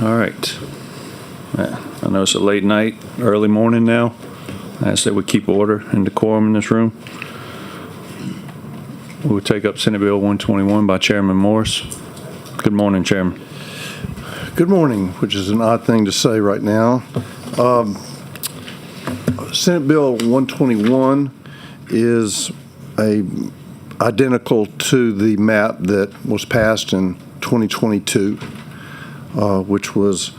All right. I know it's a late night, early morning now. I ask that we keep order and decorum in this room. We'll take up Senate Bill 121 by Chairman Morris. Good morning, Chairman. Good morning, which is an odd thing to say right now. Senate Bill 121 is identical to the map that was passed in 2022, which was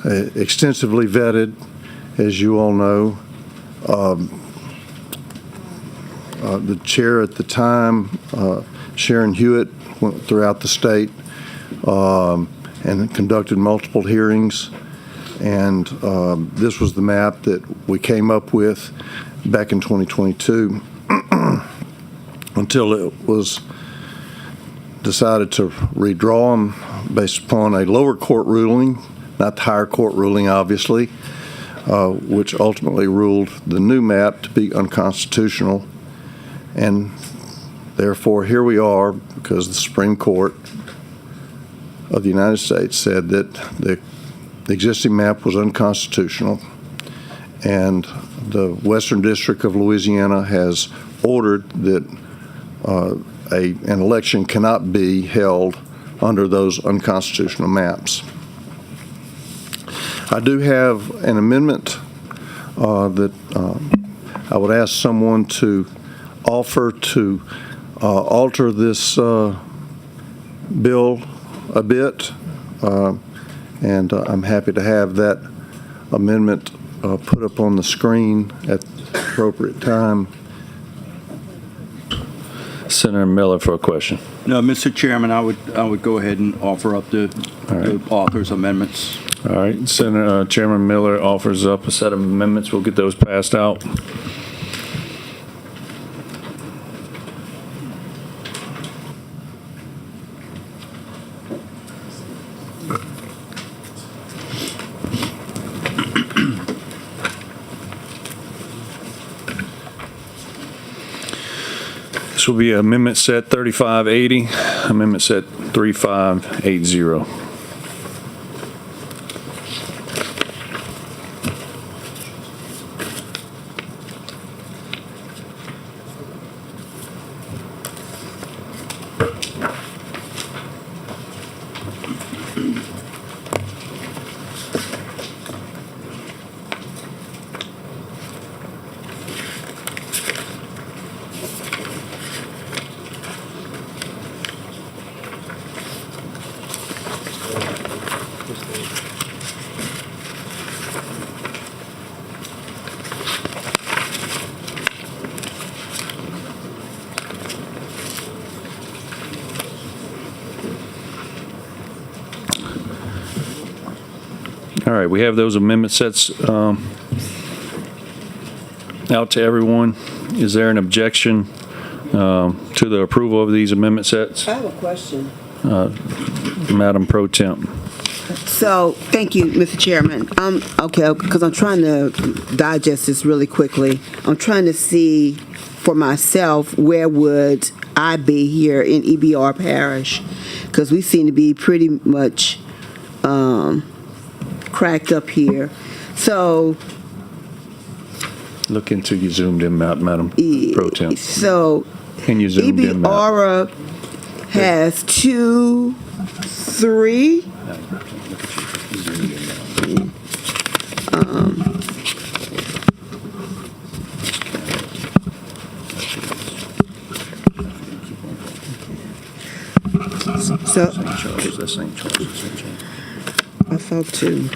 extensively vetted, as you all know. The chair at the time, Sharon Hewitt, went throughout the state and conducted multiple hearings. And this was the map that we came up with back in 2022 until it was decided to redraw them based upon a lower court ruling, not the higher court ruling, obviously, which ultimately ruled the new map to be unconstitutional. And therefore, here we are, because the Supreme Court of the United States said that the existing map was unconstitutional, and the Western District of Louisiana has ordered that an election cannot be held under those unconstitutional maps. I do have an amendment that I would ask someone to offer to alter this bill a bit, and I'm happy to have that amendment put up on the screen at the appropriate time. Senator Miller for a question. No, Mr. Chairman, I would go ahead and offer up the author's amendments. All right. Senator Chairman Miller offers up a set of amendments. We'll get those passed out. This will be Amendment Set 3580, Amendment Set 3580. All right, we have those amendment sets out to everyone. Is there an objection to the approval of these amendment sets? I have a question. Madam Pro Temp. So, thank you, Mr. Chairman. Okay, because I'm trying to digest this really quickly. I'm trying to see for myself, where would I be here in EBR Parish? Because we seem to be pretty much cracked up here. So, Look into your zoomed in map, Madam Pro Temp. So, Can you zoom in map? EBR has 2, 3. So That's St. Charles. I thought 2.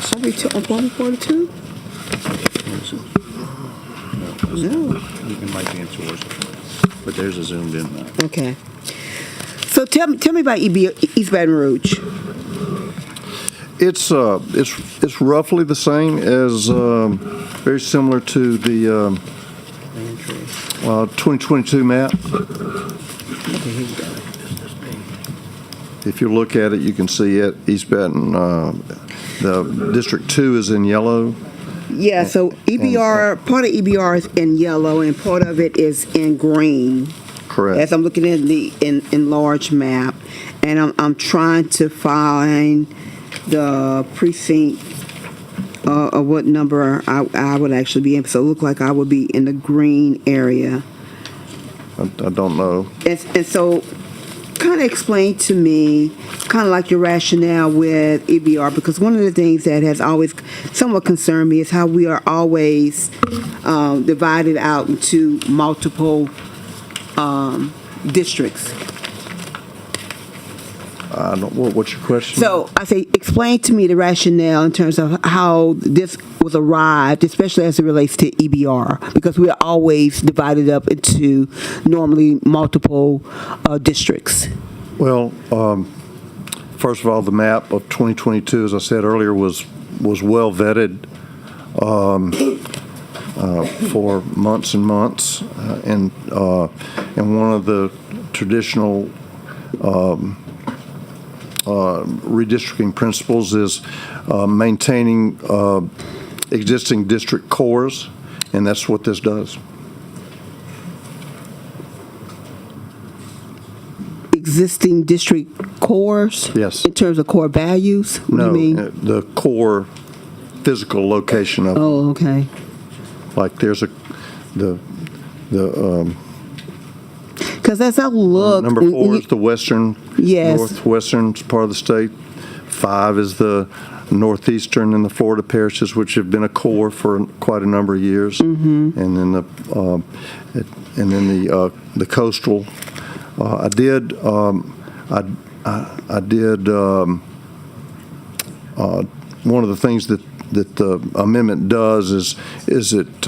Are we on 142? No. It might be in tours, but there's a zoomed in map. Okay. So tell me about East Baton Rouge. It's roughly the same as very similar to the 2022 map. If you look at it, you can see it. East Baton, the District 2 is in yellow. Yeah, so EBR, part of EBR is in yellow and part of it is in green. Correct. As I'm looking at the enlarged map, and I'm trying to find the precinct of what number I would actually be in. So it looked like I would be in the green area. I don't know. And so kind of explain to me kind of like your rationale with EBR, because one of the things that has always somewhat concerned me is how we are always divided out into multiple districts. I don't. What's your question? So I say, explain to me the rationale in terms of how this was arrived, especially as it relates to EBR, because we are always divided up into normally multiple districts. Well, first of all, the map of 2022, as I said earlier, was well vetted for months and months, and one of the traditional redistricting principles is maintaining existing district cores, and that's what this does. Existing district cores? Yes. In terms of core values? What No, do you mean? the core physical location of Oh, okay. like there's the Because as I look, number 4 is the western, Yes. northwestern part of the state. 5 is the northeastern and the Florida parishes, which have been a core for quite a number of years. Mm-hmm. And then the coastal. I did one of the things that the amendment does is it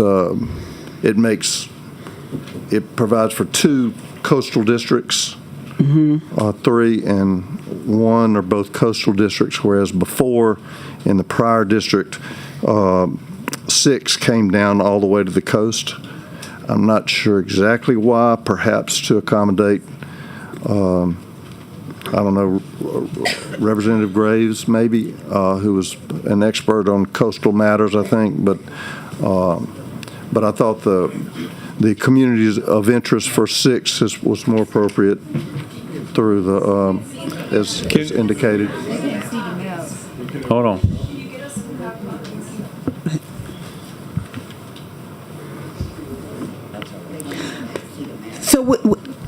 provides for 2 coastal districts. 3 and 1 are both coastal districts, whereas before in the prior district, 6 came down all the way to the coast. I'm not sure exactly why, perhaps to accommodate, I don't know, Representative Graves maybe, who was an expert on coastal matters, I think, but I thought the communities of interest for 6 was more appropriate through the, as indicated. Hold on.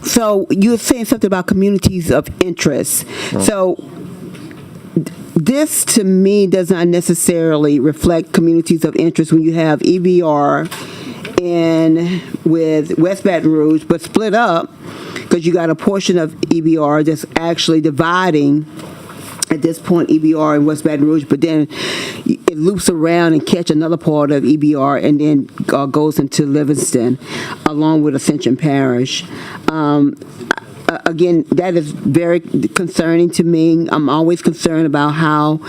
So you were saying something about communities of interest. Right. So this, to me, does not necessarily reflect communities of interest when you have EBR and with West Baton Rouge, but split up because you got a portion of EBR that's actually dividing at this point EBR and West Baton Rouge, but then it loops around and catch another part of EBR and then goes into Livingston along with Ascension Parish. Again, that is very concerning to me. I'm always concerned about how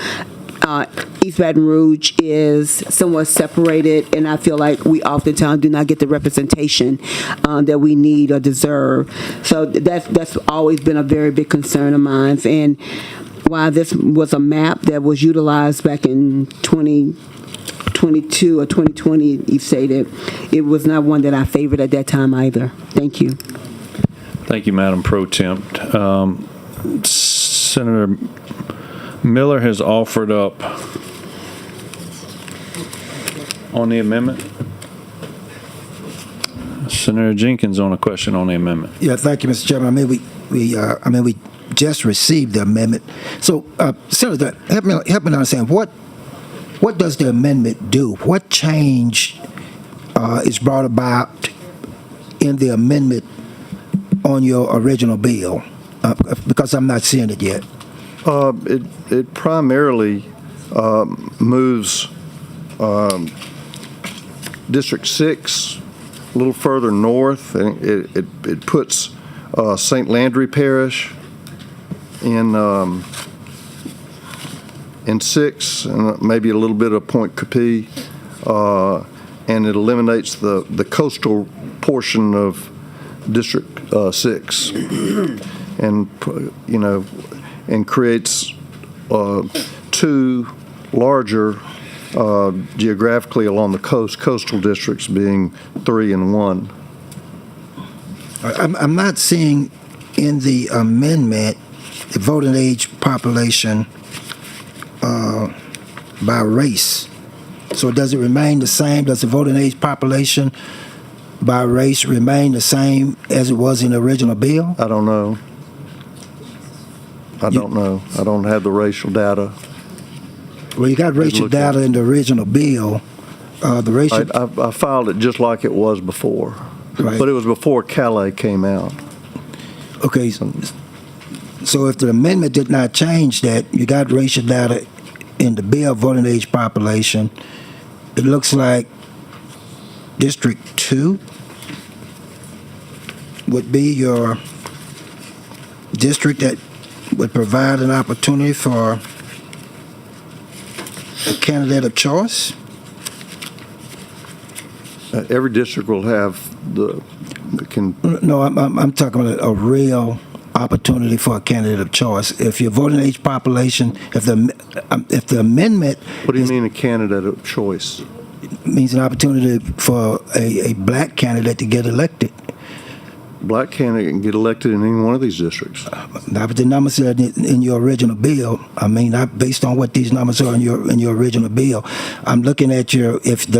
East Baton Rouge is somewhat separated, and I feel like we oftentimes do not get the representation that we need or deserve. So that's always been a very big concern of mine. And while this was a map that was utilized back in 2022 or 2020, you stated, it was not one that I favored at that time either. Thank you. Thank you, Madam Pro Temp. Senator Miller has offered up on the amendment. Senator Jenkins on a question on the amendment. Yeah, thank you, Mr. Chairman. We just received the amendment. So, Senator, help me understand what does the amendment do? What change is brought about in the amendment on your original bill? Because I'm not seeing it yet. It primarily moves District 6 a little further north, and it puts St. Landry Parish in 6, and maybe a little bit of Point Capee, and it eliminates the coastal portion of District 6, and and creates 2 larger geographically along the coastal districts, being 3 and 1. I'm not seeing in the amendment the voting age population by race. So does it remain the same? Does the voting age population by race remain the same as it was in the original bill? I don't know. I don't know. I don't have the racial data. Well, you got racial look at- data in the original bill. The racial, I filed it just like it was before, Right. but it was before Calais came out. okay, so if the amendment did not change that, you got racial data in the bill voting age population. It looks like District 2 would be your district that would provide an opportunity for a candidate of choice. Every district will have can. No, I'm talking about a real opportunity for a candidate of choice. If your voting age population, if the amendment What do you mean a candidate of choice? means an opportunity for a black candidate to get elected. Black candidate can get elected in any one of these districts. Now, but the numbers said in your original bill. I mean, not based on what these numbers are in your original bill. I'm looking at if the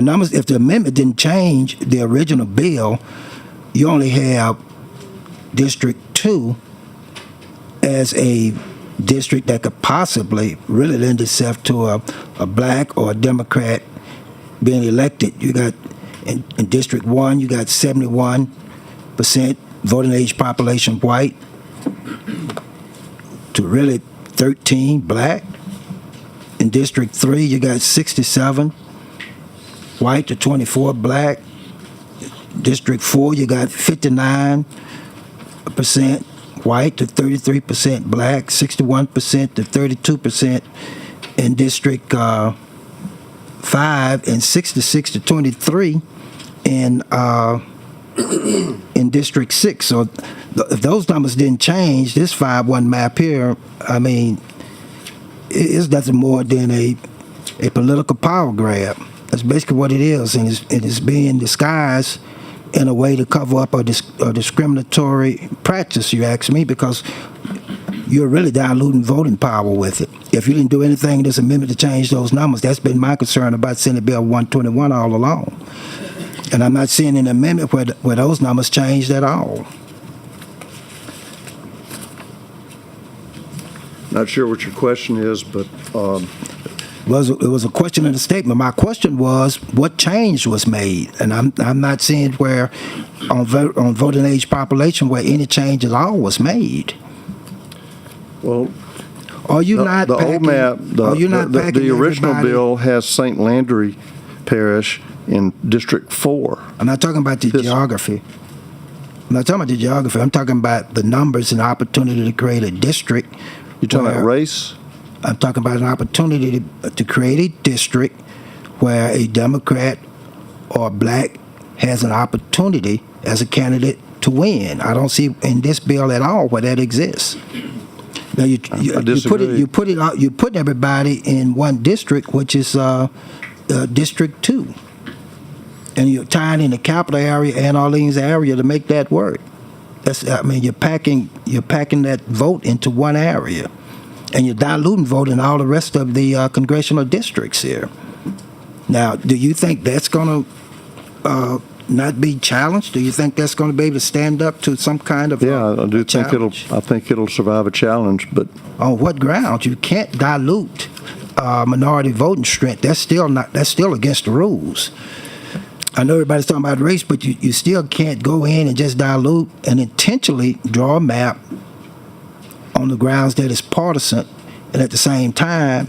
amendment didn't change the original bill, you only have District 2 as a district that could possibly really lend itself to a black or a Democrat being elected. You got in District 1, you got 71% voting age population white to really 13 black. In District 3, you got 67 white to 24 black. District 4, you got 59% white to 33% black, 61% to 32% in District 5, and 66 to 23 in District 6. So if those numbers didn't change, this 5-1 map here, I mean, it's nothing more than a political power grab. That's basically what it is, and it's being disguised in a way to cover up a discriminatory practice, you ask me, because you're really diluting voting power with it. If you didn't do anything in this amendment to change those numbers, that's been my concern about Senate Bill 121 all along. And I'm not seeing an amendment where those numbers changed at all. Not sure what your question is, but It was a question in the statement. My question was, what change was made? And I'm not seeing where on voting age population where any change at all was made. well, Are you not the packing, old map, are you not the packing original everybody- bill has St. Landry Parish in District 4. I'm not talking about the This- geography. I'm not talking about the geography. I'm talking about the numbers and opportunity to create a district. You talking about where- race? I'm talking about an opportunity to create a district where a Democrat or black has an opportunity as a candidate to win. I don't see in this bill at all where that exists. Now you disagree. put everybody in one district, which is District 2, and you're tying in the capital area and Orleans area to make that work. You're packing that vote into one area, and you're diluting vote in all the rest of the congressional districts here. Now, do you think that's going to not be challenged? Do you think that's going to be able to stand up to some kind of Yeah, I do think challenge? I think it'll survive a challenge, but On what grounds? You can't dilute minority voting strength. That's still against the rules. I know everybody's talking about race, but you still can't go in and just dilute and intentionally draw a map on the grounds that it's partisan, and at the same time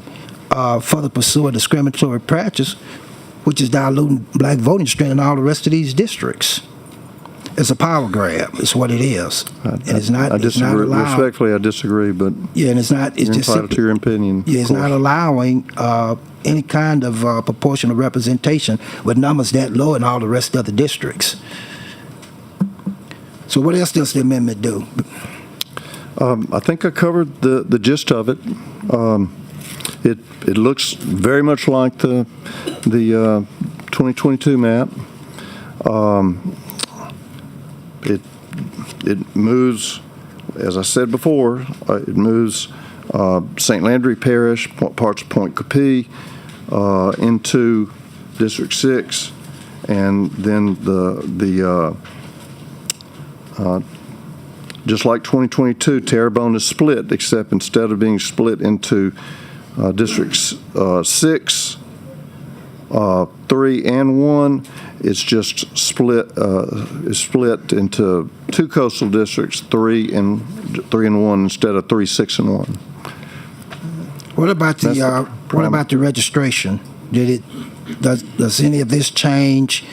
further pursue a discriminatory practice, which is diluting black voting strength in all the rest of these districts. It's a power grab. It's what it is, and it's not. I It's not disagree. allowed. Respectfully, I disagree, but Yeah, and it's not. It's you're just entitled simply, to your opinion. yeah, of it's not course. allowing any kind of proportional representation with numbers that low in all the rest of the districts. So what else does the amendment do? I think I covered the gist of it. It looks very much like the 2022 map. It It moves, as I said before, it moves St. Landry Parish, parts of Point Capee, into District 6, and then just like 2022, Terrebonne is split, except instead of being split into Districts 6, 3, and 1, it's just split into 2 coastal districts, 3 and 1 instead of 3, 6, and 1. What about the registration? Does any of this change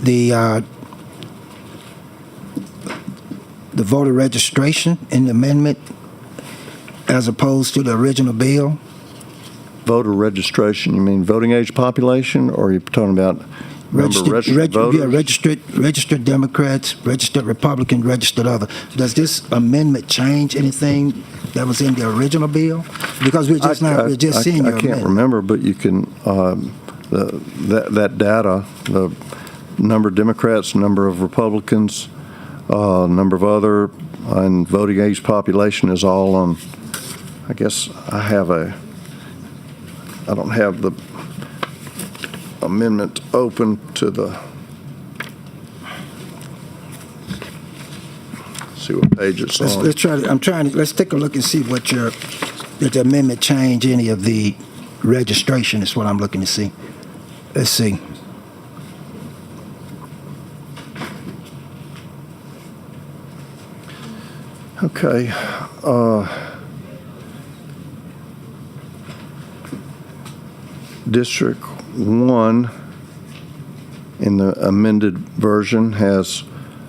the voter registration in the amendment as opposed to the original bill? Voter registration, you mean voting age population, or are you talking about registered voters? Yeah, registered Democrats, registered Republican, registered other. Does this amendment change anything that was in the original bill? Because we're just seeing your I can't amendment. remember, but you can that data, the number of Democrats, number of Republicans, number of other, and voting age population is all on. I guess I don't have the amendment open to the. See what page it's on. Let's take a look and see what did the amendment change any of the registration is what I'm looking to see. Let's see. Okay. District 1 in the amended version has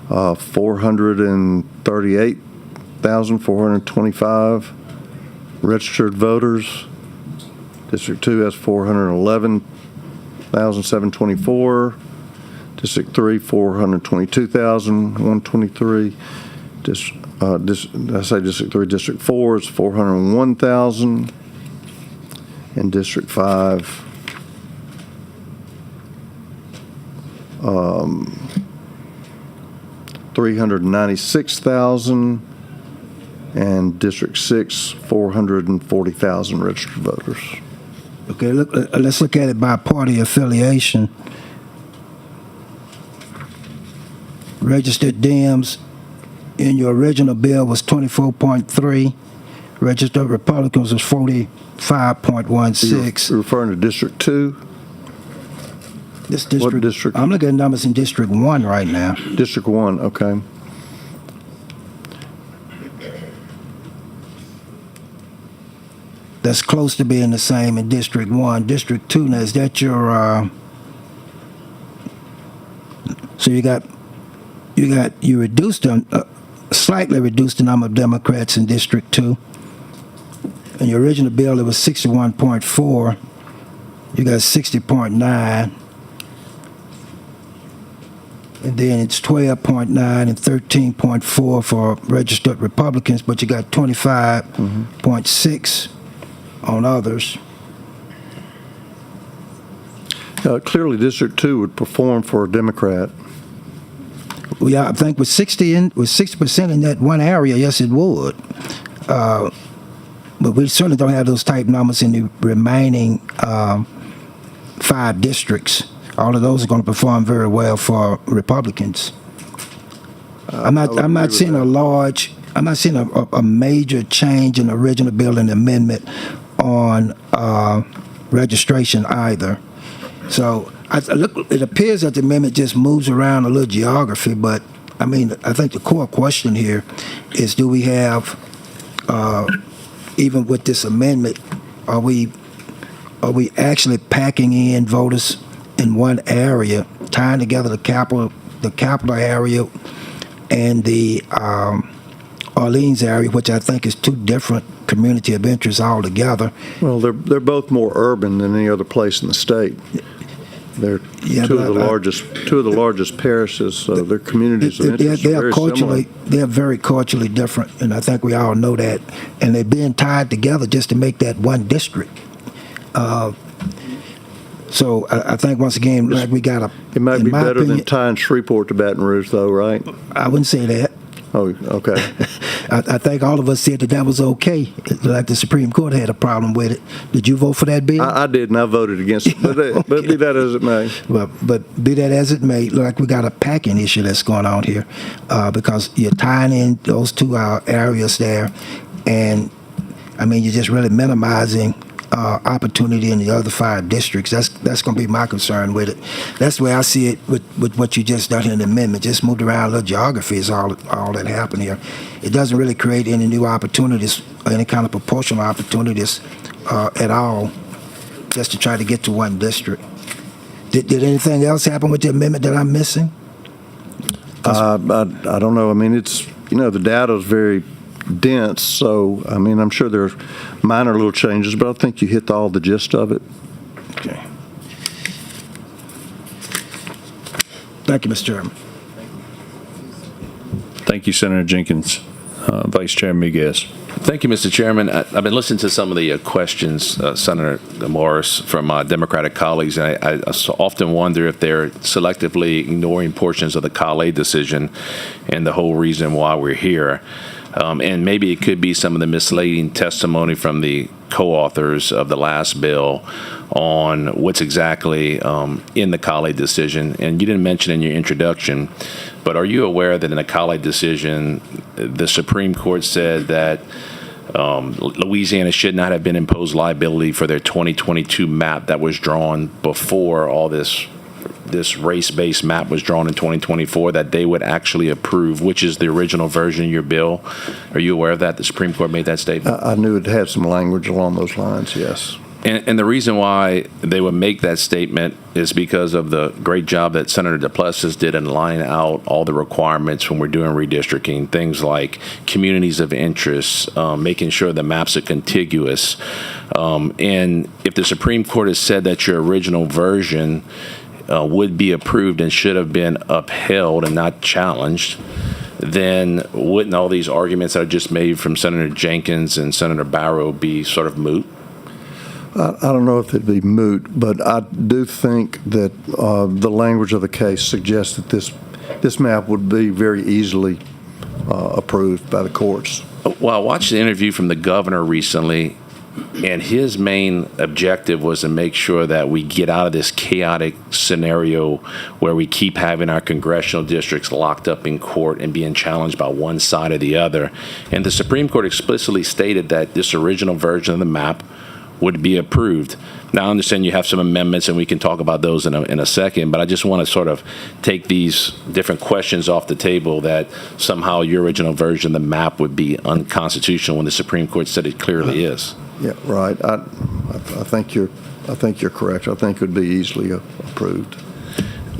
438,425 registered voters. District 2 has 411,724. District 3, 422,123. District 3, District 4 is 401,000. And District 5, 396,000, and District 6, 440,000 registered voters. Okay, let's look at it by party affiliation. Registered Dems in your original bill was 24.3. Registered Republicans was 45.16. You're referring to District 2? This district, What district? I'm looking at numbers in District 1 right now. District 1, okay. That's close to being the same in District 1. District 2, now is that your, so you reduced slightly reduced the number of Democrats in District 2. In your original bill, it was 61.4. You got 60.9. And then it's 12.9 and 13.4 for registered Republicans, but you got 25.6 on others. Clearly, District 2 would perform for a Democrat. Well, yeah, I think with 60% in that one area, yes, it would. But we certainly don't have those type numbers in the remaining 5 districts. All of those are going to perform very well for Republicans. I'm not seeing a major change in the original bill and amendment on registration either. So it appears that the amendment just moves around a little geography, but I mean, I think the core question here is, do we have, even with this amendment, are we actually packing in voters in one area, tying together the capital area and the Orleans area, which I think is 2 different community of interest altogether. Well, they're both more urban than any other place in the state. They're two of the largest parishes, so their communities of interest are very similar. They're very culturally different, and I think we all know that. And they're being tied together just to make that one district. So I think once again, like we got It might be better than tying Shreveport to Baton Rouge, though, right? I wouldn't say that. Oh, okay. I think all of us said that was okay. Like the Supreme Court had a problem with it. Did you vote for that bill? I did, and I voted against it, but be that as it may. Well, but be that as it may, look like we got a packing issue that's going on here because you're tying in those two areas there, and I mean you're just really minimizing opportunity in the other 5 districts. That's going to be my concern with it. That's the way I see it with what you just done in the amendment. Just moved around a little geography is all that happened here. It doesn't really create any new opportunities or any kind of proportional opportunities at all, just to try to get to one district. Did anything else happen with the amendment that I'm missing? I don't know. I mean, it's, the data is very dense, so, I mean, I'm sure there are minor little changes, but I think you hit all the gist of it. Okay. Thank you, Mr. Chairman. Thank you, Senator Jenkins. Vice Chair Miguez. Thank you, Mr. Chairman. I've been listening to some of the questions, Senator Morris, from my Democratic colleagues, and I so often wonder if they're selectively ignoring portions of the Khaled decision and the whole reason why we're here. And maybe it could be some of the misleading testimony from the co-authors of the last bill on what's exactly in the Khaled decision. And you didn't mention in your introduction, but are you aware that in the Khaled decision, the Supreme Court said that Louisiana should not have been imposed liability for their 2022 map that was drawn before all this race-based map was drawn in 2024, that they would actually approve, which is the original version of your bill? Are you aware of that? The Supreme Court made that statement? I knew it had some language along those lines, yes. And the reason why they would make that statement is because of the great job that Senator DePlessis did in laying out all the requirements when we're doing redistricting, things like communities of interest, making sure the maps are contiguous. And if the Supreme Court has said that your original version would be approved and should have been upheld and not challenged, then wouldn't all these arguments that I just made from Senator Jenkins and Senator Barrow be sort of moot? I don't know if it'd be moot, but I do think that the language of the case suggests that this map would be very easily approved by the courts. Well, I watched the interview from the governor recently, and his main objective was to make sure that we get out of this chaotic scenario where we keep having our congressional districts locked up in court and being challenged by one side or the other. And the Supreme Court explicitly stated that this original version of the map would be approved. Now, I understand you have some amendments, and we can talk about those in a second, but I just want to sort of take these different questions off the table that somehow your original version of the map would be unconstitutional when the Supreme Court said it clearly is. Yeah, right. I think you're correct. I think it would be easily approved.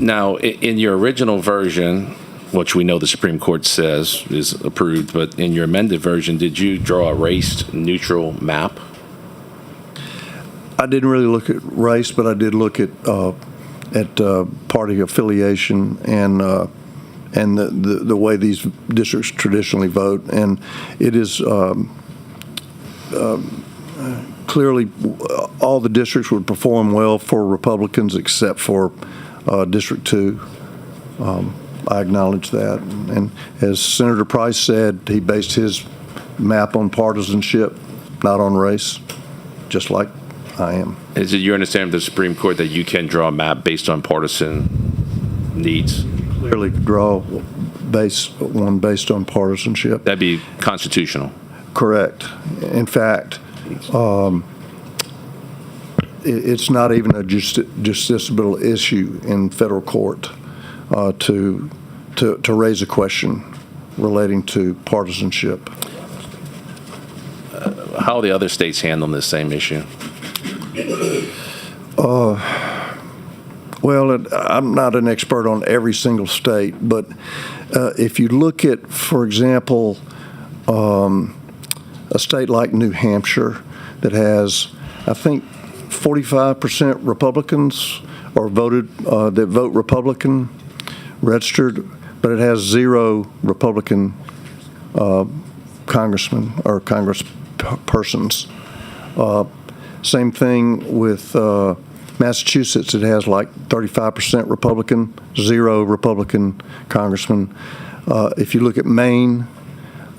Now, in your original version, which we know the Supreme Court says is approved, but in your amended version, did you draw a race-neutral map? I didn't really look at race, but I did look at party affiliation and the way these districts traditionally vote, and it is clearly all the districts would perform well for Republicans except for District 2. I acknowledge that, and as Senator Price said, he based his map on partisanship, not on race, just like I am. Is it your understanding of the Supreme Court that you can draw a map based on partisan needs? Clearly draw one based on partisanship. That'd be constitutional. Correct. In fact, it's not even a justiciable issue in federal court to raise a question relating to partisanship. How are the other states handling this same issue? Well, I'm not an expert on every single state, but if you look at, for example, a state like New Hampshire that has, I think, 45% Republicans or that vote Republican registered, but it has 0 Republican congressmen or congresspersons. Same thing with Massachusetts. It has like 35% Republican, 0 Republican congressmen. If you look at Maine,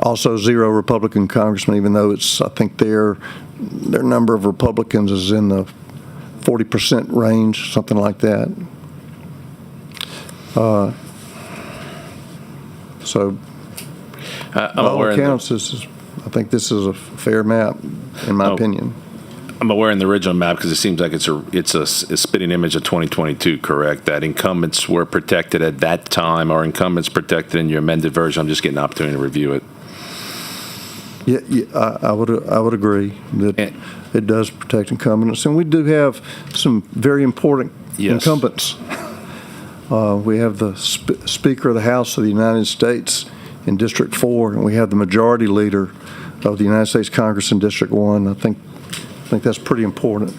also 0 Republican congressmen, even though I think their number of Republicans is in the 40% range, something like that. So, by all accounts, I think this is a fair map, in my opinion. I'm aware in the original map because it seems like it's a spitting image of 2022, correct? That incumbents were protected at that time, or incumbents protected in your amended version. I'm just getting an opportunity to review it. Yeah, I would agree that it does protect incumbents, and we do have some very important incumbents. We have the Speaker of the House of the United States in District 4, and we have the Majority Leader of the United States Congress in District 1. I think that's pretty important.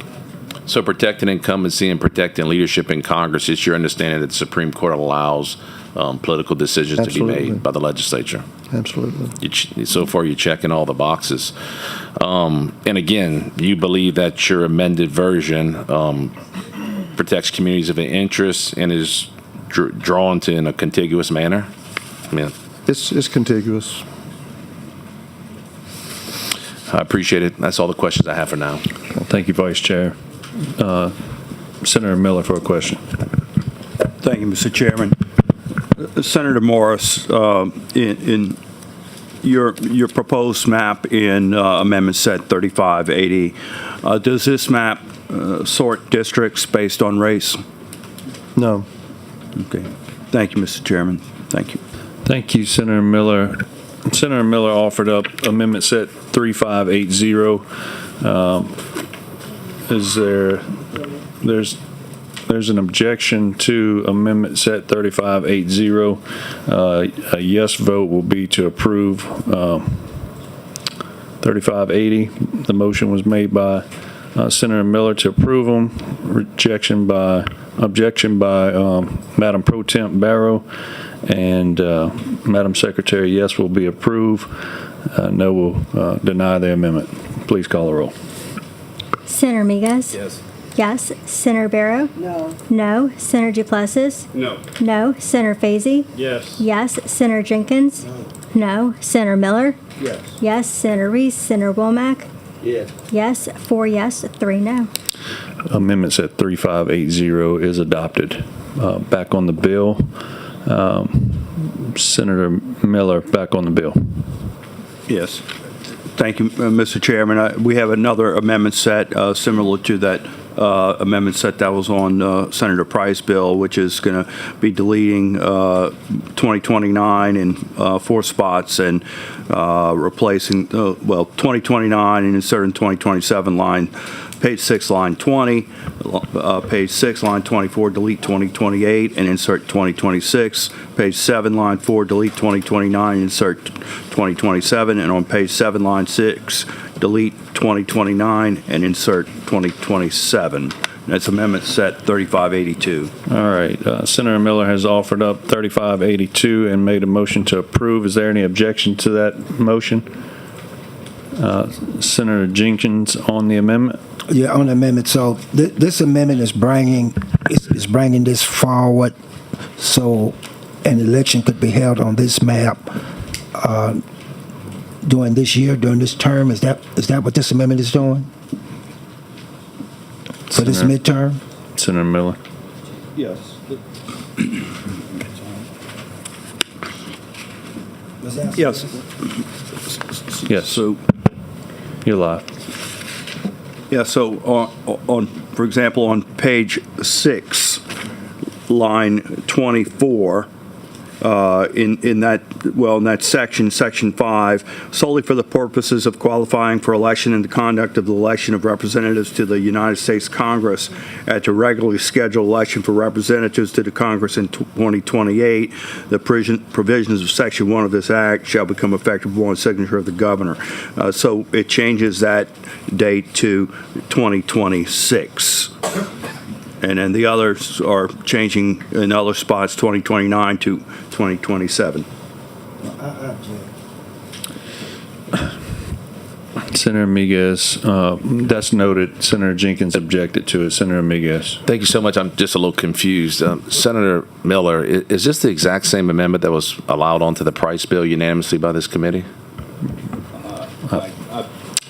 So protecting incumbency and protecting leadership in Congress, it's your understanding that the Supreme Court allows political decisions to be made by the legislature? Absolutely. So far, you're checking all the boxes. And again, you believe that your amended version protects communities of interest and is drawn to in a contiguous manner? I mean, it's contiguous. I appreciate it. That's all the questions I have for now. Thank you, Vice Chair. Senator Miller for a question. Thank you, Mr. Chairman. Senator Morris, in your proposed map in Amendment Set 3580, does this map sort districts based on race? No. Okay. Thank you, Mr. Chairman. Thank you. Thank you, Senator Miller. Senator Miller offered up Amendment Set 3580. There's an objection to Amendment Set 3580. A yes vote will be to approve 3580. The motion was made by Senator Miller to approve them. Objection by Madam Pro Temp Barrow, and Madam Secretary, yes will be approved. No will deny the amendment. Please call the roll. Senator Miguez? Yes. Yes. Senator Barrow? No. No. Senator Duplessis? No. No. Senator Fazy? Yes. Yes. Senator Jenkins? No. Senator Miller? Yes. Yes. Senator Reese? Senator Womack? Yes. Yes. 4 yes, 3 no. Amendment Set 3580 is adopted. Back on the bill. Senator Miller, back on the bill. Yes. Thank you, Mr. Chairman. We have another amendment set similar to that amendment set that was on Senator Price's bill, which is going to be deleting 2029 in 4 spots and replacing, 2029 and inserting 2027 line, page 6, line 20, page 6, line 24, delete 2028 and insert 2026, page 7, line 4, delete 2029, insert 2027, and on page 7, line 6, delete 2029 and insert 2027. That's Amendment Set 3582. All right. Senator Miller has offered up 3582 and made a motion to approve. Is there any objection to that motion? Senator Jenkins on the amendment. Yeah, on the amendment. So this amendment is bringing this forward, so an election could be held on this map during this year, during this term. Is that what this amendment is doing for this midterm? Senator Miller. Yes. Yes. Yes. So, You're live. yeah, so on, for example, on page 6, line 24, in that section 5, solely for the purposes of qualifying for election and the conduct of the election of representatives to the United States Congress at the regularly scheduled election for representatives to the Congress in 2028, the provisions of Section 1 of this Act shall become effective upon signature of the governor. So it changes that date to 2026. And then the others are changing in other spots, 2029 to 2027. Senator Miguez, that's noted. Senator Jenkins objected to it. Senator Miguez. Thank you so much. I'm just a little confused. Senator Miller, is this the exact same amendment that was allowed onto the Price bill unanimously by this committee?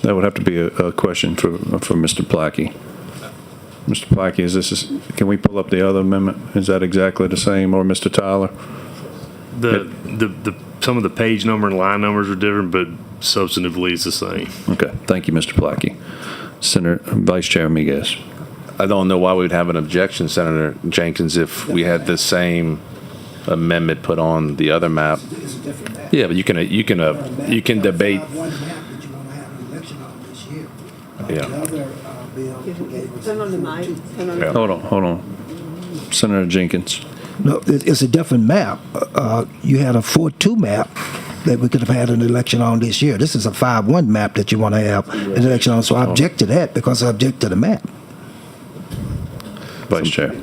That would have to be a question for Mr. Plackey. Mr. Plackey, can we pull up the other amendment? Is that exactly the same, or Mr. Tyler? Some of the page number and line numbers are different, but substantively it's the same. Okay, thank you, Mr. Plackey. Senator Vice Chair Miguez. I don't know why we would have an objection, Senator Jenkins, if we had the same amendment put on the other map. It's a different map. Yeah, but you can debate. One map that you want to have an election on this year. Yeah. The other bill gave us. Turn on the mic. Turn on the- Yeah. Hold on. Senator Jenkins. No, it's a different map. You had a 4-2 map that we could have had an election on this year. This is a 5-1 map that you want to have an election on. So I object to that because I object to the map. Vice Chair.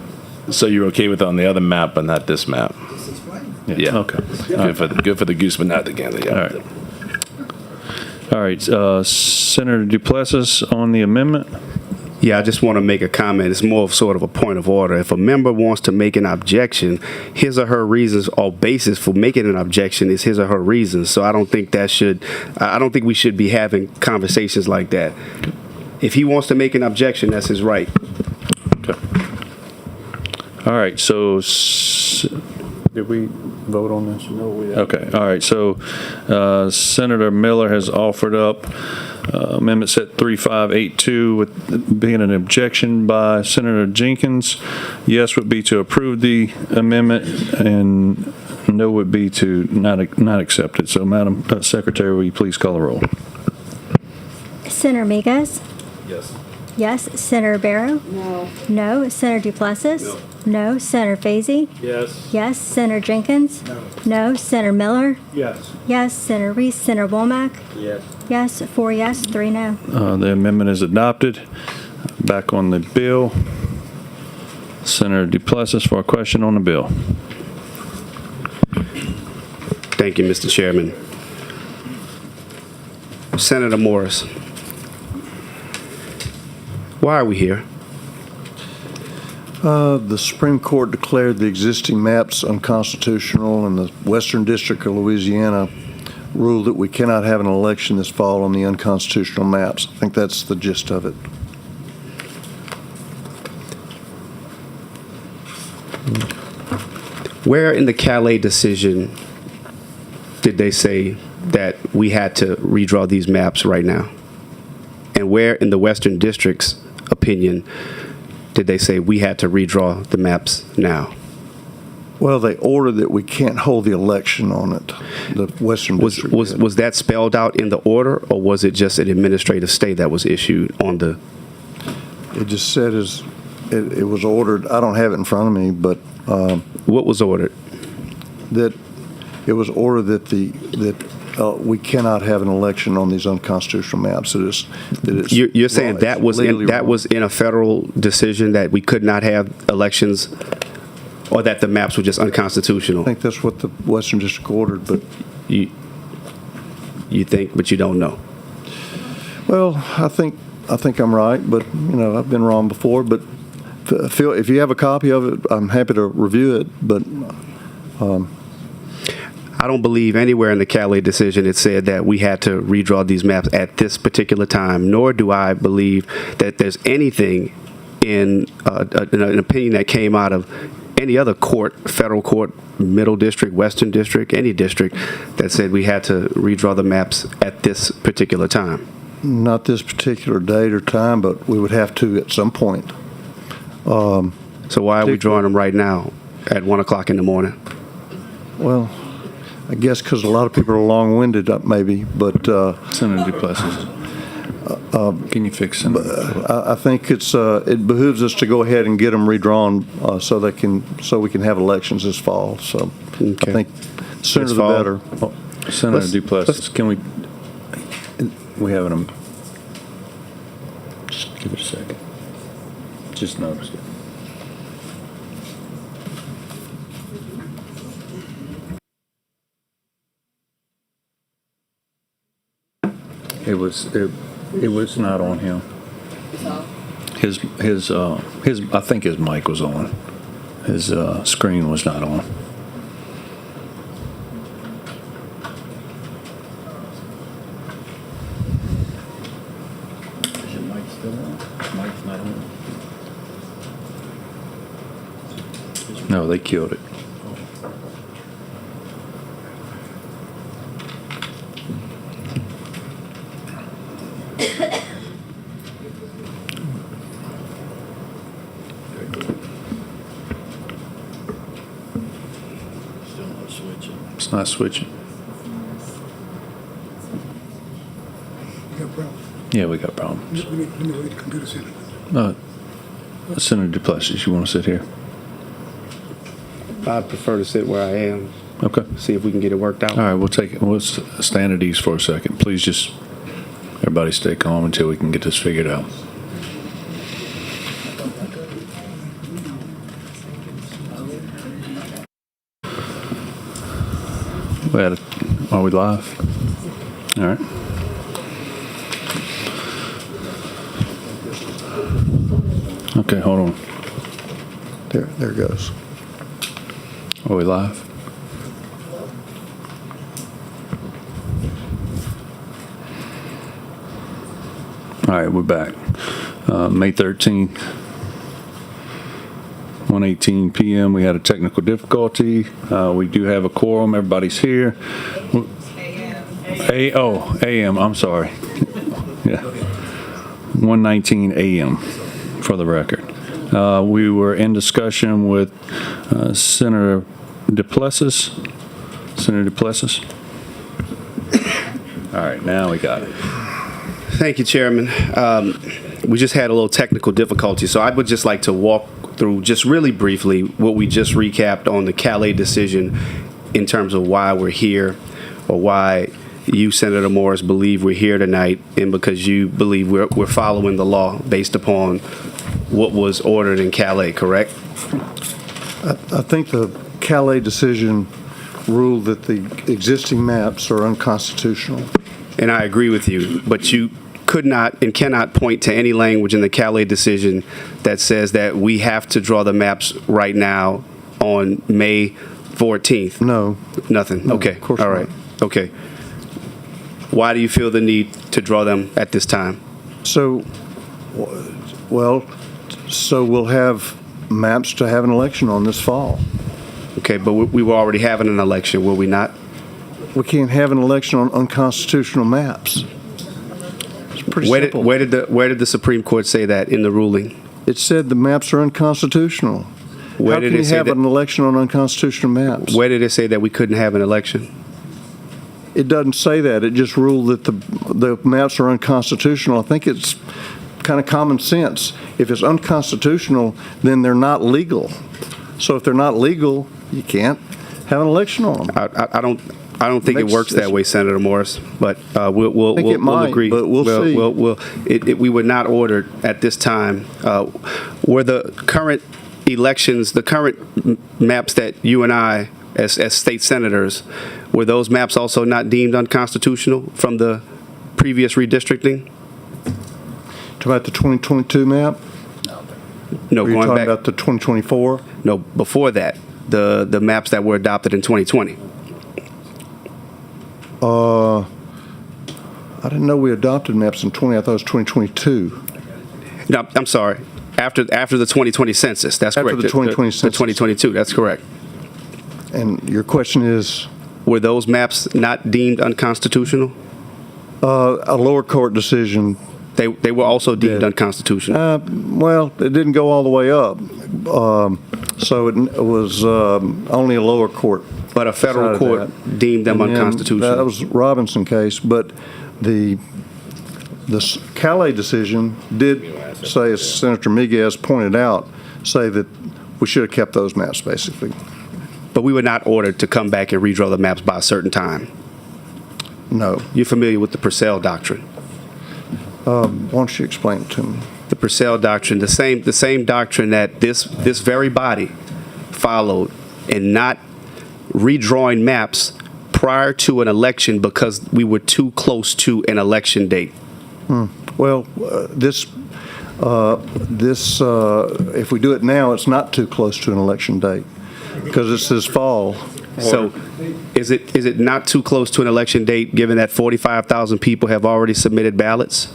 So you're okay with on the other map, but not this map? Yeah. Okay. Good for the goose, but not the gander. Yeah. All right. Senator Duplessis on the amendment. Yeah, I just want to make a comment. It's more of sort of a point of order. If a member wants to make an objection, his or her reasons or basis for making an objection is his or her reasons. So I don't think we should be having conversations like that. If he wants to make an objection, that's his right. Okay. All right. So did we vote on this? No, we haven't. Okay. All right. So Senator Miller has offered up Amendment Set 3582 with being an objection by Senator Jenkins. Yes would be to approve the amendment, and no would be to not accept it. So, Madam Secretary, will you please call the roll? Senator Miguez? Yes. Yes. Senator Barrow? No. No. Senator Duplessis? No. Senator Fazy? Yes. Yes. Senator Jenkins? No. Senator Miller? Yes. Yes. Senator Reese? Senator Womack? Yes. Yes. 4 yes, 3 no. The amendment is adopted. Back on the bill. Senator Duplessis for a question on the bill. Thank you, Mr. Chairman. Senator Morris, why are we here? The Supreme Court declared the existing maps unconstitutional, and the Western District of Louisiana ruled that we cannot have an election this fall on the unconstitutional maps. I think that's the gist of it. Where in the Calais decision did they say that we had to redraw these maps right now? And where in the Western District's opinion did they say we had to redraw the maps now? Well, they ordered that we can't hold the election on it. The Western District did. Was that spelled out in the order, or was it just an administrative stay that was issued on the? It just said it was ordered. I don't have it in front of me, but What was ordered? that it was ordered that we cannot have an election on these unconstitutional maps. You're saying that was legally wrong. was in a federal decision that we could not have elections, or that the maps were just unconstitutional? I think that's what the Western District ordered, but You think, but you don't know. well, I think I'm right, but I've been wrong before. But Phil, if you have a copy of it, I'm happy to review it. But I don't believe anywhere in the Calais decision it said that we had to redraw these maps at this particular time, nor do I believe that there's anything in an opinion that came out of any other court, federal court, middle district, western district, any district, that said we had to redraw the maps at this particular time. not this particular date or time, but we would have to at some point. So why are we drawing them right now at 1 o'clock in the morning? Well, I guess because a lot of people are long-winded, maybe, but Senator Duplessis. Can you fix Senator? I think it behooves us to go ahead and get them redrawn so we can have elections this fall. So Okay. I think sooner This the fall? better. Senator Duplessis, can we have it? Just give it a second. Just noticed it. It was not on him. I think his mic was on. His screen was not on. Is your mic still on? Mic's not on. No, they killed it. It's not switching. Yeah, we got problems. Senator Duplessis, you want to sit here? I'd prefer to sit where I am, Okay. see if we can get it worked out. All right, we'll stand at ease for a second. Please just, everybody stay calm until we can get this figured out. Are we live? All right. Okay, hold on. There it goes. Are we live? All right, we're back. May 13th, 1:18 p.m. We had a technical difficulty. We do have a quorum. Everybody's here. AM. I'm sorry. Yeah. 1:19 a.m. for the record. We were in discussion with Senator Duplessis. Senator Duplessis. All right, now we got it. Thank you, Chairman. We just had a little technical difficulty, so I would just like to walk through just really briefly what we just recapped on the Calais decision in terms of why we're here, or why you, Senator Morris, believe we're here tonight, and because you believe we're following the law based upon what was ordered in Calais, correct? I think the Calais decision ruled that the existing maps are unconstitutional. And I agree with you, but you could not and cannot point to any language in the Calais decision that says that we have to draw the maps right now on May 14th. No. Nothing. No, Okay. of course all right. not. Okay. Why do you feel the need to draw them at this time? So we'll have maps to have an election on this fall. Okay, but we were already having an election, were we not? We can't have an election on unconstitutional maps. It's pretty simple. Where did the Supreme Court say that in the ruling? It said the maps are unconstitutional. Where How did can it you say have that- an election on unconstitutional maps? Where did it say that we couldn't have an election? It doesn't say that. It just ruled that the maps are unconstitutional. I think it's kind of common sense. If it's unconstitutional, then they're not legal. So if they're not legal, you can't have an election on them. I don't think it works that way, Senator Morris. But we'll think it might, agree. but we'll see. We were not ordered at this time. Were the current elections, the current maps that you and I, as state senators, were those maps also not deemed unconstitutional from the previous redistricting? Talking about the 2022 map? No, Or you're going talking back. about the 2024? No, before that, the maps that were adopted in 2020. I didn't know we adopted maps in 20. I thought it was 2022. No, I'm sorry. After the 2020 census, that's After correct. the 2020 The census. 2022, that's correct. And your question is, Were those maps not deemed unconstitutional? a lower court decision. They were also deemed Yeah. unconstitutional. Well, it didn't go all the way up. So it was only a lower court. But a federal decided court that. deemed them And then unconstitutional. That was Robinson case, but the Calais decision did say, as Senator Miguez pointed out, say that we should have kept those maps, basically. But we were not ordered to come back and redraw the maps by a certain time. No. You're familiar with the Purcell Doctrine. Why don't you explain it to me? The Purcell Doctrine, the same doctrine that this very body followed in not redrawing maps prior to an election because we were too close to an election date. Well, if we do it now, it's not too close to an election date because it's this fall. So is it not too close to an election date, given that 45,000 people have already submitted ballots?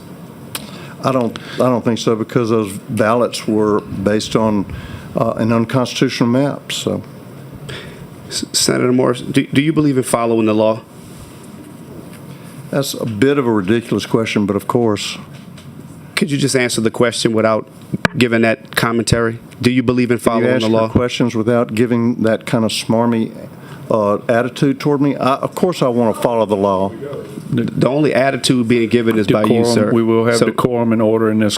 I don't think so because those ballots were based on an unconstitutional map. So, Senator Morris, do you believe in following the law? that's a bit of a ridiculous question, but of course. Could you just answer the question without giving that commentary? Do you believe in You following ask the your law? questions without giving that kind of smarmy attitude toward me. Of course, I want to follow the law. The only attitude being given is by you, sir. We will have So decorum and order in this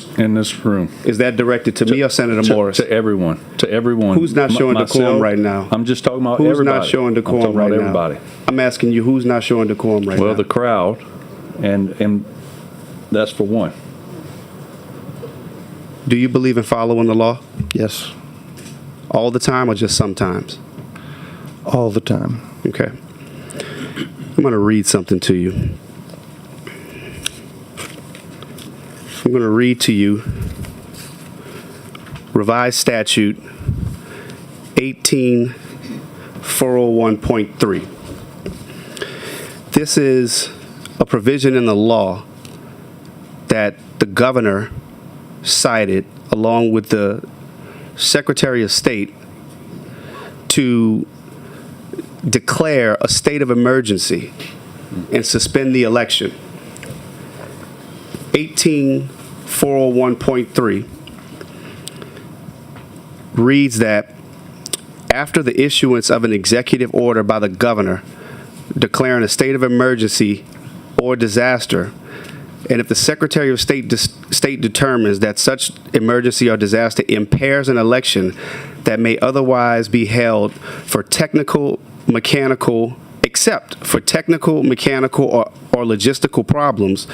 room. is that directed to me or Senator Morris? To everyone. To everyone. Who's not showing decorum Myself, right now? I'm just talking about Who's everybody. not showing I'm decorum talking right about now? everybody. I'm asking you, who's not showing decorum right now? Well, the crowd, and that's for one. Do you believe in following the law Yes, all the time or just sometimes? all the time. Okay. I'm going to read something to you. I'm going to read to you Revised Statute 18401.3. This is a provision in the law that the governor cited along with the Secretary of State to declare a state of emergency and suspend the election. 18401.3 reads that after the issuance of an executive order by the governor declaring a state of emergency or disaster, and if the Secretary of State determines that such emergency or disaster impairs an election that may otherwise be held for technical, mechanical, except for technical, mechanical, or logistical problems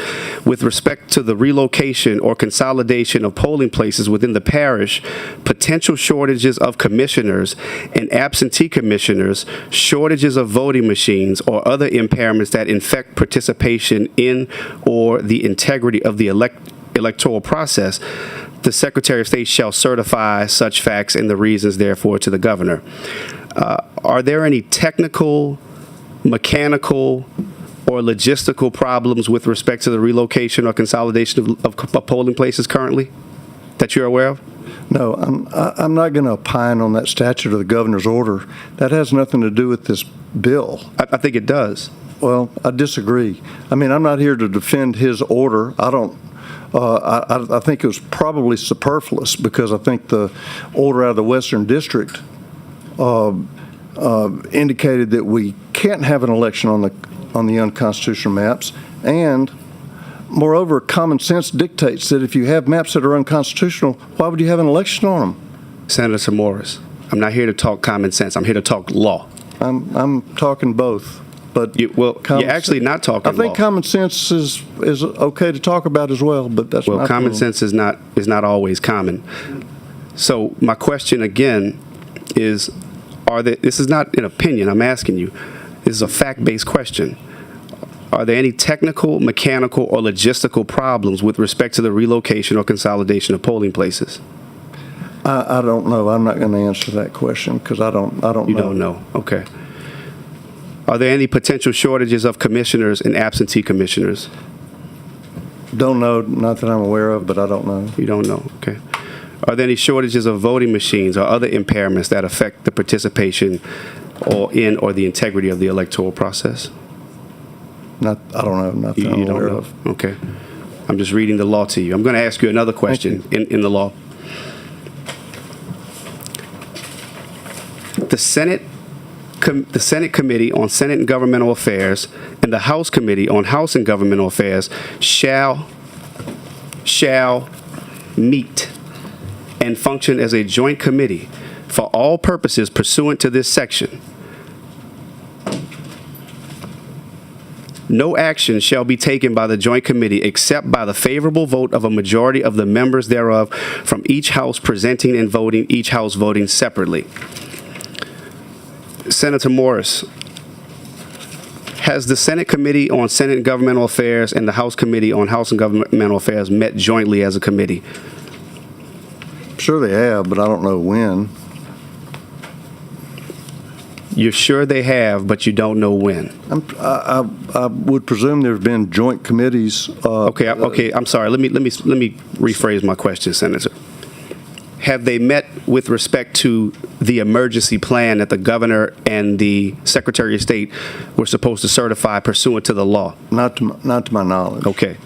with respect to the relocation or consolidation of polling places within the parish, potential shortages of commissioners and absentee commissioners, shortages of voting machines, or other impairments that infect participation in or the integrity of the electoral process, the Secretary of State shall certify such facts and the reasons therefore to the governor. Are there any technical, mechanical, or logistical problems with respect to the relocation or consolidation of polling places currently that you're aware of? No, I'm not going to opine on that statute or the governor's order. That has nothing to do with this bill. I think it does. Well, I disagree. I mean, I'm not here to defend his order. I don't. I think it was probably superfluous because I think the order out of the Western District indicated that we can't have an election on the unconstitutional maps, and moreover, common sense dictates that if you have maps that are unconstitutional, why would you have an election on them? Senator Morris, I'm not here to talk common sense. I'm here to talk law. I'm talking both, but You're actually not talking I think law. common sense is okay to talk about as well, but that's Well, not common the- sense is not always common. So my question again is, this is not an opinion, I'm asking you. This is a fact-based question. Are there any technical, mechanical, or logistical problems with respect to the relocation or consolidation of polling places? I don't know. I'm not going to answer that question because I don't know. You don't know. Okay. Are there any potential shortages of commissioners and absentee commissioners? Don't know. Not that I'm aware of, but I don't know. You don't know. Okay. Are there any shortages of voting machines or other impairments that affect the participation or the integrity of the electoral process? I don't know. Not that You I'm don't aware know. of. Okay. I'm just reading the law to you. I'm going to ask you another question in the law. The Senate Committee on Senate and Governmental Affairs and the House Committee on House and Governmental Affairs shall meet and function as a joint committee for all purposes pursuant to this section. No action shall be taken by the joint committee except by the favorable vote of a majority of the members thereof from each house presenting and voting, each house voting separately. Senator Morris, Has the Senate Committee on Senate and Governmental Affairs and the House Committee on House and Governmental Affairs met jointly as a committee? Sure they have, but I don't know when. You're sure they have, but you don't know when. I would presume there have been joint committees. Okay. I'm sorry. Let me rephrase my question, Senator. Have they met with respect to the emergency plan that the governor and the Secretary of State were supposed to certify pursuant to the law? Not to my knowledge. Okay.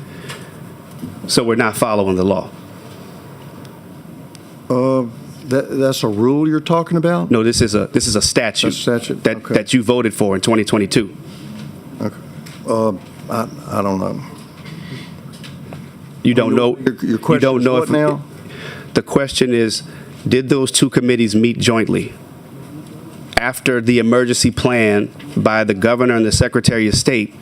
So we're not following the law. That's a rule you're talking about? No, this is a statute, A statute, that okay. that you voted for in 2022. Okay. I don't know. You don't know. Your question you don't is know what if now? The question is, did those two committees meet jointly after the emergency plan by the governor and the Secretary of State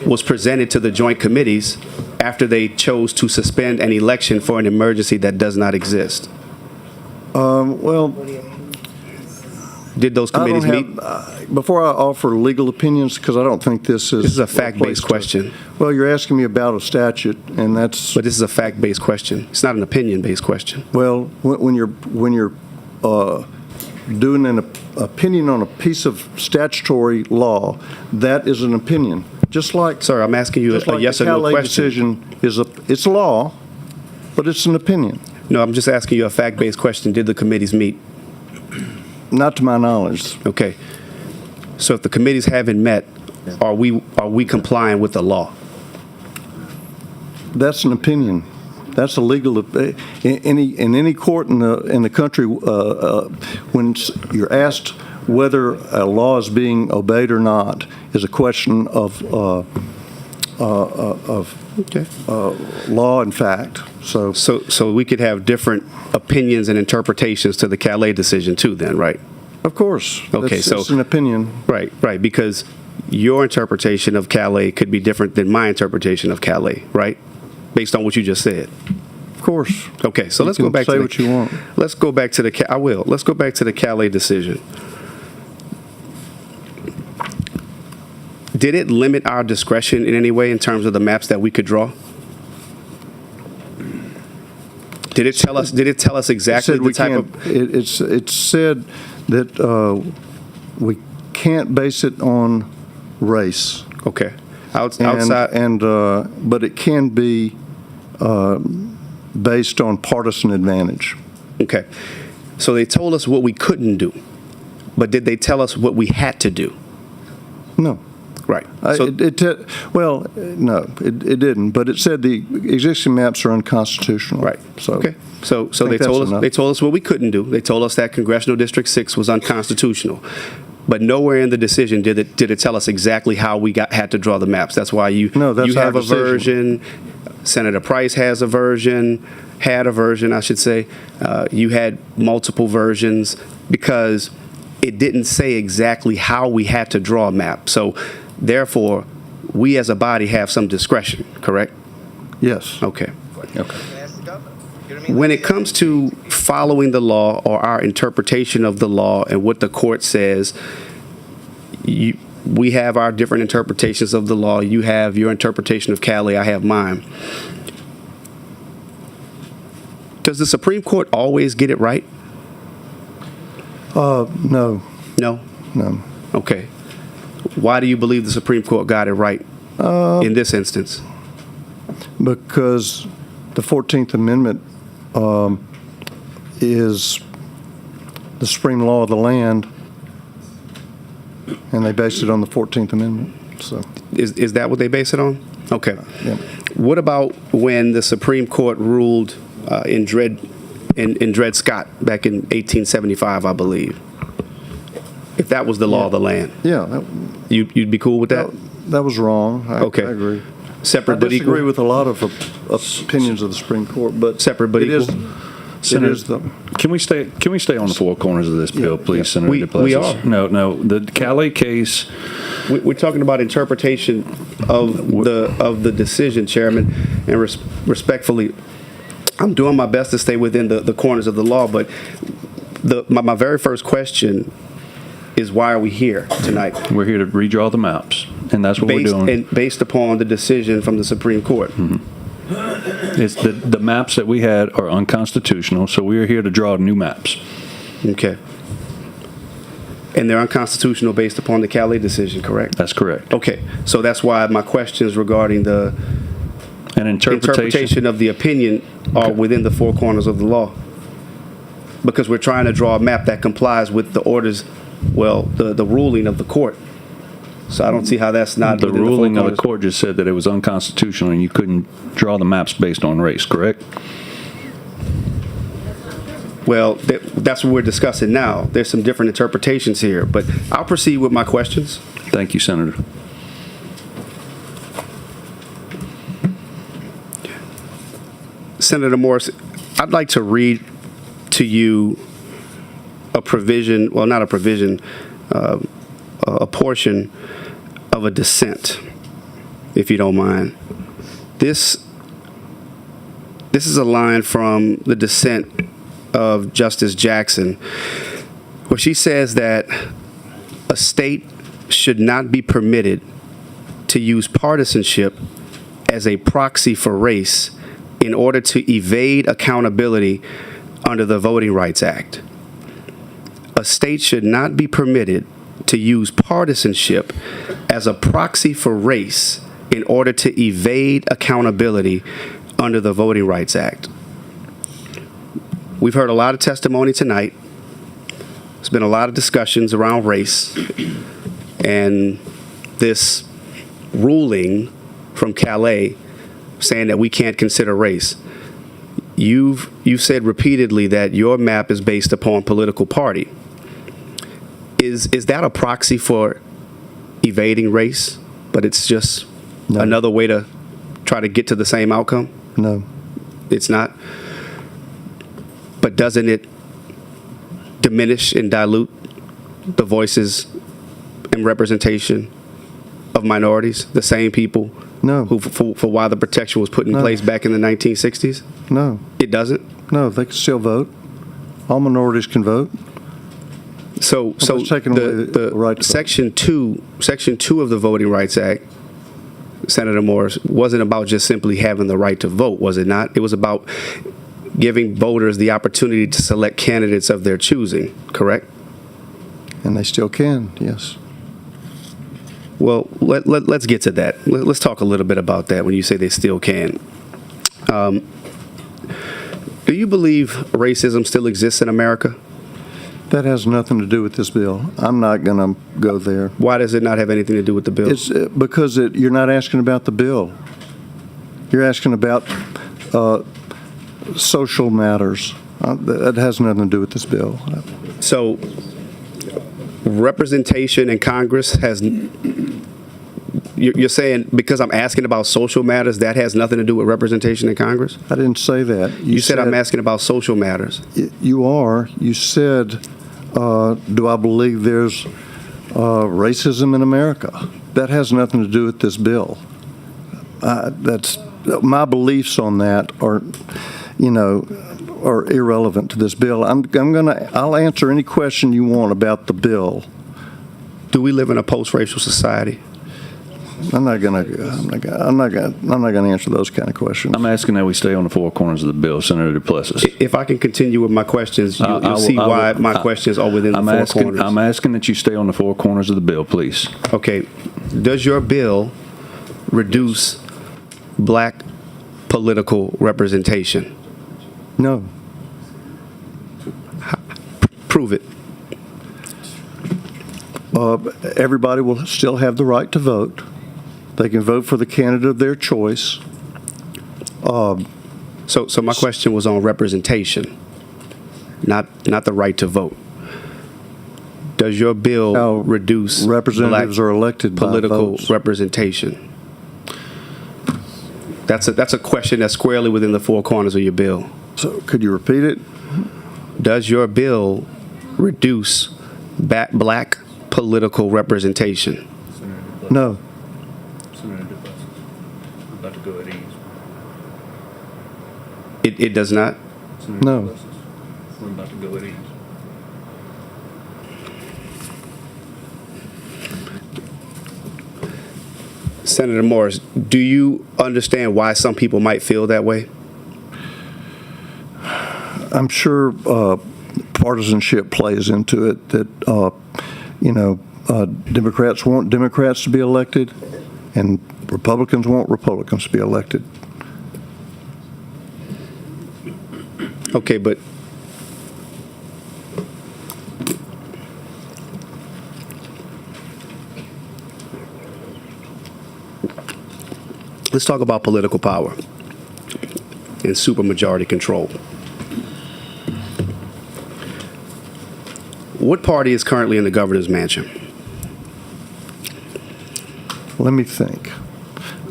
was presented to the joint committees after they chose to suspend an election for an emergency that does not exist? Well, Did those I don't committees meet? before I offer legal opinions, because I don't think this is. This is a fact-based question. Well, you're asking me about a statute, and that's. But this is a fact-based question. It's not an opinion-based question. Well, when you're doing an opinion on a piece of statutory law, that is an opinion. Just like. Sir, I'm asking you Just a like yes the or no Calais question. decision it's law, but it's an opinion. No, I'm just asking you a fact-based question. Did the committees meet? Not to my knowledge. Okay. So if the committees haven't met, are we complying with the law? That's an opinion. That's a legal. In any court in the country, when you're asked whether a law is being obeyed or not, is a question of Okay. law and fact. So we could have different opinions and interpretations to the Calais decision too, then, right? Of course. Okay, It's an opinion. Right, because your interpretation of Calais could be different than my interpretation of Calais, right? Based on what you just said. Of course. Okay, so You let's go can back say to what you want. Let's go back to I will. Let's go back to the Calais decision. Did it limit our discretion in any way in terms of the maps that we could draw? Did it tell us exactly the type of? It said that we can't base it on race. Okay. And but it can be based on partisan advantage. Okay. So they told us what we couldn't do, but did they tell us what we had to do? No. Right. No, it didn't. But it said the existing maps are unconstitutional. Right. So okay. So I they think told that's us enough. they told us what we couldn't do. They told us that Congressional District 6 was unconstitutional. But nowhere in the decision did it tell us exactly how we had to draw the maps. That's why you that's have our a decision. version. Senator Price had a version, I should say. You had multiple versions because it didn't say exactly how we had to draw a map. So therefore, we as a body have some discretion, correct? Yes. Okay. When it comes to following the law or our interpretation of the law and what the court says, we have our different interpretations of the law. You have your interpretation of Calais. I have mine. Does the Supreme Court always get it right? No. No? No. Okay. Why do you believe the Supreme Court got it right in this instance? Because the 14th Amendment is the supreme law of the land, and they based it on the 14th Amendment. So, Is that what they base it on? Okay. yeah. What about when the Supreme Court ruled in Dred Scott back in 1875, I believe? If that was the law of the land, Yeah, you'd be cool with that? that was wrong. Okay. I agree. Separate I but disagree equal. with a lot of opinions of the Supreme Court, but Separate but it is- equal. It is the. Can we stay on the four corners of this bill, please, Senator We DePlacis? are. No. The Calais case, We're talking about interpretation of the decision, Chairman, and respectfully, I'm doing my best to stay within the corners of the law, but my very first question is why are we here tonight? We're here to redraw the maps, and that's what we're doing. Based upon the decision from the Supreme Court. It's the maps that we had are unconstitutional, so we are here to draw new maps. Okay. And they're unconstitutional based upon the Calais decision, correct? That's correct. Okay, so that's why my questions regarding the An interpretation of the opinion are within the four corners of the law. Because we're trying to draw a map that complies with the orders, well, the ruling of the court. So I don't see how that's not The within four ruling of the corners. court just said that it was unconstitutional and you couldn't draw the maps based on race, correct? Well, that's what we're discussing now. There's some different interpretations here, but I'll proceed with my questions. Thank you, Senator. Senator Morris, I'd like to read to you a provision, well, not a provision, a portion of a dissent, if you don't mind. This is a line from the dissent of Justice Jackson, where she says that a state should not be permitted to use partisanship as a proxy for race in order to evade accountability under the Voting Rights Act. A state should not be permitted to use partisanship as a proxy for race in order to evade accountability under the Voting Rights Act. We've heard a lot of testimony tonight. There's been a lot of discussions around race and this ruling from Calais saying that we can't consider race. You've said repeatedly that your map is based upon political party. Is that a proxy for evading race, but it's just No. another way to try to get to the same outcome? No. It's not. But doesn't it diminish and dilute the voices and representation of minorities, the same people No. who, for why the protection was put in No. place back in the 1960s? No. It doesn't? No, they can still vote. All minorities can vote. So Nobody's taking away the right to vote. Section 2 of the Voting Rights Act, Senator Morris, wasn't about just simply having the right to vote, was it not? It was about giving voters the opportunity to select candidates of their choosing, correct? And they still can, yes. Well, let's get to that. Let's talk a little bit about that when you say they still can. Do you believe racism still exists in America? That has nothing to do with this bill. I'm not going to go there. Why does it not have anything to do with the bill? It's because you're not asking about the bill. You're asking about social matters. That has nothing to do with this bill. So, representation in Congress has. You're saying because I'm asking about social matters, that has nothing to do with representation in Congress? I didn't say that. You said I'm asking about social matters. You are. You said, do I believe there's racism in America? That has nothing to do with this bill. That's my beliefs on that are irrelevant to this bill. I'll answer any question you want about the bill. Do we live in a post-racial society? I'm not gonna answer those kind of questions. I'm asking that we stay on the four corners of the bill, Senator Duplessis. If I can continue with my questions, you'll see why my questions are within the four corners. I'm asking that you stay on the four corners of the bill, please. Okay. Does your bill reduce black political representation? No. Prove it. Everybody will still have the right to vote. They can vote for the candidate of their choice. So my question was on representation, not the right to vote. Does your bill How reduce representatives black are elected by political votes. representation? That's a question that's squarely within the four corners of your bill. So could you repeat it? Does your bill reduce black political representation? No. Senator Duplessis, we're about to go at ease. It does not? Senator No. Duplessis, we're about to go at ease. Senator Morris, do you understand why some people might feel that way? I'm sure partisanship plays into it, that, Democrats want Democrats to be elected and Republicans want Republicans to be elected. Okay, but let's talk about political power and supermajority control. What party is currently in the governor's mansion? Let me think.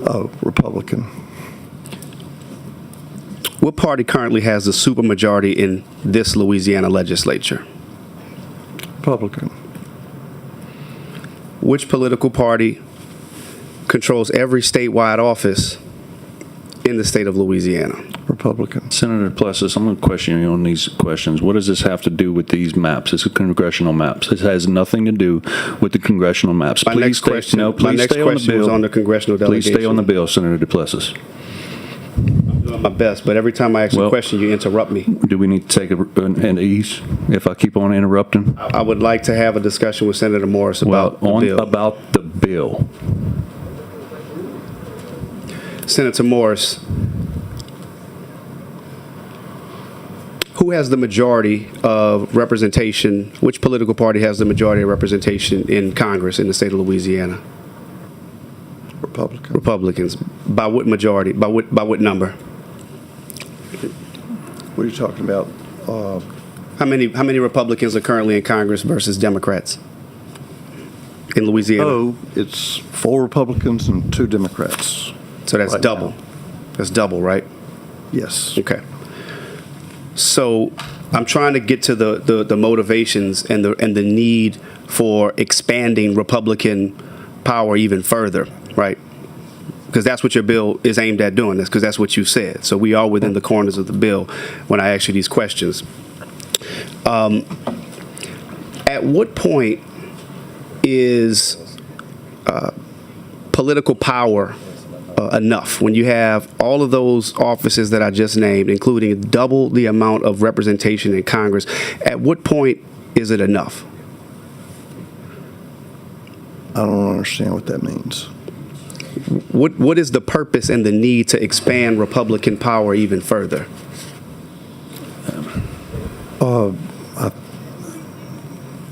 Oh, Republican. What party currently has the supermajority in this Louisiana legislature? Republican. Which political party controls every statewide office in the state of Louisiana? Republican. Senator Plessis, I'm going to question you on these questions. What does this have to do with these maps? It's congressional maps. It has nothing to do with the congressional maps. My next question was on the congressional delegation. Please stay on the bill, Senator Plessis. I'm doing my best, but every time I ask a question, you interrupt me. Do we need to take an ease if I keep on interrupting? I would like to have a discussion with Senator Morris about the bill. About the bill. Senator Morris, who has the majority of representation? Which political party has the majority of representation in Congress in the state of Louisiana? Republican. Republicans. By what majority? By what number? What are you talking about? How many Republicans are currently in Congress versus Democrats in Louisiana? Oh, it's 4 Republicans and 2 Democrats. So that's right double. now. That's double, right? Yes. Okay. So I'm trying to get to the motivations and the need for expanding Republican power even further, right? Because that's what your bill is aimed at doing, because that's what you said. So we are within the corners of the bill when I ask you these questions. At what point is political power enough when you have all of those offices that I just named, including double the amount of representation in Congress? At what point is it enough? I don't understand what that means. What is the purpose and the need to expand Republican power even further?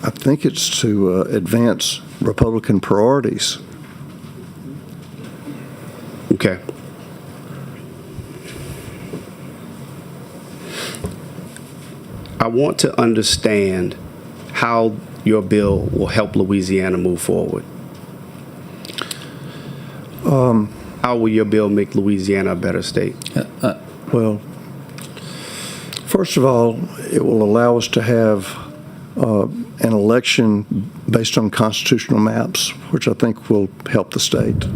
I think it's to advance Republican priorities. Okay. I want to understand how your bill will help Louisiana move forward. How will your bill make Louisiana a better state? Well, first of all, it will allow us to have an election based on constitutional maps, which I think will help the state.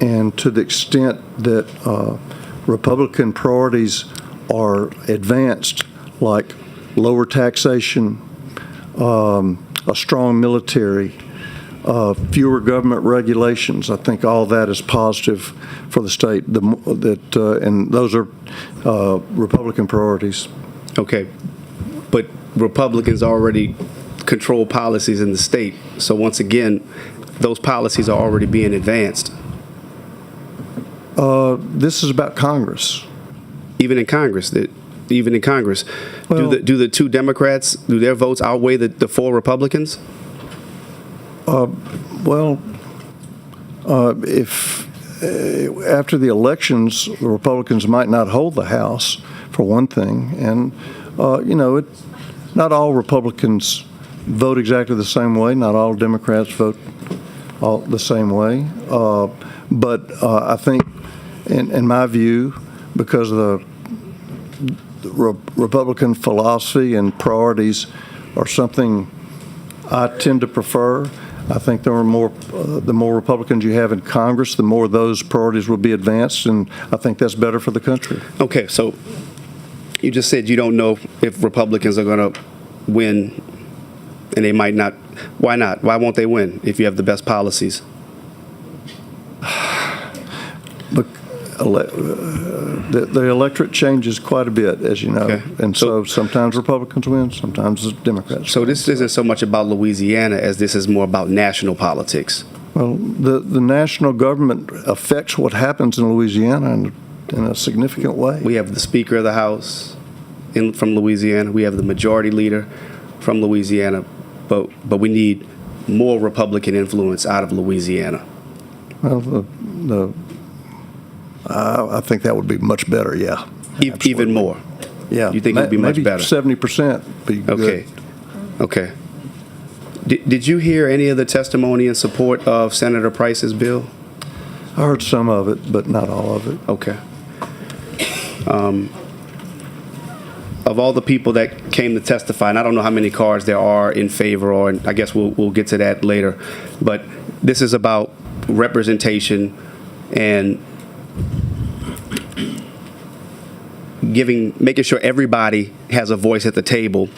And to the extent that Republican priorities are advanced, like lower taxation, a strong military, fewer government regulations, I think all that is positive for the state. And those are Republican priorities. Okay, but Republicans already control policies in the state. So once again, those policies are already being advanced. This is about Congress. Even in Congress, Well, do the 2 Democrats, do their votes outweigh the 4 Republicans? If after the elections, the Republicans might not hold the House, for one thing, and not all Republicans vote exactly the same way. Not all Democrats vote the same way. But I think, in my view, because of the Republican philosophy and priorities are something I tend to prefer. I think the more Republicans you have in Congress, the more those priorities will be advanced, and I think that's better for the country. Okay, so you just said you don't know if Republicans are going to win, and they might not. Why not? Why won't they win if you have the best policies? But the electorate changes quite a bit, as you know. Okay. And so sometimes Republicans win, sometimes the Democrats. So this isn't so much about Louisiana as this is more about national politics. Well, the national government affects what happens in Louisiana in a significant way. We have the Speaker of the House from Louisiana. We have the Majority Leader from Louisiana. But we need more Republican influence out of Louisiana. Well, I think that would be much better, yeah. Even more. Yeah. You think it would be much better? Maybe 70% be good. Okay. Okay. Did you hear any of the testimony in support of Senator Price's bill? I heard some of it, but not all of it. Okay. Of all the people that came to testify, and I don't know how many cards there are in favor, or I guess we'll get to that later, but this is about representation and making sure everybody has a voice at the table.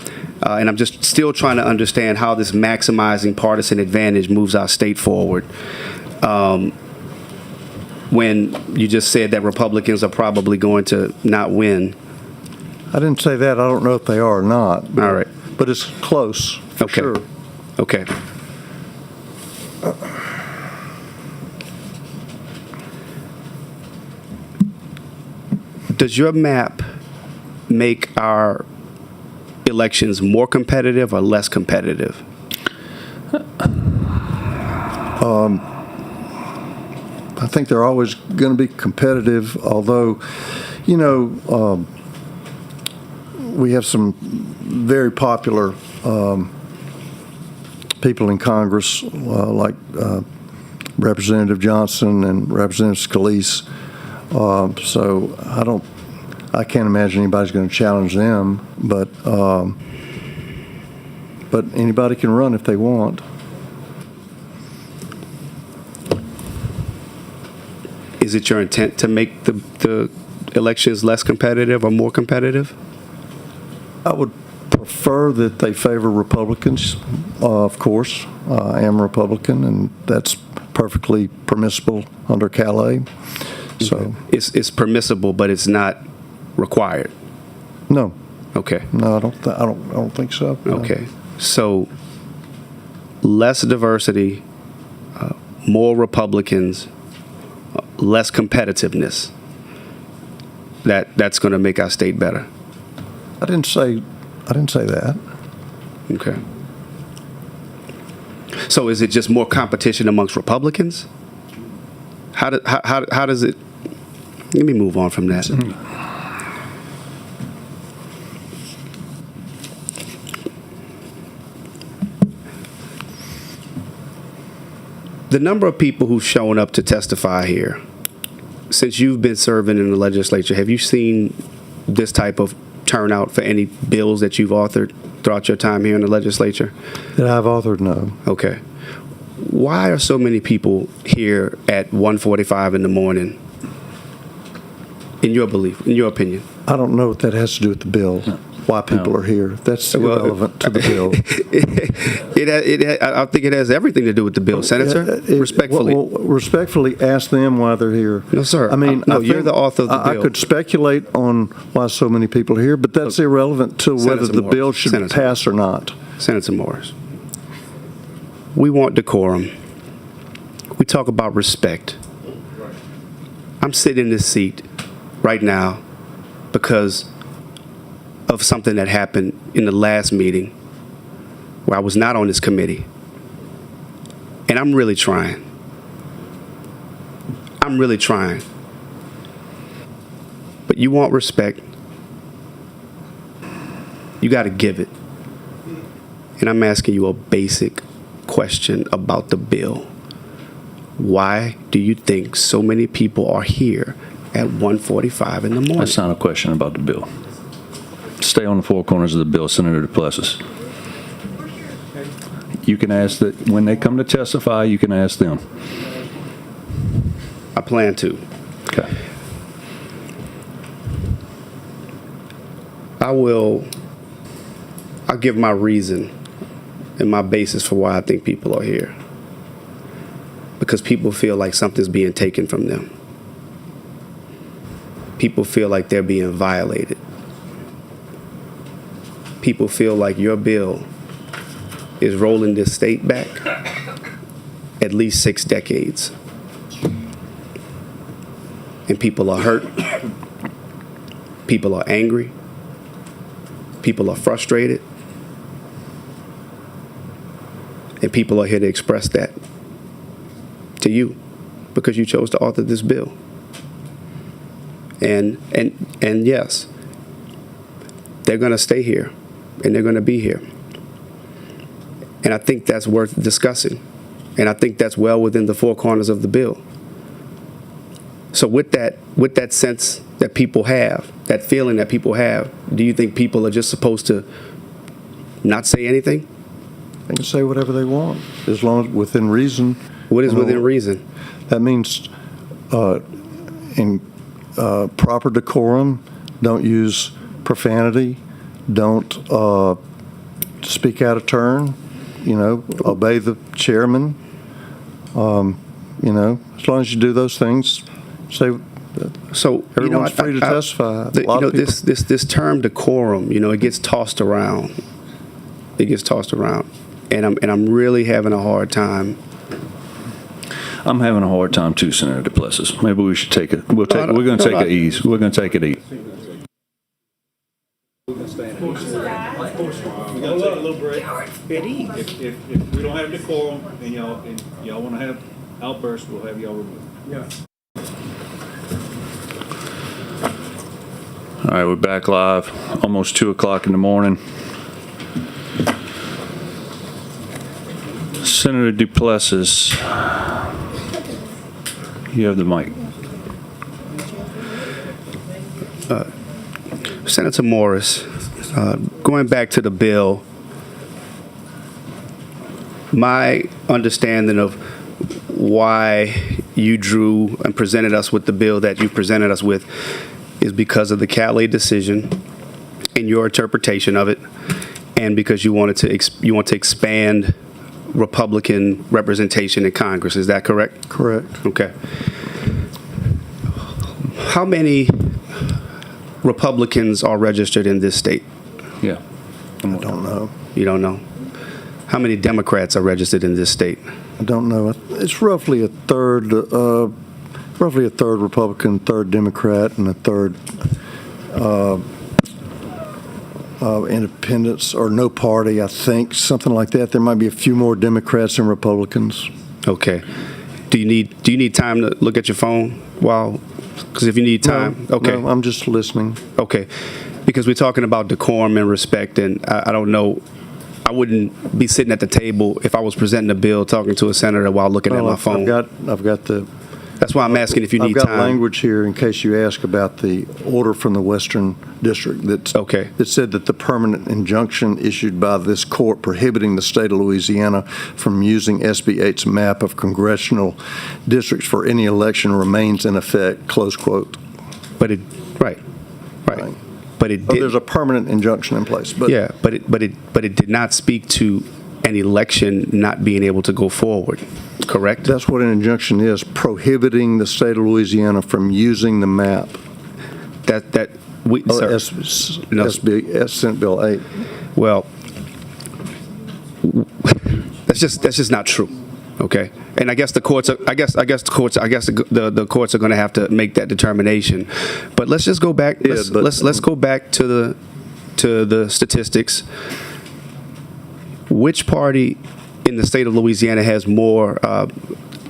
And I'm just still trying to understand how this maximizing partisan advantage moves our state forward. When you just said that Republicans are probably going to not win. I didn't say that. I don't know if they are or not. All right. But it's close, for Okay. sure. Okay. Does your map make our elections more competitive or less competitive? I think they're always going to be competitive, although, we have some very popular people in Congress, like Representative Johnson and Representative Scalise. So I can't imagine anybody's going to challenge them, but anybody can run if they want. Is it your intent to make the elections less competitive or more competitive? I would prefer that they favor Republicans, of course. I am a Republican, and that's perfectly permissible under Calais. So It's permissible, but it's not required. no, Okay. I don't think so. No. Okay. So less diversity, more Republicans, less competitiveness. That's going to make our state better. I didn't say that. Okay. So is it just more competition amongst Republicans? How does it? Let me move on from that. The number of people who've shown up to testify here, since you've been serving in the legislature, have you seen this type of turnout for any bills that you've authored throughout your time here in the legislature? That I've authored, no. Okay. Why are so many people here at 1:45 in the morning, in your belief, in your opinion? I don't know what that has to do with the bill, why people are here. That's irrelevant to the bill. I think it has everything to do with the bill, Senator. Respectfully. Well, respectfully, ask them why they're here. No, sir. I mean, No, I you're think the author of the I bill. could speculate on why so many people are here, but that's irrelevant to whether Senator the Morris. bill should Senator. pass or not. Senator Morris, we want decorum. We talk about respect. I'm sitting in this seat right now because of something that happened in the last meeting where I was not on this committee. And I'm really trying. But you want respect, you got to give it. And I'm asking you a basic question about the bill. Why do you think so many people are here at 1:45 in the morning? That's not a question about the bill. Stay on the four corners of the bill, Senator DePlessis. You can ask that when they come to testify, you can ask them. I plan to. Okay. I'll give my reason and my basis for why I think people are here. because people feel like something's being taken from them. People feel like they're being violated. People feel like your bill is rolling this state back at least 6 decades. And people are hurt. People are angry. People are frustrated. And people are here to express that to you because you chose to author this bill. And yes, they're going to stay here and they're going to be here. And I think that's worth discussing. And I think that's well within the 4 corners of the bill. So with that sense that people have, that feeling that people have, do you think people are just supposed to not say anything? They can say whatever they want, as long as within reason. What is within reason? That means in proper decorum, don't use profanity, don't speak out of turn, obey the chairman. As long as you do those things, say. So everyone's free to testify. This term decorum, it gets tossed around. It gets tossed around, and I'm really having a hard time. I'm having a hard time too, Senator Duplessis. Maybe we should take it. We're going to take it easy. We're going to take it easy. We got a little break. If we don't have decorum and y'all want to have outbursts, we'll have y'all removed. Yeah. All right, we're back live, almost 2 o'clock in the morning. Senator Duplessis, you have the mic. Senator Morris, going back to the bill, my understanding of why you drew and presented us with the bill that you presented us with is because of the Calais decision and your interpretation of it, and because you want to expand Republican representation in Congress. Is that correct? Correct. Okay. How many Republicans are registered in this state? Yeah. I don't know. You don't know? How many Democrats are registered in this state? I don't know. It's roughly a third Republican, third Democrat, and a third independents or no party, I think, something like that. There might be a few more Democrats than Republicans. Okay. Do you need time to look at your phone while? Because if you need time, okay. No, I'm just listening. Okay. Because we're talking about decorum and respect, and I don't know. I wouldn't be sitting at the table if I was presenting a bill talking to a senator while looking at my phone. I've got the. That's why I'm asking if you need time. I've got language here in case you ask about the order from the Western District that said that the permanent injunction issued by this court prohibiting the state of Louisiana from using SB 8's map of congressional districts for any election remains in effect, close quote. But right. But it did. There's a permanent injunction in place. But yeah, but it did not speak to an election not being able to go forward, correct? That's what an injunction is, prohibiting the state of Louisiana from using the map. SB Senate Bill 8. Well, that's just not true. Okay, and I guess the courts are going to have to make that determination. But let's just go back. Let's go back to the statistics. Which party in the state of Louisiana has more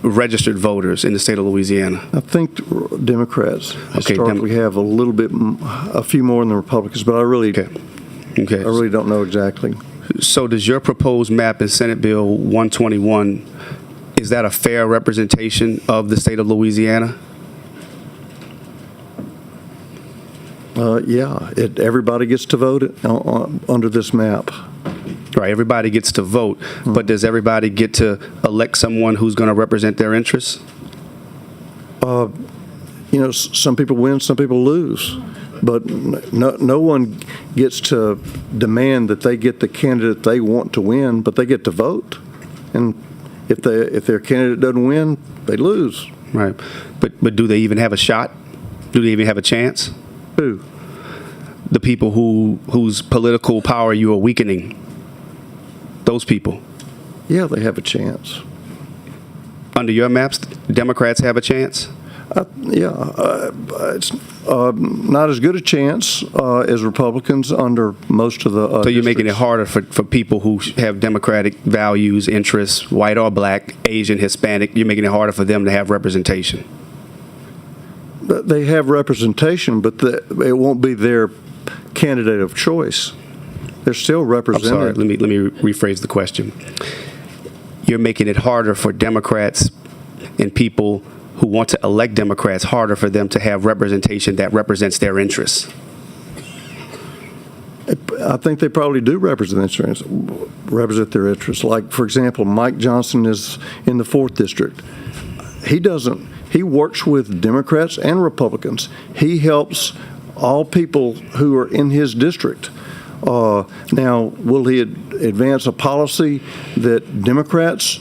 registered voters in the state of Louisiana? I think Democrats historically have a few more than the Republicans, but I really don't know exactly. So does your proposed map in Senate Bill 121, is that a fair representation of the state of Louisiana? Yeah, everybody gets to vote under this map. Right, everybody gets to vote, but does everybody get to elect someone who's going to represent their interests? Some people win, some people lose. But no one gets to demand that they get the candidate they want to win, but they get to vote. And if their candidate doesn't win, they lose. Right. But do they even have a shot? Do they even have a chance? Who? The people whose political power you are weakening. Those people. Yeah, they have a chance. Under your maps, Democrats have a chance? It's not as good a chance as Republicans under most of the So you're making it districts. harder for people who have democratic values, interests, white or black, Asian, Hispanic. You're making it harder for them to have representation. They have representation, but it won't be their candidate of choice. They're still I'm represented. sorry, let me rephrase the question. You're making it harder for Democrats and people who want to elect Democrats, harder for them to have representation that represents their interests. I think they probably do represent their interests. Like, for example, Mike Johnson is in the 4th District. He works with Democrats and Republicans. He helps all people who are in his district. Now, will he advance a policy that Democrats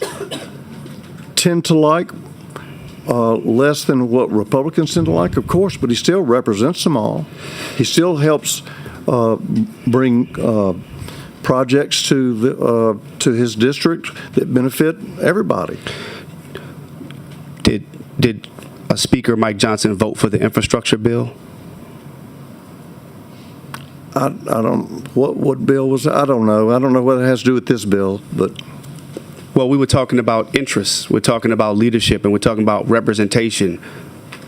tend to like less than what Republicans tend to like? Of course, but he still represents them all. He still helps bring projects to his district that benefit everybody. Did Speaker Mike Johnson vote for the infrastructure bill? I don't, what bill was that? I don't know. I don't know what it has to do with this bill, but. Well, we were talking about interests. We're talking about leadership, and we're talking about representation.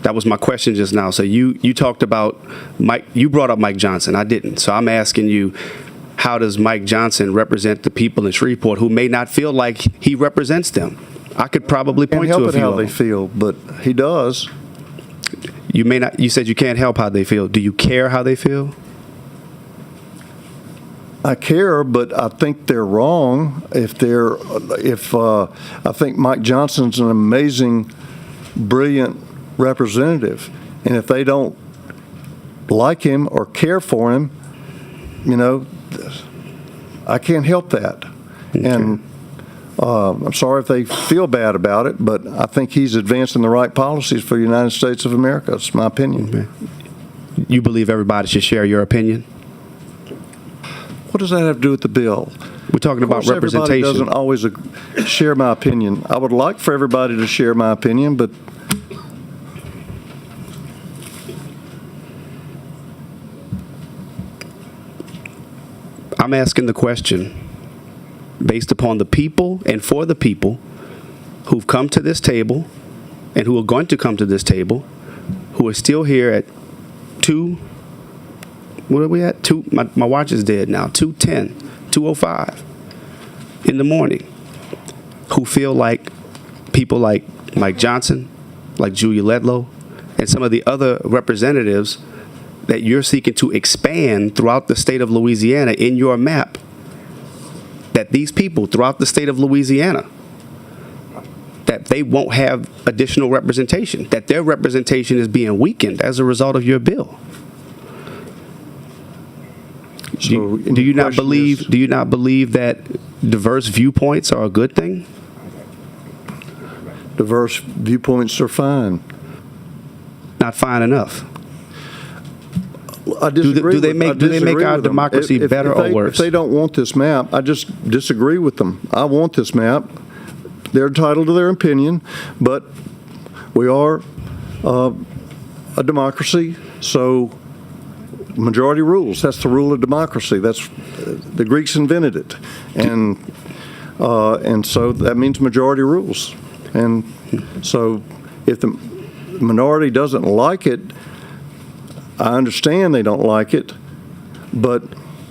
That was my question just now. So you talked about Mike. You brought up Mike Johnson. I didn't. So I'm asking you, how does Mike Johnson represent the people in Shreveport who may not feel like he represents them? I could probably point to a few how of they them. feel, but he does. You may not. You said you can't help how they feel. Do you care how they feel? I care, but I think they're wrong. I think Mike Johnson's an amazing, brilliant representative, and if they don't like him or care for him, I can't help that. Okay. And I'm sorry if they feel bad about it, but I think he's advancing the right policies for the United States of America. It's my opinion. Okay. You believe everybody should share your opinion? What does that have to do with the bill? We're talking about representation. Everybody doesn't always share my opinion. I would like for everybody to share my opinion, but I'm asking the question based upon the people and for the people who've come to this table and who are going to come to this table, who are still here at 2. What are we at? My watch is dead now. 2:10, 2:05 in the morning. Who feel like people like Mike Johnson, like Julia Ledlow, and some of the other representatives that you're seeking to expand throughout the state of Louisiana in your map, that these people throughout the state of Louisiana, that they won't have additional representation, that their representation is being weakened as a result of your bill. so Do you not believe that diverse viewpoints are a good thing? diverse viewpoints are fine. Not fine enough. I disagree. Do they make our democracy better or worse? If they don't want this map, I just disagree with them. I want this map. They're entitled to their opinion, but we are a democracy, so majority rules. That's the rule of democracy. That's the Greeks invented it, and so that means majority rules. And so if the minority doesn't like it, I understand they don't like it, but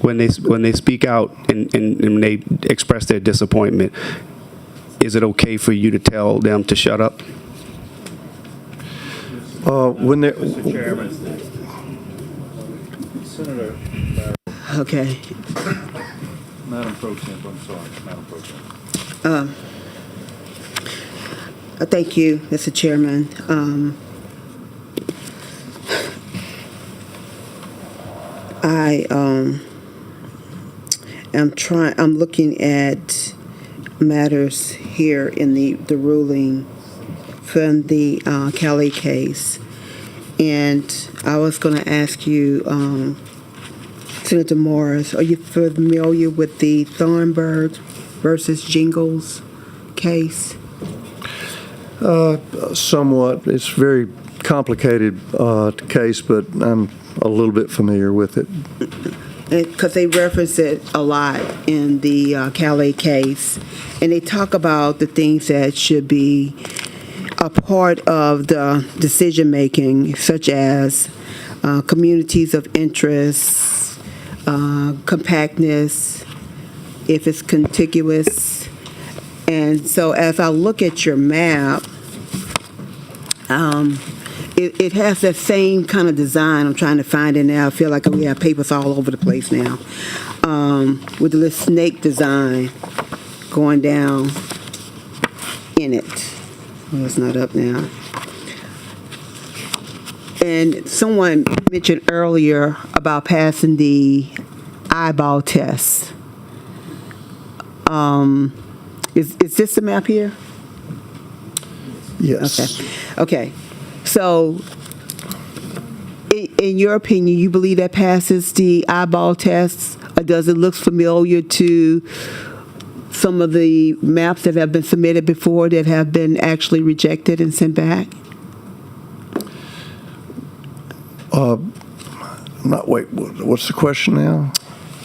when they speak out and when they express their disappointment, is it okay for you to tell them to shut up? when they Mr. Chairman, Senator, Okay. Madam Pro Temp, I'm sorry, Madam Pro Temp. Thank you, Mr. Chairman. I'm looking at matters here in the ruling from the Kelly case. And I was going to ask you, Senator Morris, are you familiar with the Thornburg versus Jingles case? Somewhat. It's a very complicated case, but I'm a little bit familiar with it. Because they reference it a lot in the Calais case, and they talk about the things that should be a part of the decision-making, such as communities of interest, compactness, if it's contiguous. And so as I look at your map, it has that same kind of design. I'm trying to find it now. I feel like we have papers all over the place now. With the little snake design going down in it. Well, it's not up now. And someone mentioned earlier about passing the eyeball test. Is this the map here? Yes. Okay. So, in your opinion, you believe that passes the eyeball test, or does it look familiar to some of the maps that have been submitted before that have been actually rejected and sent back? Wait, what's the question now?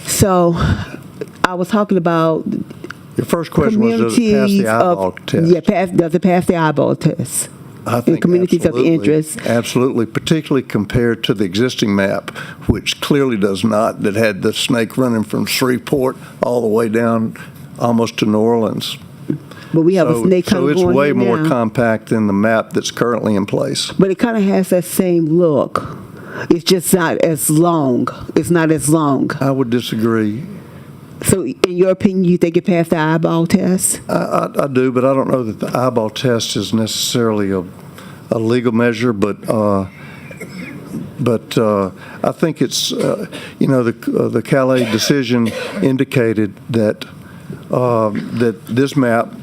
So, I was talking about Your first question was, does it pass the eyeball test? Yeah, does it pass the eyeball test? I think communities of absolutely. interest. Absolutely, particularly compared to the existing map, which clearly does not, that had the snake running from Shreveport all the way down almost to New Orleans. But we have a snake kind So of it's going way here more now. compact than the map that's currently in place. But it kind of has that same look. It's just not as long. It's not as long. I would disagree. So, in your opinion, you think it passed the eyeball test? I do, but I don't know that the eyeball test is necessarily a legal measure, but I think it's, the Calais decision indicated that that this map,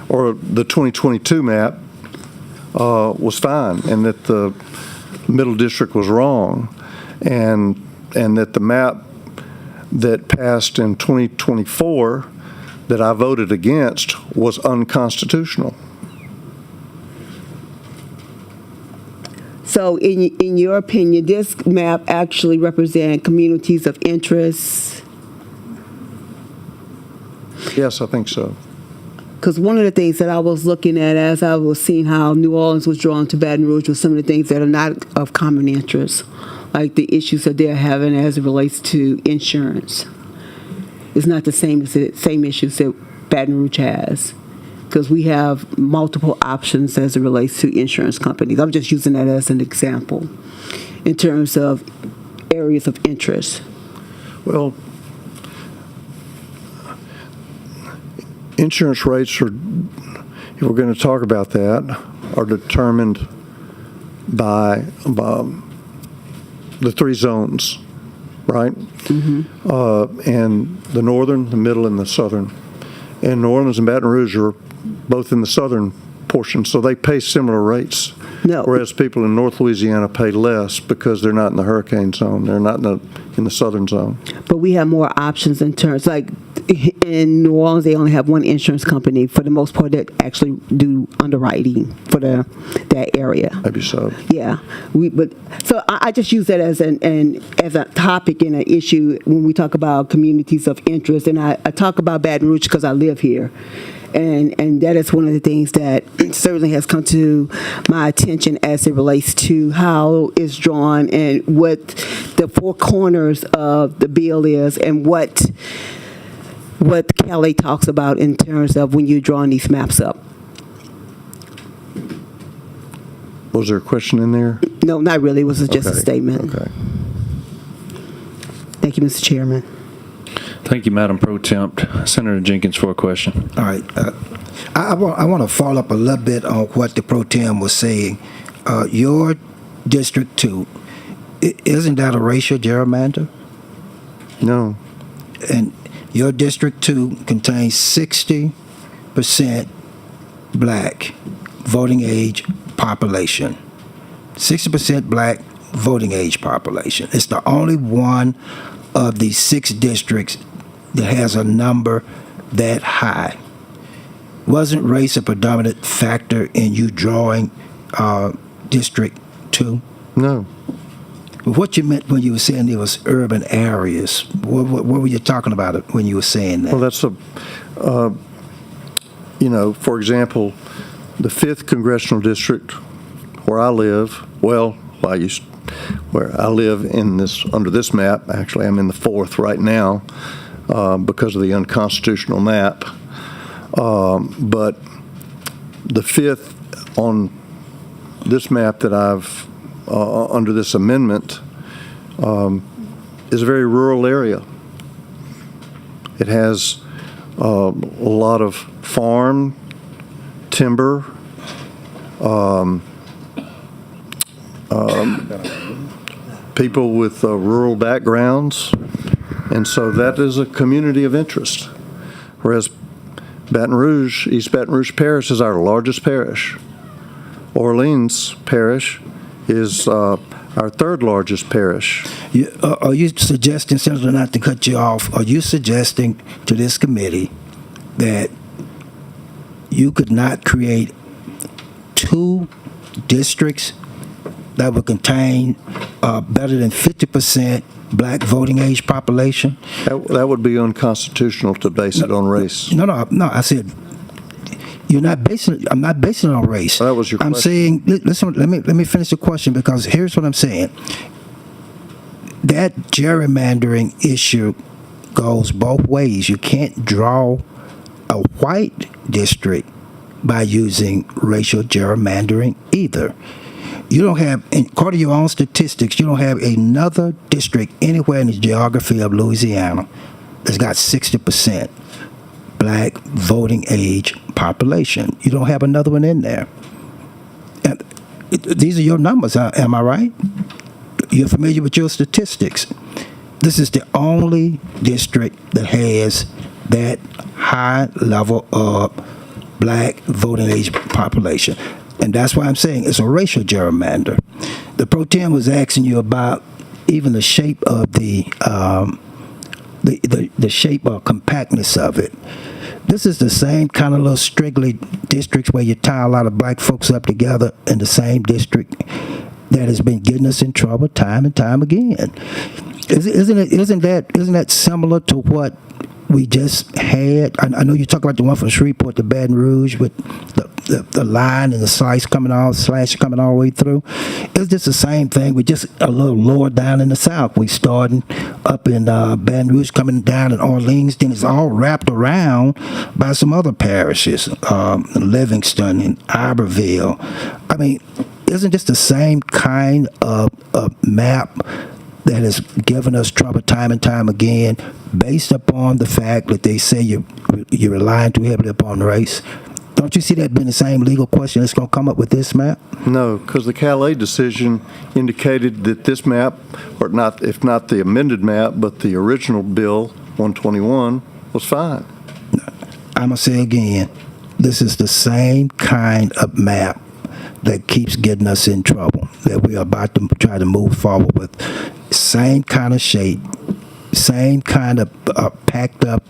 or the 2022 map, was fine, and that the Middle District was wrong, and that the map that passed in 2024 that I voted against was unconstitutional. So, in your opinion, this map actually represents communities of interest? Yes, I think so. Because one of the things that I was looking at as I was seeing how New Orleans was drawn to Baton Rouge was some of the things that are not of common interest, like the issues that they're having as it relates to insurance. It's not the same issues that Baton Rouge has, because we have multiple options as it relates to insurance companies. I'm just using that as an example in terms of areas of interest. Well, insurance rates are, if we're going to talk about that, are determined by the three zones, right? Mm-hmm. And the northern, the middle, and the southern. And New Orleans and Baton Rouge are both in the southern portion, so they pay similar rates. No. Whereas people in North Louisiana pay less because they're not in the hurricane zone. They're not in the southern zone. But we have more options in terms, like in New Orleans, they only have one insurance company for the most part that actually do underwriting for that area. Maybe so. Yeah, so I just use that as as a topic and an issue when we talk about communities of interest, and I talk about Baton Rouge because I live here. And that is one of the things that certainly has come to my attention as it relates to how it's drawn and what the four corners of the bill is and what Kelly talks about in terms of when you're drawing these maps up. Was there a question in there? No, not really. It was just a Okay. statement. Okay. Thank you, Mr. Chairman. Thank you, Madam Pro Temp. Senator Jenkins for a question. All right. I want to follow up a little bit on what the pro tem was saying. Your District 2, isn't that a racial gerrymander? No. And your District 2 contains 60 60% black voting age population. 60% black voting age population. It's the only one of these 6 districts that has a number that high. Wasn't race a predominant factor in you drawing District 2? No. What you meant when you were saying there was urban areas? What were you talking about when you were saying that? Well, that's for example, the 5th Congressional District where I live, where I live under this map, actually I'm in the 4th right now because of the unconstitutional map. But the 5th on this map that I've under this amendment is a very rural area. It has a lot of farm, timber, people with rural backgrounds, and so that is a community of interest. Whereas East Baton Rouge Parish is our largest parish. Orleans Parish is our 3rd largest parish. Are you suggesting, Senator, not to cut you off, are you suggesting to this committee that you could not create 2 districts that would contain better than 50% black voting age population? That would be unconstitutional to base it on race. No, I said I'm not basing it on race. That was your question. I'm saying, listen, let me finish the question, because here's what I'm saying. That gerrymandering issue goes both ways. You can't draw a white district by using racial gerrymandering either. You don't have, according to your own statistics, you don't have another district anywhere in the geography of Louisiana that's got 60% black voting age population. You don't have another one in there. And these are your numbers, am I right? You're familiar with your statistics. This is the only district that has that high level of black voting age population. And that's why I'm saying it's a racial gerrymander. The pro tem was asking you about even the shape of the shape or compactness of it. This is the same kind of little straggly districts where you tie a lot of black folks up together in the same district that has been getting us in trouble time and time again. Isn't that similar to what we just had? I know you talk about the one from Shreveport to Baton Rouge with the line and the slash coming all the way through. It's just the same thing. We're just a little lower down in the south. We starting up in Baton Rouge, coming down in Orleans. Then it's all wrapped around by some other parishes, Livingston and Iberville. I mean, isn't this the same kind of map that has given us trouble time and time again, based upon the fact that they say you're relying too heavily upon race? Don't you see that being the same legal question that's going to come up with this map? No, because the Calais decision indicated that this map, or not, if not the amended map, but the original bill 121 was fine. I'm going to say again, this is the same kind of map that keeps getting us in trouble, that we are about to try to move forward with. Same kind of shape, same kind of packed up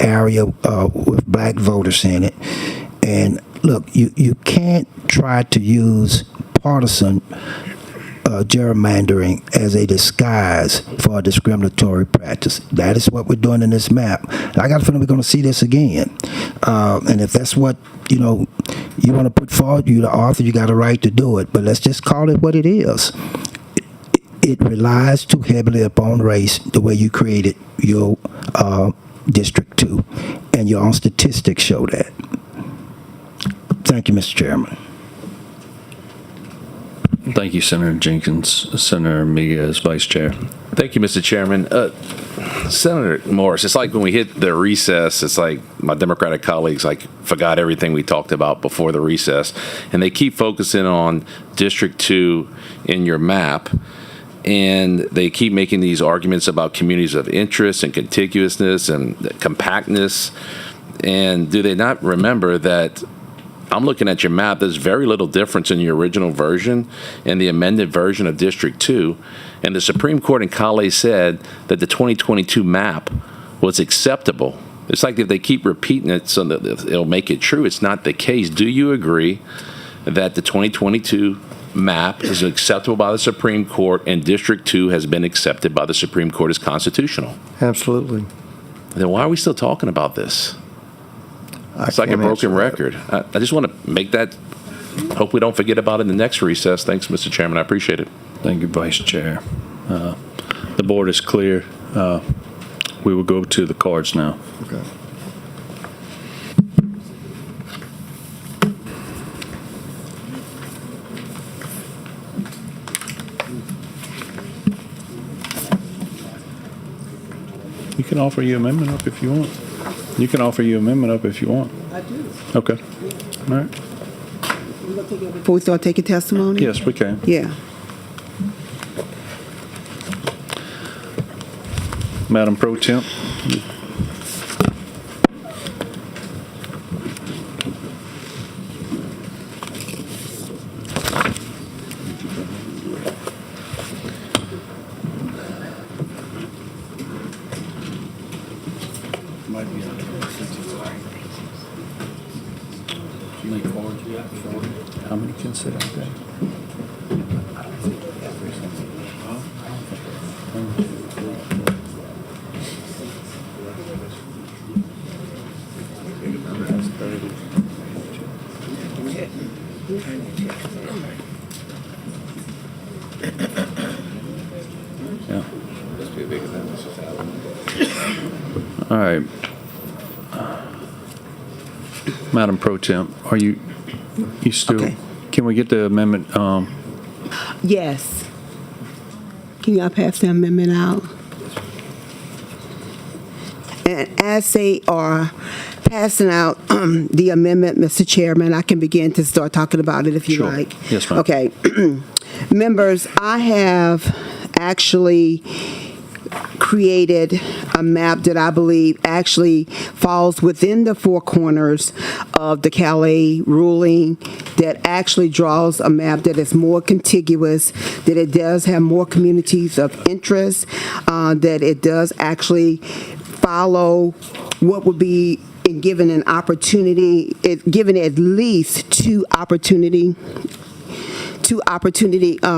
area with black voters in it. And look, you can't try to use partisan gerrymandering as a disguise for a discriminatory practice. That is what we're doing in this map. And I got a feeling we're going to see this again. And if that's what you want to put forward, you're the author, you got a right to do it. But let's just call it what it is. It relies too heavily upon race, the way you created your District 2. And your own statistics show that. Thank you, Mr. Chairman. Thank you, Senator Jenkins. Senator Miga as Vice Chair. Thank you, Mr. Chairman. Senator Morris, it's like when we hit the recess, it's like my Democratic colleagues forgot everything we talked about before the recess, and they keep focusing on District 2 in your map, and they keep making these arguments about communities of interest and contiguousness and compactness. And do they not remember that I'm looking at your map, there's very little difference in your original version and the amended version of District 2. And the Supreme Court in Cali said that the 2022 map was acceptable. It's like if they keep repeating it so that it'll make it true. It's not the case. Do you agree that the 2022 map is acceptable by the Supreme Court and District 2 has been accepted by the Supreme Court as constitutional? Absolutely. Then why are we still talking about this? It's like a broken record. I just want to make that, hope we don't forget about it in the next recess. Thanks, Mr. Chairman. I appreciate it. Thank you, Vice Chair. The board is clear. We will go to the cards now. Okay. You can offer your amendment up if you want. You can offer your amendment up if you want. I do. Okay. All right. Before we start taking testimony? Yes, we can. Yeah. Madam Pro Temp. How many can sit out there? Yeah. All right. Madam Pro Temp, are you still, Okay. can we get the amendment, Yes. Can y'all pass the amendment out? And as they are passing out the amendment, Mr. Chairman, I can begin to start talking about it if you Sure. like. Yes, ma'am. Okay. Members, I have actually created a map that I believe actually falls within the four corners of the Calais ruling, that actually draws a map that is more contiguous, that it does have more communities of interest, that it does actually follow what would be given an opportunity, given at least two opportunity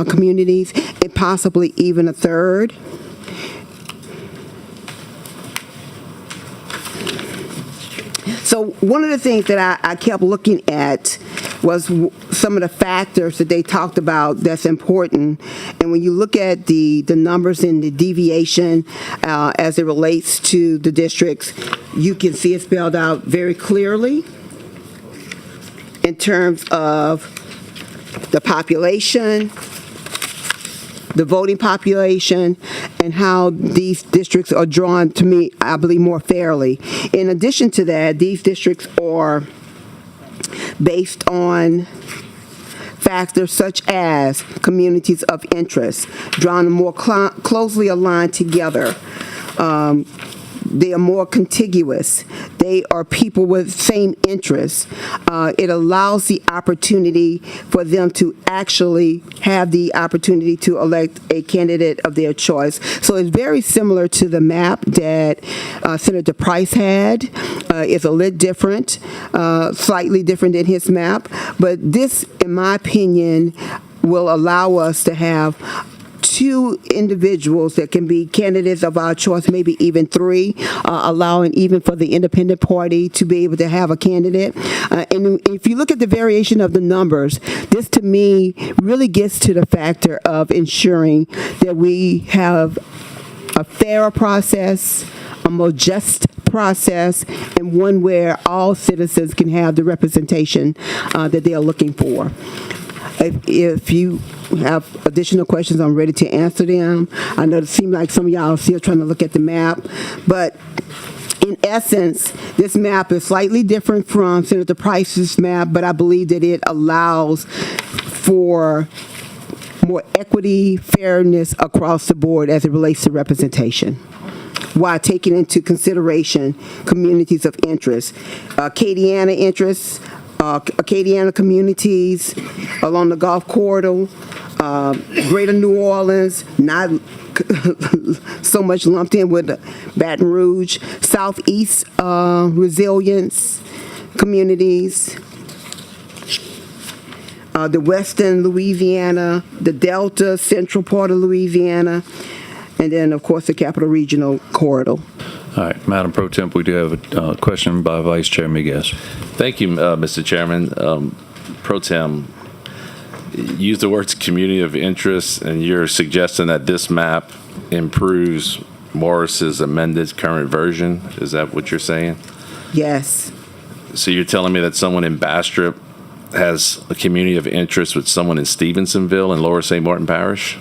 communities, and possibly even a third. So one of the things that I kept looking at was some of the factors that they talked about that's important. And when you look at the numbers and the deviation as it relates to the districts, you can see it spelled out very clearly in terms of the population, the voting population, and how these districts are drawn, to me, I believe, more fairly. In addition to that, these districts are based on factors such as communities of interest, drawn more closely aligned together. They are more contiguous. They are people with same interests. It allows the opportunity for them to actually have the opportunity to elect a candidate of their choice. So it's very similar to the map that Senator Price had. It's a little different, slightly different than his map. But this, in my opinion, will allow us to have two individuals that can be candidates of our choice, maybe even three, allowing even for the independent party to be able to have a candidate. And if you look at the variation of the numbers, this to me really gets to the factor of ensuring that we have a fairer process, a more just process, and one where all citizens can have the representation that they are looking for. If you have additional questions, I'm ready to answer them. I know it seems like some of y'all are still trying to look at the map, but in essence, this map is slightly different from Senator Price's map, but I believe that it allows for more equity, fairness across the board as it relates to representation. while taking into consideration communities of interest. Acadiana interests, Acadiana communities along the Gulf Corridor, Greater New Orleans, not so much lumped in with Baton Rouge, Southeast resilience communities, the Western Louisiana, the Delta, central part of Louisiana, and then, of course, the Capital Regional Corridor. All right, Madam Pro Temp, we do have a question by Vice Chair Miguez. Thank you, Mr. Chairman. Pro Tem, use the words community of interest, and you're suggesting that this map improves Morris's amended current version. Is that what you're saying? Yes. So you're telling me that someone in Bastrop has a community of interest with someone in Stevensonville and Lower St. Martin Parish?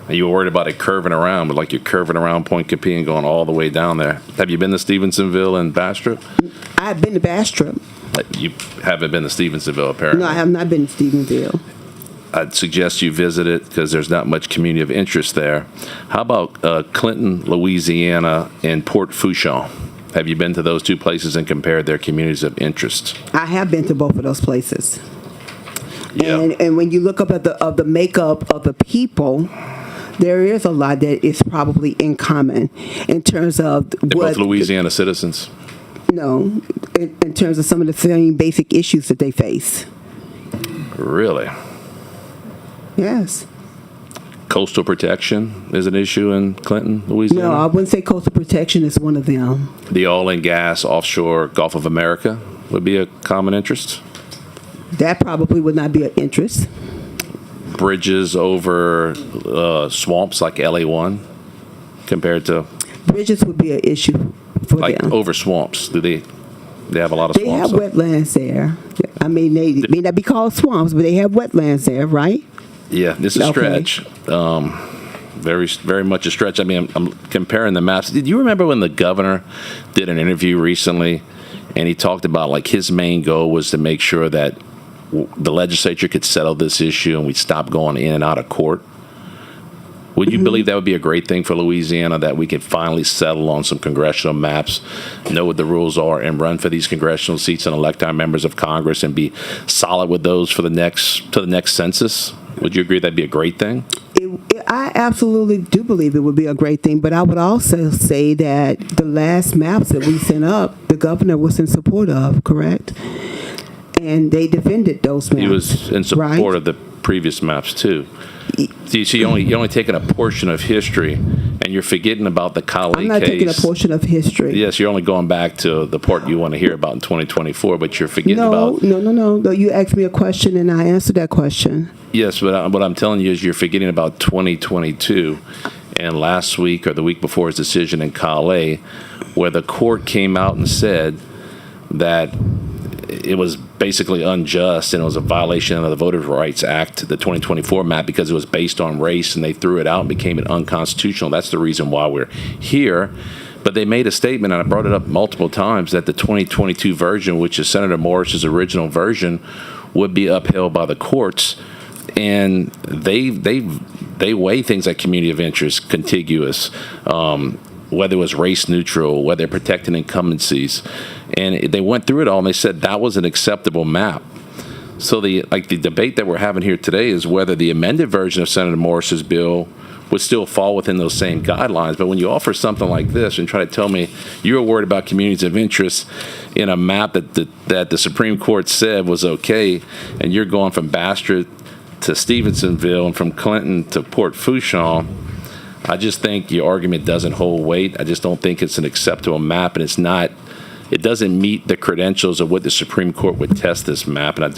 And you were worried about it curving around, but like you're curving around Point Capee and going all the way down there. Have you been to Stevensonville and Bastrop? I've been to Bastrop. You haven't been to Stevensonville, apparently. No, I have not been to Stevensville. I'd suggest you visit it because there's not much community of interest there. How about Clinton, Louisiana, and Port Fourchon? Have you been to those two places and compared their communities of interest? I have been to both of those places. Yeah. And when you look up at the makeup of the people, there is a lot that is probably in common in terms of They're both Louisiana citizens. No, in terms of some of the same basic issues that they face. Really? Yes. Coastal protection is an issue in Clinton, Louisiana? No, I wouldn't say coastal protection is one of them. The oil and gas offshore Gulf of America would be a common interest? That probably would not be an interest. Bridges over swamps like LA1 compared to Bridges would be an issue for like them. over swamps. Do they have a lot of They have swamps? wetlands there. I mean, they may not be called swamps, but they have wetlands there, right? Yeah, this is a Okay. stretch. Very, very much a stretch. I mean, I'm comparing the maps. Did you remember when the governor did an interview recently, and he talked about like his main goal was to make sure that the legislature could settle this issue and we'd stop going in and out of court? Would you believe that would be a great thing for Louisiana, that we could finally settle on some congressional maps, know what the rules are, and run for these congressional seats and elect our members of Congress and be solid with those for the next census? Would you agree that'd be a great thing? I absolutely do believe it would be a great thing, but I would also say that the last maps that we sent up, the governor was in support of, correct? And they defended those maps. He was in support right? of the previous maps too. So you're only taking a portion of history, and you're forgetting about the Khalid case. I'm not taking a portion of history. Yes, you're only going back to the part you want to hear about in 2024, but you're forgetting about. No. You asked me a question, and I answered that question. Yes, but what I'm telling you is you're forgetting about 2022, and last week or the week before his decision in Calais, where the court came out and said that it was basically unjust and it was a violation of the Voters' Rights Act, the 2024 map, because it was based on race, and they threw it out and became it unconstitutional. That's the reason why we're here. But they made a statement, and I brought it up multiple times, that the 2022 version, which is Senator Morris's original version, would be upheld by the courts. And they weigh things like community of interest, contiguous, whether it was race neutral, whether protecting incumbencies. And they went through it all, and they said that was an acceptable map. So the debate that we're having here today is whether the amended version of Senator Morris's bill would still fall within those same guidelines. But when you offer something like this and try to tell me you're worried about communities of interest in a map that the Supreme Court said was okay, and you're going from Bastrop to Stevensonville and from Clinton to Port Fourchon, I just think your argument doesn't hold weight. I just don't think it's an acceptable map, and it doesn't meet the credentials of what the Supreme Court would test this map, and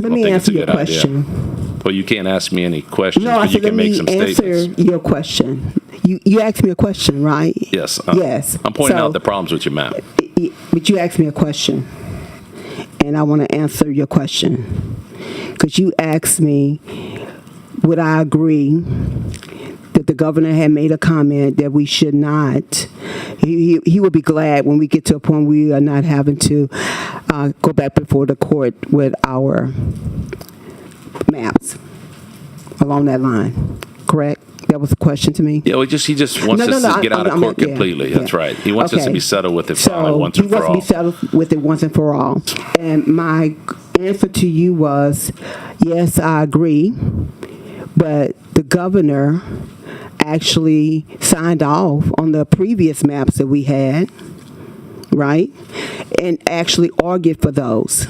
Let me answer your question. Well, you can't ask me any questions, No, I but you said let can make me some answer statements. your question. You asked me a question, right? Yes. Yes. I'm pointing So- out the problems with your map. But you asked me a question, and I want to answer your question. Because you asked me, would I agree that the governor had made a comment that we should not, he would be glad when we get to a point where we are not having to go back before the court with our maps along that line, correct? That was a question to me. Yeah, he just wants No, us no, to get out of I'm- court yeah, completely. yeah. That's right. He wants us to Okay. be settled with it finally So once he and for wants to all. be settled with it once and for all. And my answer to you was, yes, I agree, but the governor actually signed off on the previous maps that we had, right? And actually argued for those.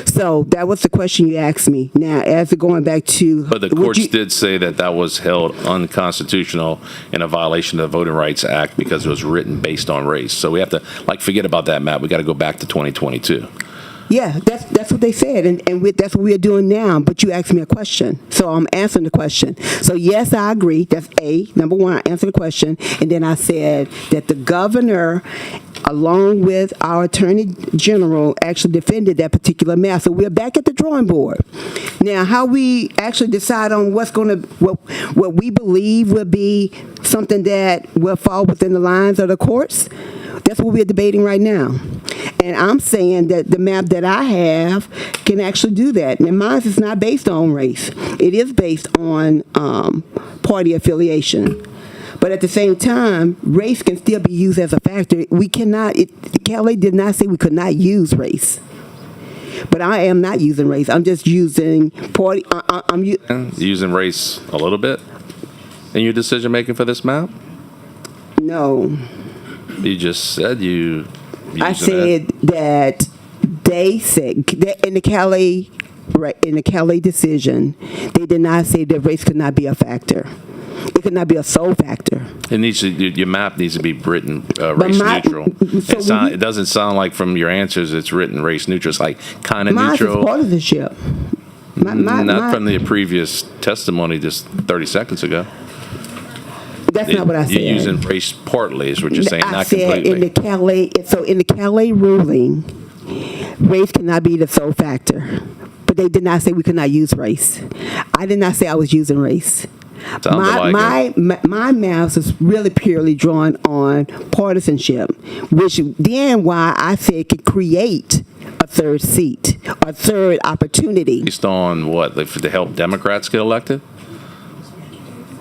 So that was the question you asked me. Now, as to going back to... But the would courts you- did say that that was held unconstitutional and a violation of the Voting Rights Act because it was written based on race. So we have to, forget about that map. We got to go back to 2022. Yeah, that's what they said, and that's what we're doing now. But you asked me a question, so I'm answering the question. So yes, I agree. That's A, number one. I answered the question, and then I said that the governor, along with our attorney general, actually defended that particular map. So we're back at the drawing board. Now, how we actually decide on what we believe will be something that will fall within the lines of the courts, that's what we're debating right now. And I'm saying that the map that I have can actually do that. And mine is not based on race. It is based on party affiliation. But at the same time, race can still be used as a factor. We cannot, Kelly did not say we could not use race. But I am not using race. I'm just using party. Using race a little bit in your decision making for this map? No. You just said you. I said that they said that in the Kelly decision, they did not say that race could not be a factor. It could not be a sole factor. It needs to. Your map needs to be written race neutral. It doesn't sound like from your answers it's written race neutral. It's like kind of neutral. Mine is partisanship. Not from the previous testimony just 30 seconds ago. That's not what I said. You're using race partly, is what you're saying, I not said completely. in the Kelly ruling, race cannot be the sole factor. But they did not say we could not use race. I did not say I was using race. My maps is really purely drawn on partisanship, which then why I said could create a third seat, a third opportunity. Based on what? To help Democrats get elected?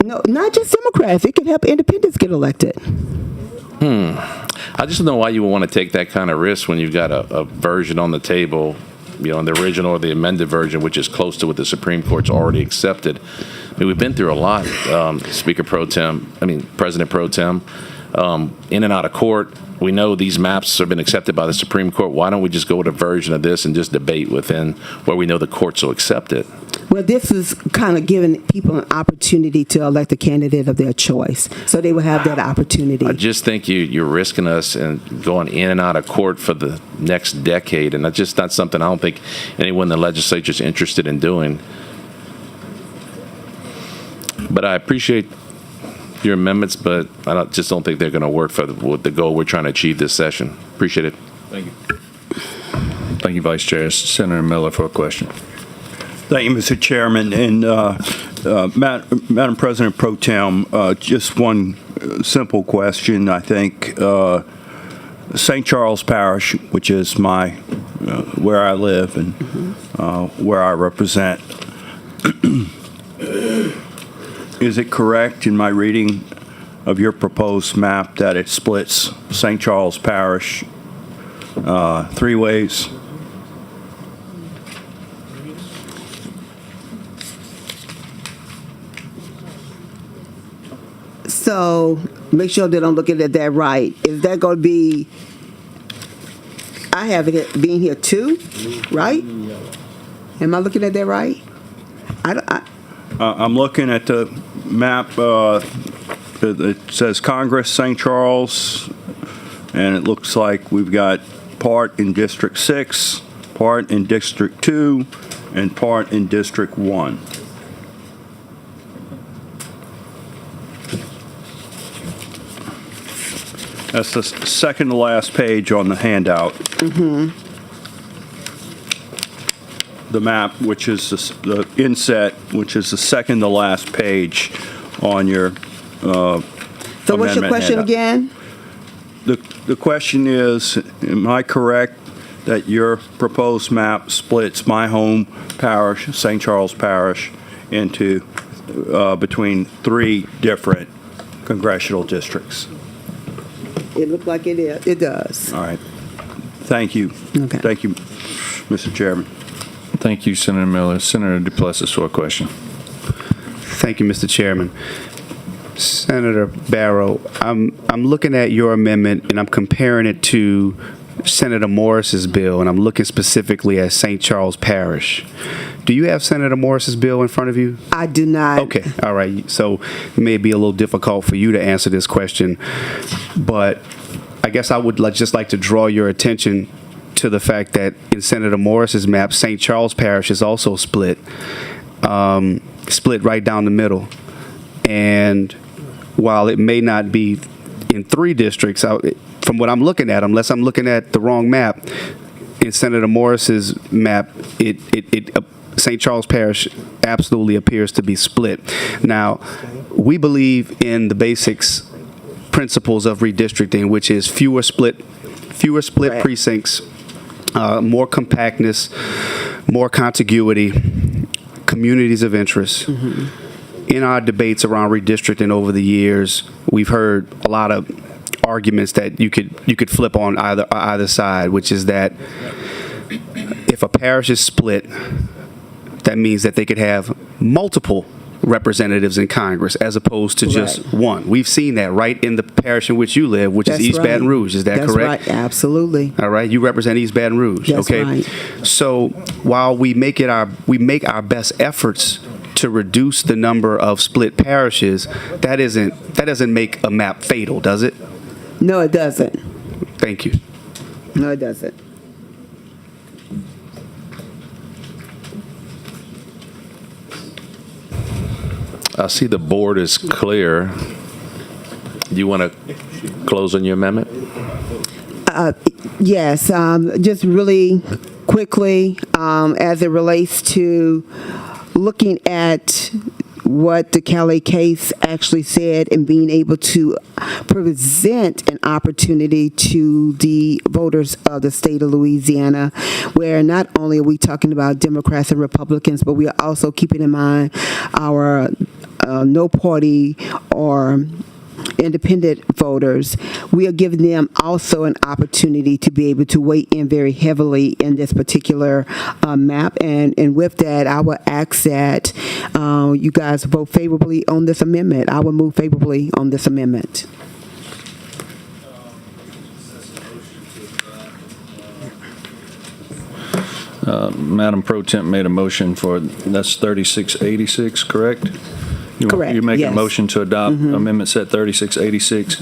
No, not just Democrats. It can help independents get elected. I just don't know why you would want to take that kind of risk when you've got a version on the table, in the original or the amended version, which is close to what the Supreme Court's already accepted. I mean, we've been through a lot, President Pro Tem, in and out of court. We know these maps have been accepted by the Supreme Court. Why don't we just go with a version of this and just debate within where we know the courts will accept it? Well, this is kind of giving people an opportunity to elect a candidate of their choice, so they will have that opportunity. I just think you're risking us and going in and out of court for the next decade, and that's just not something I don't think anyone in the legislature is interested in doing. But I appreciate your amendments, but I just don't think they're going to work for the goal we're trying to achieve this session. Appreciate it. Thank you. Thank you, Vice Chair. Senator Miller for a question. Thank you, Mr. Chairman. And Madam President Pro Tem, just one simple question. I think St. Charles Parish, which is where I live and where I represent, is it correct in my reading of your proposed map that it splits St. Charles Parish 3 ways? So make sure that I'm looking at that right. Is that going to be, I have it being here 2, right? Am I looking at that right? I'm looking at the map. It says Congress, St. Charles, and it looks like we've got part in District 6, part in District 2, and part in District 1. That's the second to last page on the handout. The map, which is the inset, which is the second to last page on your So what's your question again? The question is, am I correct that your proposed map splits my home parish, St. Charles Parish, into between 3 different congressional districts. It looked like it is. It does. All right. Thank you. Okay. Thank you, Mr. Chairman. Thank you, Senator Miller. Senator Duplessis for a question. Thank you, Mr. Chairman. Senator Barrow, I'm looking at your amendment and I'm comparing it to Senator Morris's bill, and I'm looking specifically at St. Charles Parish. Do you have Senator Morris's bill in front of you? I do not. Okay, all right. So it may be a little difficult for you to answer this question, but I guess I would just like to draw your attention to the fact that in Senator Morris's map, St. Charles Parish is also split right down the middle. And while it may not be in 3 districts, from what I'm looking at, unless I'm looking at the wrong map, in Senator Morris's map, St. Charles Parish absolutely appears to be split. Now, we believe in the basics principles of redistricting, which is fewer split Right. precincts, more compactness, more contiguity, communities of interest. In our debates around redistricting over the years, we've heard a lot of arguments that you could flip on either side, which is that if a parish is split, that means that they could have multiple representatives in Congress as opposed to just Right. one. We've seen that right in the parish in which you live, which is That's East right. Baton Rouge. Is that That's correct? right. Absolutely. All right, you represent East Baton Rouge. That's okay, right. so while we make our best efforts to reduce the number of split parishes, that doesn't make a map fatal, does it? No, it doesn't. Thank you. No, it doesn't. I see the board is clear. Do you want to close on your amendment? Yes, just really quickly, as it relates to looking at what the Calais case actually said and being able to present an opportunity to the voters of the state of Louisiana, where not only are we talking about Democrats and Republicans, but we are also keeping in mind our no party or independent voters. We are giving them also an opportunity to be able to weigh in very heavily in this particular map. And with that, I would ask that you guys vote favorably on this amendment. I will move favorably on this amendment. Madam Pro Temp made a motion for, that's 3686, correct? Correct, You're making a yes. motion to adopt Amendment Set 3686.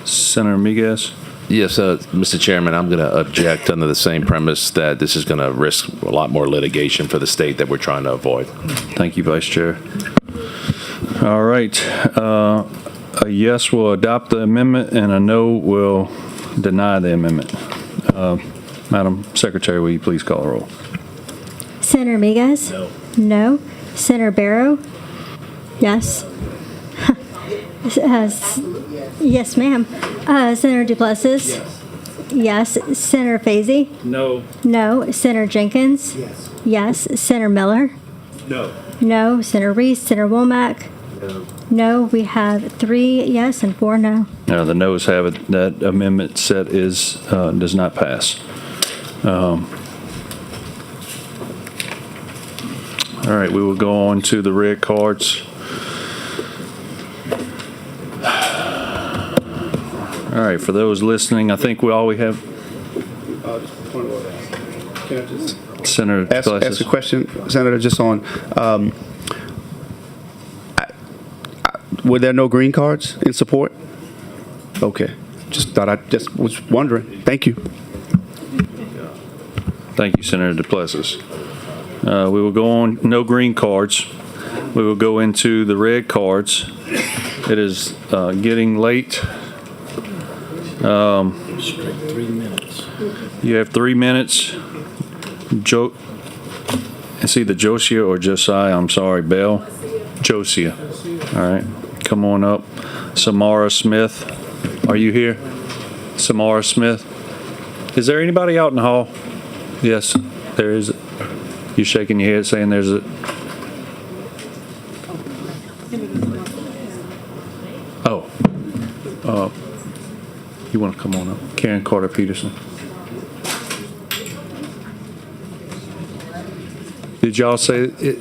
Senator Miguez? Yes, Mr. Chairman, I'm going to object under the same premise that this is going to risk a lot more litigation for the state that we're trying to avoid. Thank you, Vice Chair. All right. A yes will adopt the amendment, and a no will deny the amendment. Madam Secretary, will you please call the roll? Senator Miguez? No. No. Senator Barrow? Yes. Yes, ma'am. Senator Duplessis? Yes. Senator Fazy? No. No. Senator Jenkins? Yes. Yes. Senator Miller? No. No. Senator Reese? Senator Womack? No. No. We have 3 yes and 4 no. The noes have it. That amendment set does not pass. All right, we will go on to the red cards. All right, for those listening, I think we have. Can I just Senator ask Duplessis. a question, Senator, just on, were there no green cards in support? Okay, just was wondering. Thank you. Thank you, Senator Duplessis. We will go on, no green cards. We will go into the red cards. It is getting late. 3 minutes. You have 3 minutes. It's either Josiah or Josiah. I'm sorry, Bell. Josiah. All right. Come on up. Samara Smith. Are you here? Samara Smith. Is there anybody out in the hall? Yes, there is. You shaking your head saying there's a... You want to come on up? Karen Carter Peterson. Did y'all say it?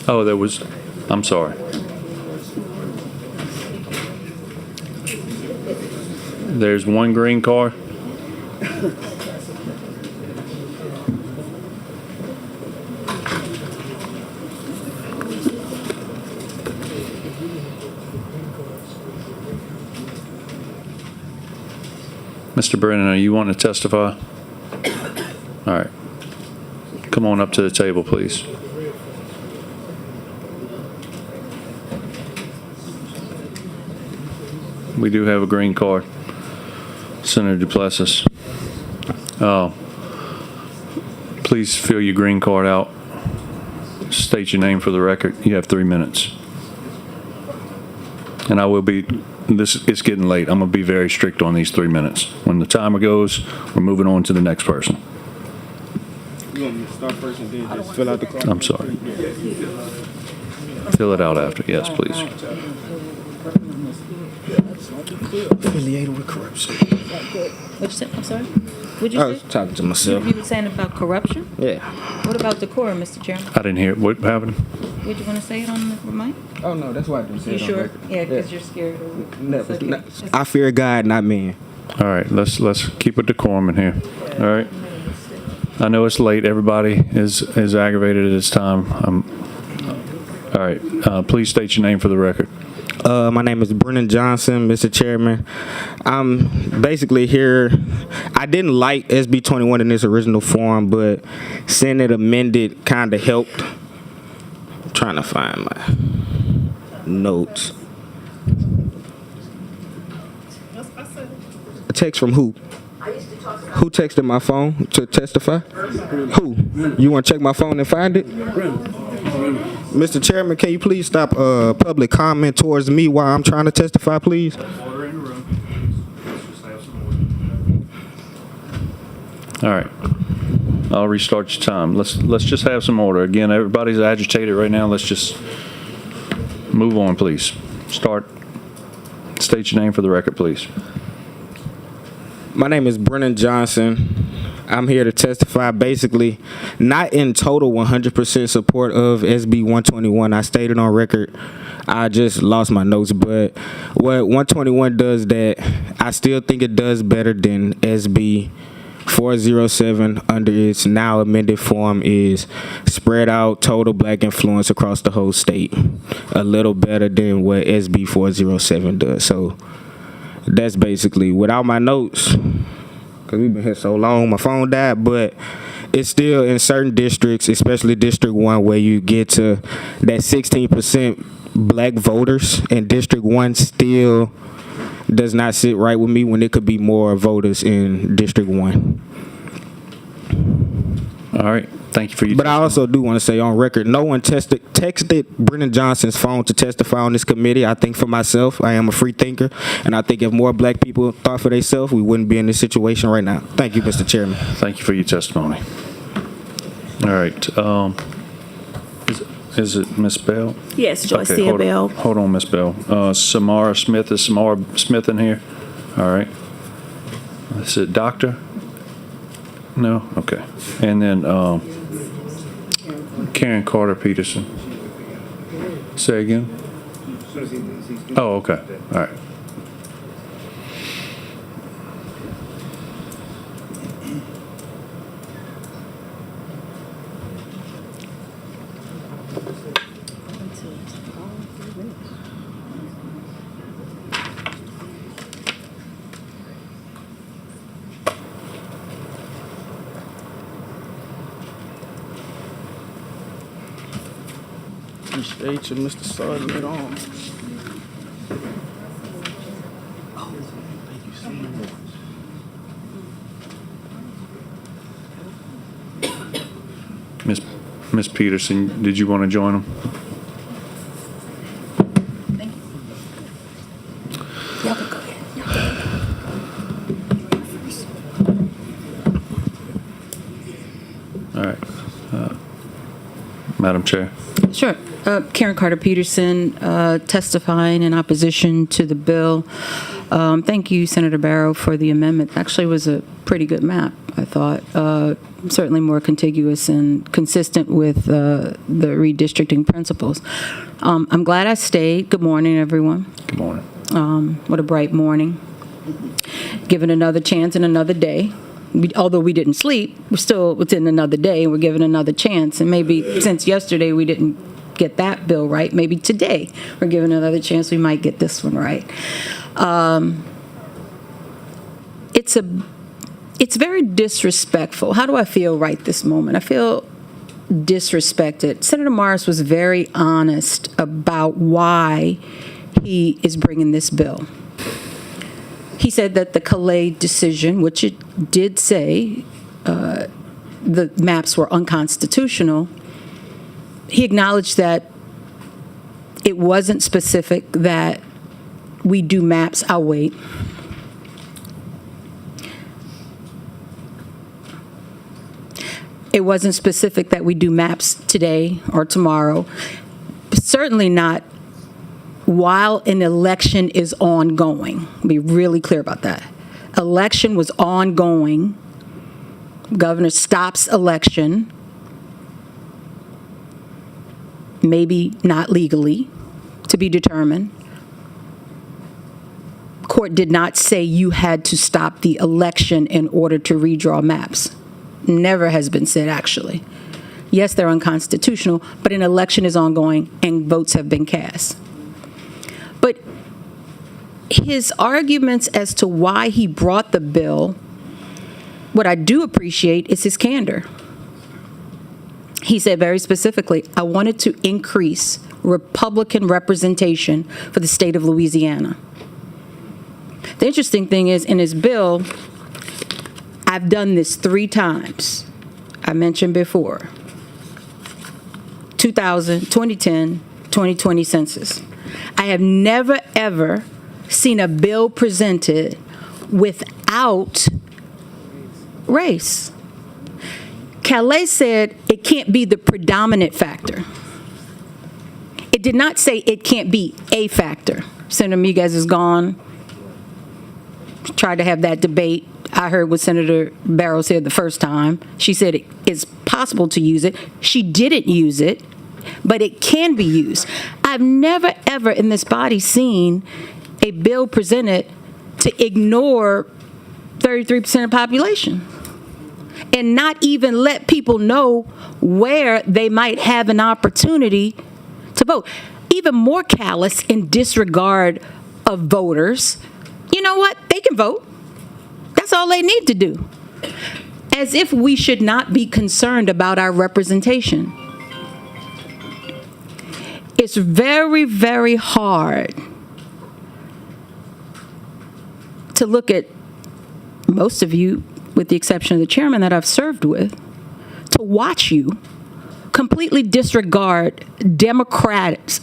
Oh, there was, I'm sorry. There's one green card. Mr. Brennan, are you wanting to testify? All right. Come on up to the table, please. We do have a green card. Senator Duplessis. Please fill your green card out. State your name for the record. You have 3 minutes. And I will be, it's getting late. I'm going to be very strict on these 3 minutes. When the timer goes, we're moving on to the next person. You want me to start first and then just fill out the card? I'm sorry. Fill it out after. Yes, please. Affiliated with corruption. What'd you say? I'm sorry? What'd you I was say? talking to myself. You were saying about corruption? Yeah. What about decorum, Mr. Chairman? I didn't hear. What happened? Would you want to say it on the mic? Oh, no, that's why I didn't say You it on sure? record. Yeah, because you're scared of Never. It's okay. I fear God, not man. All right, let's keep a decorum in here. All right. I know it's late. Everybody is aggravated at this time. All right. Please state your name for the record. My name is Brennan Johnson, Mr. Chairman. I'm basically here. I didn't like SB 21 in its original form, but seeing it amended kind of helped. I'm trying to find my notes. A text from who? Who texted my phone to testify? Who? You want to check my phone and find it? Mr. Chairman, can you please stop public comment towards me while I'm trying to testify, please? Order in the room. Let's just have some order. All right. I'll restart your time. Let's just have some order. Again, everybody's agitated right now. Let's just move on, please. Start. State your name for the record, please. My name is Brennan Johnson. I'm here to testify basically not in total 100% support of SB 121. I stated on record, I just lost my notes, but what 121 does that I still think it does better than SB 407 under its now amended form is spread out total black influence across the whole state. A little better than what SB 407 does. So that's basically, without my notes, because we've been here so long, my phone died, but it's still in certain districts, especially District 1, where you get to that 16% black voters, and District 1 still does not sit right with me when it could be more voters in District 1. All right. Thank you for your But I also do want to say on record, no one texted Brennan Johnson's phone to testify on this committee. I think for myself, I am a free thinker, and I think if more black people thought for themselves, we wouldn't be in this situation right now. Thank you, Mr. Chairman. Thank you for your testimony. All right. Is it Ms. Bell? Yes, Joycia hold Bell. Hold on, Ms. Bell. Samara Smith. Is Samara Smith in here? All right. Is it Doctor? No? Okay. And then Karen Carter Peterson. Say again? Oh, okay. All right. Mr. H and Mr. Sergeant on. Miss Peterson, did you want to join them? Y'all can go ahead. All right. Madam Chair. Sure. Karen Carter Peterson, testifying in opposition to the bill. Thank you, Senator Barrow, for the amendment. Actually, it was a pretty good map, I thought. Certainly more contiguous and consistent with the redistricting principles. I'm glad I stayed. Good morning, everyone. Good morning. What a bright morning. Given another chance and another day. Although we didn't sleep, we're still within another day, and we're given another chance. And maybe since yesterday we didn't get that bill right, maybe today we're given another chance, we might get this one right. It's very disrespectful. How do I feel right this moment? I feel disrespected. Senator Morris was very honest about why he is bringing this bill. He said that the Calais decision, which it did say the maps were unconstitutional, he acknowledged that it wasn't specific that we do maps. I'll wait. It wasn't specific that we do maps today or tomorrow. Certainly not while an election is ongoing. Be really clear about that. Election was ongoing. Governor stops election. Maybe not legally, to be determined. Court did not say you had to stop the election in order to redraw maps. Never has been said, actually. Yes, they're unconstitutional, but an election is ongoing and votes have been cast. But his arguments as to why he brought the bill, what I do appreciate is his candor. He said very specifically, I wanted to increase Republican representation for the state of Louisiana. The interesting thing is, in his bill, I've done this 3 times. I mentioned before. 2000, 2010, 2020 census. I have never, ever seen a bill presented without race. Calais said it can't be the predominant factor. It did not say it can't be a factor. Senator Miguez is gone. Tried to have that debate. I heard what Senator Barrow said the first time. She said it is possible to use it. She didn't use it, but it can be used. I've never, ever in this body seen a bill presented to ignore 33% of the population and not even let people know where they might have an opportunity to vote. Even more callous in disregard of voters. You know what? They can vote. That's all they need to do. As if we should not be concerned about our representation. It's very, very hard to look at most of you, with the exception of the chairman that I've served with, to watch you completely disregard Democrats.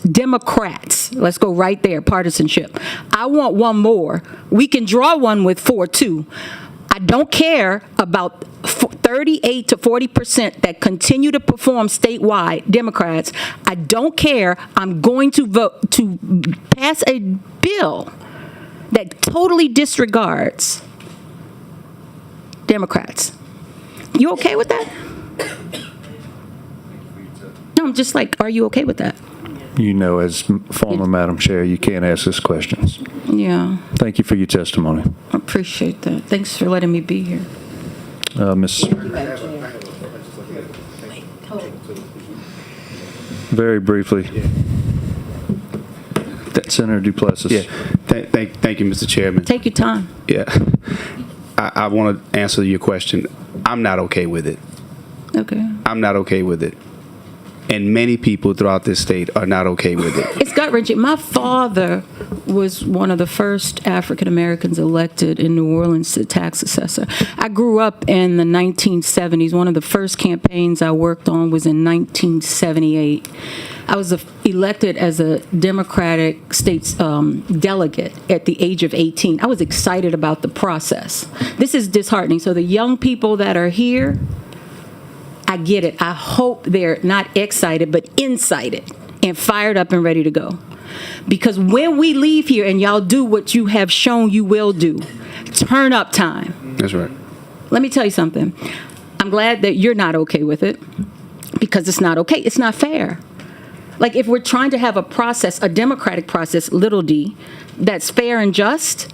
Let's go right there, partisanship. I want one more. We can draw one with 4, too. I don't care about 38 to 40% that continue to perform statewide, Democrats. I don't care. I'm going to vote to pass a bill that totally disregards Democrats. You okay with that? No, I'm just like, are you okay with that? You know, as former Madam Chair, you can't ask us questions. Yeah. Thank you for your testimony. I appreciate that. Thanks for letting me be here. Ms. Very briefly. Senator Duplessis. Yeah. Thank you, Mr. Chairman. Take your time. Yeah. I want to answer your question. I'm not okay with it. Okay. I'm not okay with it. And many people throughout this state are not okay with it. It's gut-wrenching. My father was one of the first African Americans elected in New Orleans to tax assessor. I grew up in the 1970s. One of the first campaigns I worked on was in 1978. I was elected as a Democratic state's delegate at the age of 18. I was excited about the process. This is disheartening. So the young people that are here, I get it. I hope they're not excited, but incited and fired up and ready to go. Because when we leave here and y'all do what you have shown you will do, turn up time. That's right. Let me tell you something. I'm glad that you're not okay with it, because it's not okay. It's not fair. Like, if we're trying to have a process, a democratic process, little d, that's fair and just,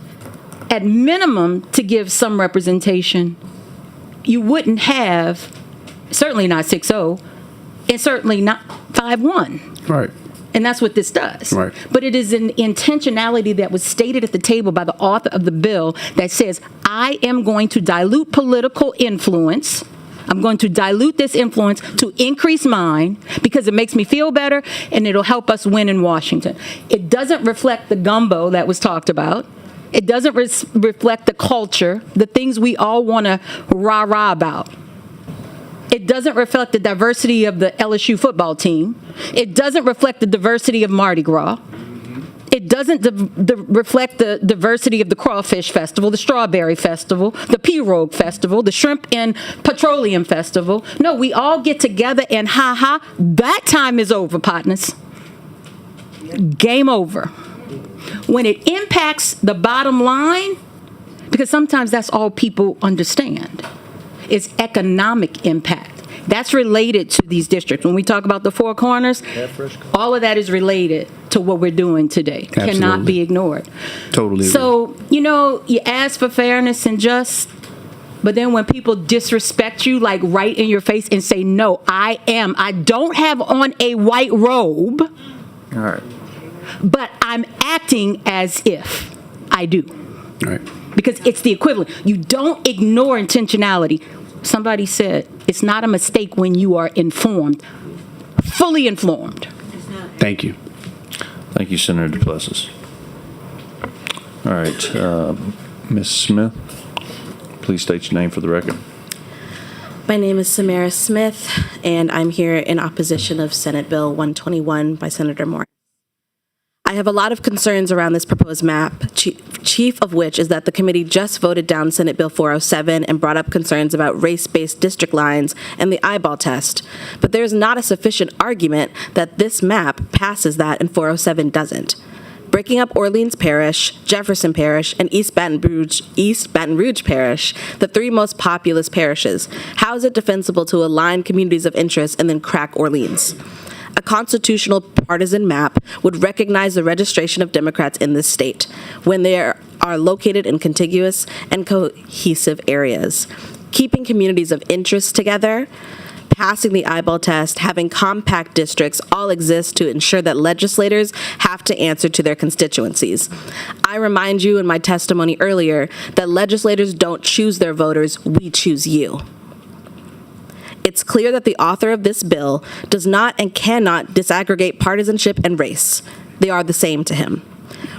at minimum to give some representation, you wouldn't have, certainly not 6-0, and certainly not 5-1. Right. And that's what this does. Right. But it is an intentionality that was stated at the table by the author of the bill that says, I am going to dilute political influence. I'm going to dilute this influence to increase mine because it makes me feel better and it'll help us win in Washington. It doesn't reflect the gumbo that was talked about. It doesn't reflect the culture, the things we all want to rah-rah about. It doesn't reflect the diversity of the LSU football team. It doesn't reflect the diversity of Mardi Gras. It doesn't reflect the diversity of the Crawfish Festival, the Strawberry Festival, the Pirogue Festival, the Shrimp and Petroleum Festival. No, we all get together and ha-ha, that time is over, partners. Game over. When it impacts the bottom line, because sometimes that's all people understand, is economic impact. That's related to these districts. When we talk about the Four Corners, all of that is related to what we're doing today. Absolutely. Cannot be ignored. Totally. So, you ask for fairness and just, but then when people disrespect you, like right in your face and say, no, I don't have on a white robe, All right. but I'm acting as if I do. Right. Because it's the equivalent. You don't ignore intentionality. Somebody said it's not a mistake when you are informed, fully informed. Thank you. Thank you, Senator Duplessis. All right, Ms. Smith, please state your name for the record. My name is Samara Smith, and I'm here in opposition of Senate Bill 121 by Senator Moore. I have a lot of concerns around this proposed map, chief of which is that the committee just voted down Senate Bill 407 and brought up concerns about race-based district lines and the eyeball test. But there's not a sufficient argument that this map passes that and 407 doesn't. Breaking up Orleans Parish, Jefferson Parish, and East Baton Rouge Parish, the three most populous parishes, how is it defensible to align communities of interest and then crack Orleans? A constitutional partisan map would recognize the registration of Democrats in this state when they are located in contiguous and cohesive areas. Keeping communities of interest together, passing the eyeball test, having compact districts all exist to ensure that legislators have to answer to their constituencies. I remind you in my testimony earlier that legislators don't choose their voters, we choose you. It's clear that the author of this bill does not and cannot disaggregate partisanship and race. They are the same to him.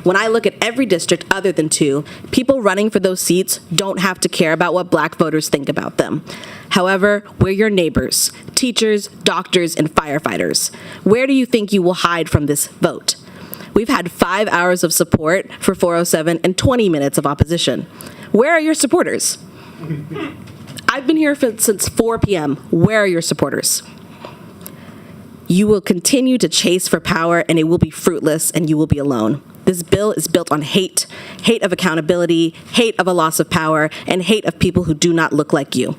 When I look at every district other than two, people running for those seats don't have to care about what black voters think about them. However, we're your neighbors, teachers, doctors, and firefighters. Where do you think you will hide from this vote? We've had 5 hours of support for 407 and 20 minutes of opposition. Where are your supporters? I've been here since 4 p.m. Where are your supporters? You will continue to chase for power, and it will be fruitless, and you will be alone. This bill is built on hate, hate of accountability, hate of a loss of power, and hate of people who do not look like you.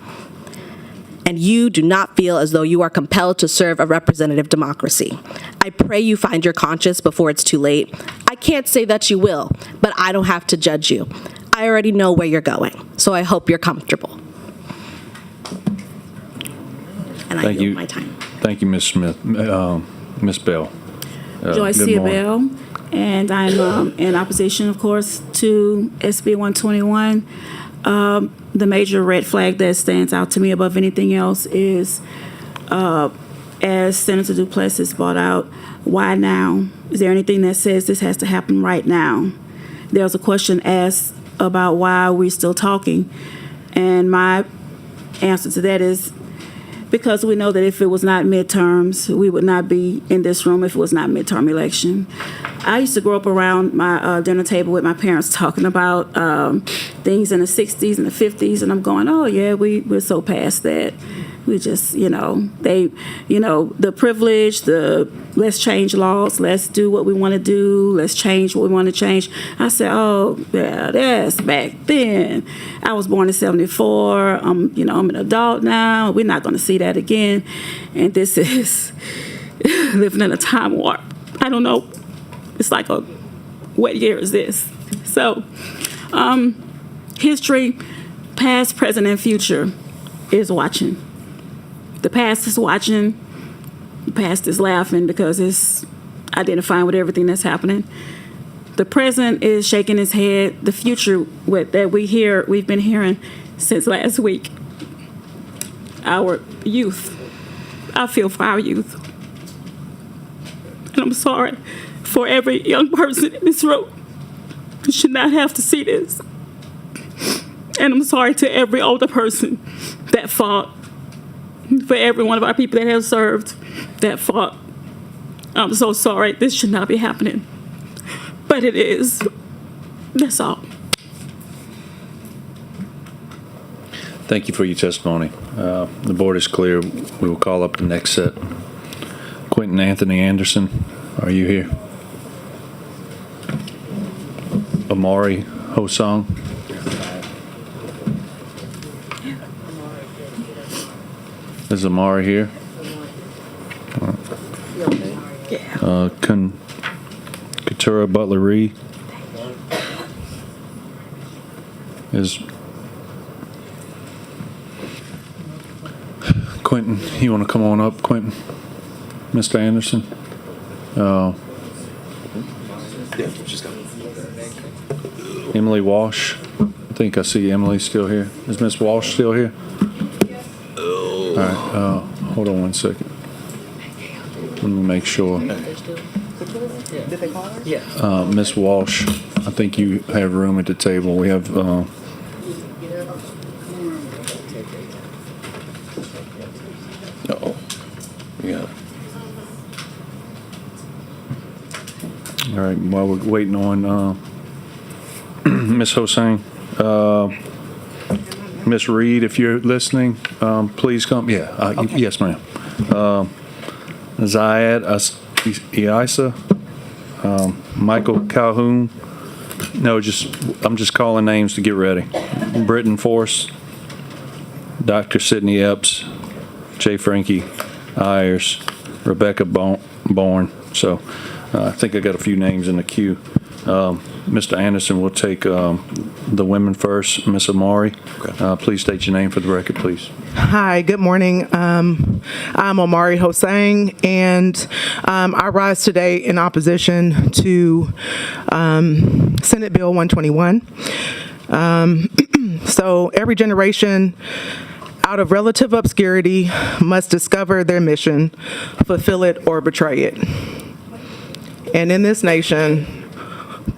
And you do not feel as though you are compelled to serve a representative democracy. I pray you find your conscience before it's too late. I can't say that you will, but I don't have to judge you. I already know where you're going, so I hope you're comfortable. And I yield my time. Thank you, Ms. Smith. Ms. Bell. Joyce good C. morning. Bell, and I'm in opposition, of course, to SB 121. The major red flag that stands out to me above anything else is, as Senator Duplessis brought out, why now? Is there anything that says this has to happen right now? There was a question asked about why we're still talking, and my answer to that is because we know that if it was not midterms, we would not be in this room if it was not midterm election. I used to grow up around my dinner table with my parents talking about things in the 60s and the 50s, and I'm going, oh, yeah, we're so past that. We just, the privilege, let's change laws, let's do what we want to do, let's change what we want to change. I said, oh, yeah, that's back then. I was born in 1974. I'm an adult now. We're not going to see that again. And this is living in a time warp. I don't know. It's like what year is this? So, history, past, present, and future is watching. The past is watching. The past is laughing because it's identifying with everything that's happening. The present is shaking his head. The future that we've been hearing since last week. Our youth. I feel for our youth. And I'm sorry for every young person in this room who should not have to see this. And I'm sorry to every older person that fought. For every one of our people that have served, that fought. I'm so sorry. This should not be happening. But it is. That's all. Thank you for your testimony. The board is clear. We will call up the next set. Quentin Anthony Anderson, are you here? Amari Hosang. Is Amari here? Katura Butler Reed is Quentin. You want to come on up, Quentin? Mr. Anderson? Emily Walsh. I think I see Emily still here. Is Miss Walsh still here? All right, hold on one second. Let me make sure. Miss Walsh, I think you have room at the table. We have, yeah. All right, while we're waiting on Miss Hosang, Miss Reed, if you're listening, please come. Yeah, yes, ma'am. Zayed Isa, Michael Calhoun. No, I'm just calling names to get ready. Britton Force, Dr. Sidney Epps, J. Frankie Ayers, Rebecca Bourne. So I think I got a few names in the queue. Mr. Anderson will take the women first. Miss Amari, please state your name for the record, please. Hi, good morning. I'm Omari Hosang, and I rise today in opposition to Senate Bill 121. So every generation out of relative obscurity must discover their mission, fulfill it, or betray it. And in this nation,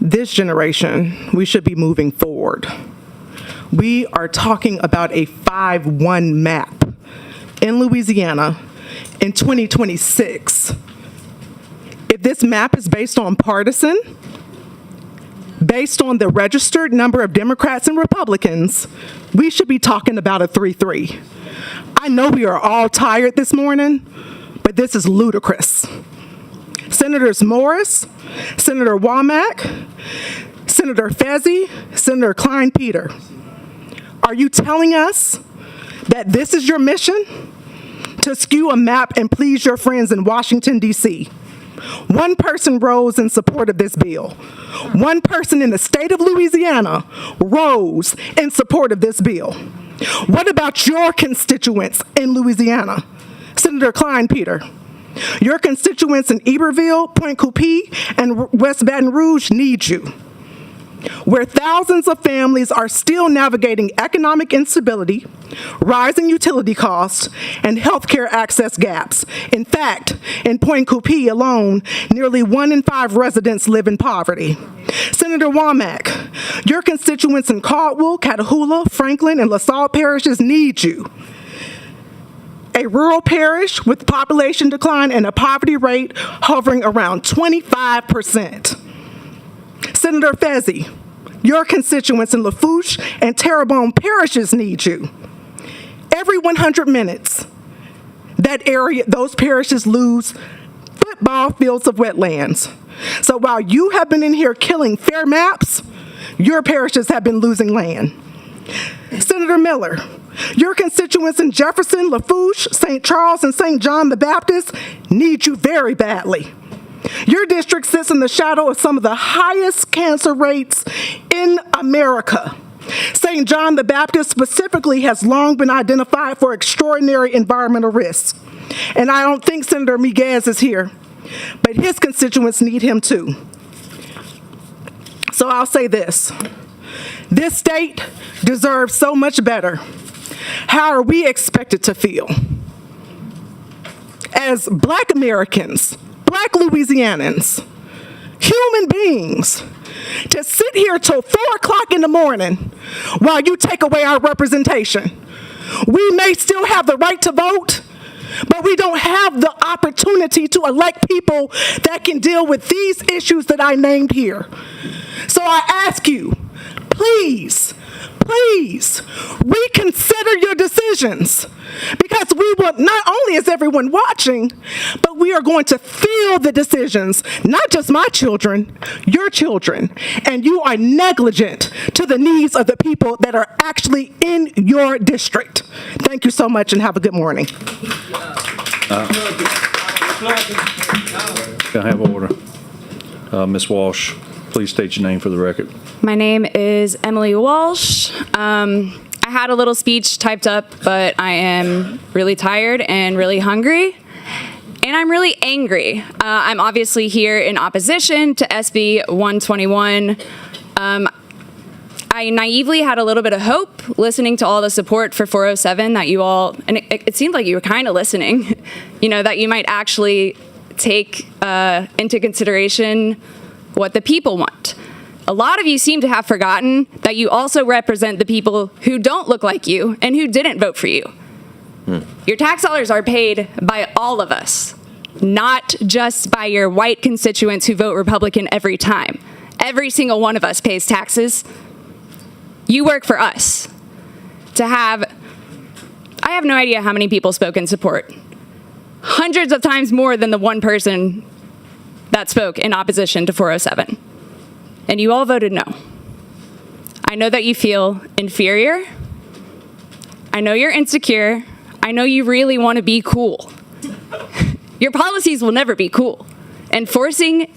this generation, we should be moving forward. We are talking about a 5-1 map in Louisiana in 2026. If this map is based on partisan, based on the registered number of Democrats and Republicans, we should be talking about a 3-3. I know we are all tired this morning, but this is ludicrous. Senators Morris, Senator Womack, Senator Fezzi, Senator Klein-Peter, are you telling us that this is your mission? To skew a map and please your friends in Washington, D.C. One person rose in support of this bill. One person in the state of Louisiana rose in support of this bill. What about your constituents in Louisiana? Senator Klein-Peter. Your constituents in Iberville, Point Coupee, and West Baton Rouge need you. Where thousands of families are still navigating economic instability, rising utility costs, and healthcare access gaps. In fact, in Point Coupee alone, nearly 1 in 5 residents live in poverty. Senator Womack, your constituents in Caldwell, Catahoula, Franklin, and LaSalle parishes need you. A rural parish with population decline and a poverty rate hovering around 25%. Senator Fezzi, your constituents in Lafourche and Terrebonne parishes need you. Every 100 minutes, that area, those parishes lose football fields of wetlands. So while you have been in here killing fair maps, your parishes have been losing land. Senator Miller, your constituents in Jefferson, Lafourche, St. Charles, and St. John the Baptist need you very badly. Your district sits in the shadow of some of the highest cancer rates in America. St. John the Baptist specifically has long been identified for extraordinary environmental risks. And I don't think Senator Miguez is here, but his constituents need him too. So I'll say this. This state deserves so much better. How are we expected to feel? As Black Americans, Black Louisianans, human beings, to sit here till 4 o'clock in the morning while you take away our representation. We may still have the right to vote, but we don't have the opportunity to elect people that can deal with these issues that I named here. So I ask you, please reconsider your decisions, because we want, not only is everyone watching, but we are going to feel the decisions, not just my children, your children, and you are negligent to the needs of the people that are actually in your district. Thank you so much and have a good morning. Can I have order? Ms. Walsh, please state your name for the record. My name is Emily Walsh. I had a little speech typed up, but I am really tired and really hungry, and I'm really angry. I'm obviously here in opposition to SB 121. I naively had a little bit of hope listening to all the support for 407 that you all, and it seemed like you were kind of listening, that you might actually take into consideration what the people want. A lot of you seem to have forgotten that you also represent the people who don't look like you and who didn't vote for you. Your tax dollars are paid by all of us, not just by your white constituents who vote Republican every time. Every single one of us pays taxes. You work for us. I have no idea how many people spoke in support. Hundreds of times more than the one person that spoke in opposition to 407. And you all voted no. I know that you feel inferior. I know you're insecure. I know you really want to be cool. Your policies will never be cool. And forcing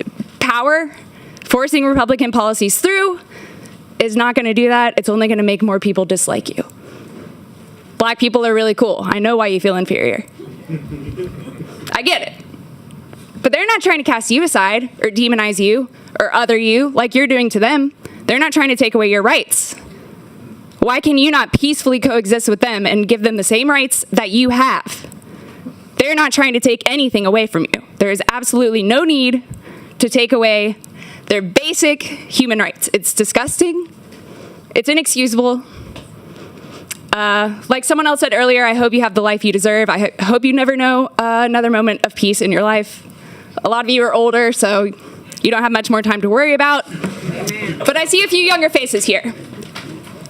Republican policies through is not going to do that. It's only going to make more people dislike you. Black people are really cool. I know why you feel inferior. I get it. But they're not trying to cast you aside or demonize you or other you like you're doing to them. They're not trying to take away your rights. Why can you not peacefully coexist with them and give them the same rights that you have? They're not trying to take anything away from you. There is absolutely no need to take away their basic human rights. It's disgusting. It's inexcusable. Like someone else said earlier, I hope you have the life you deserve. I hope you never know another moment of peace in your life. A lot of you are older, so you don't have much more time to worry about. But I see a few younger faces here.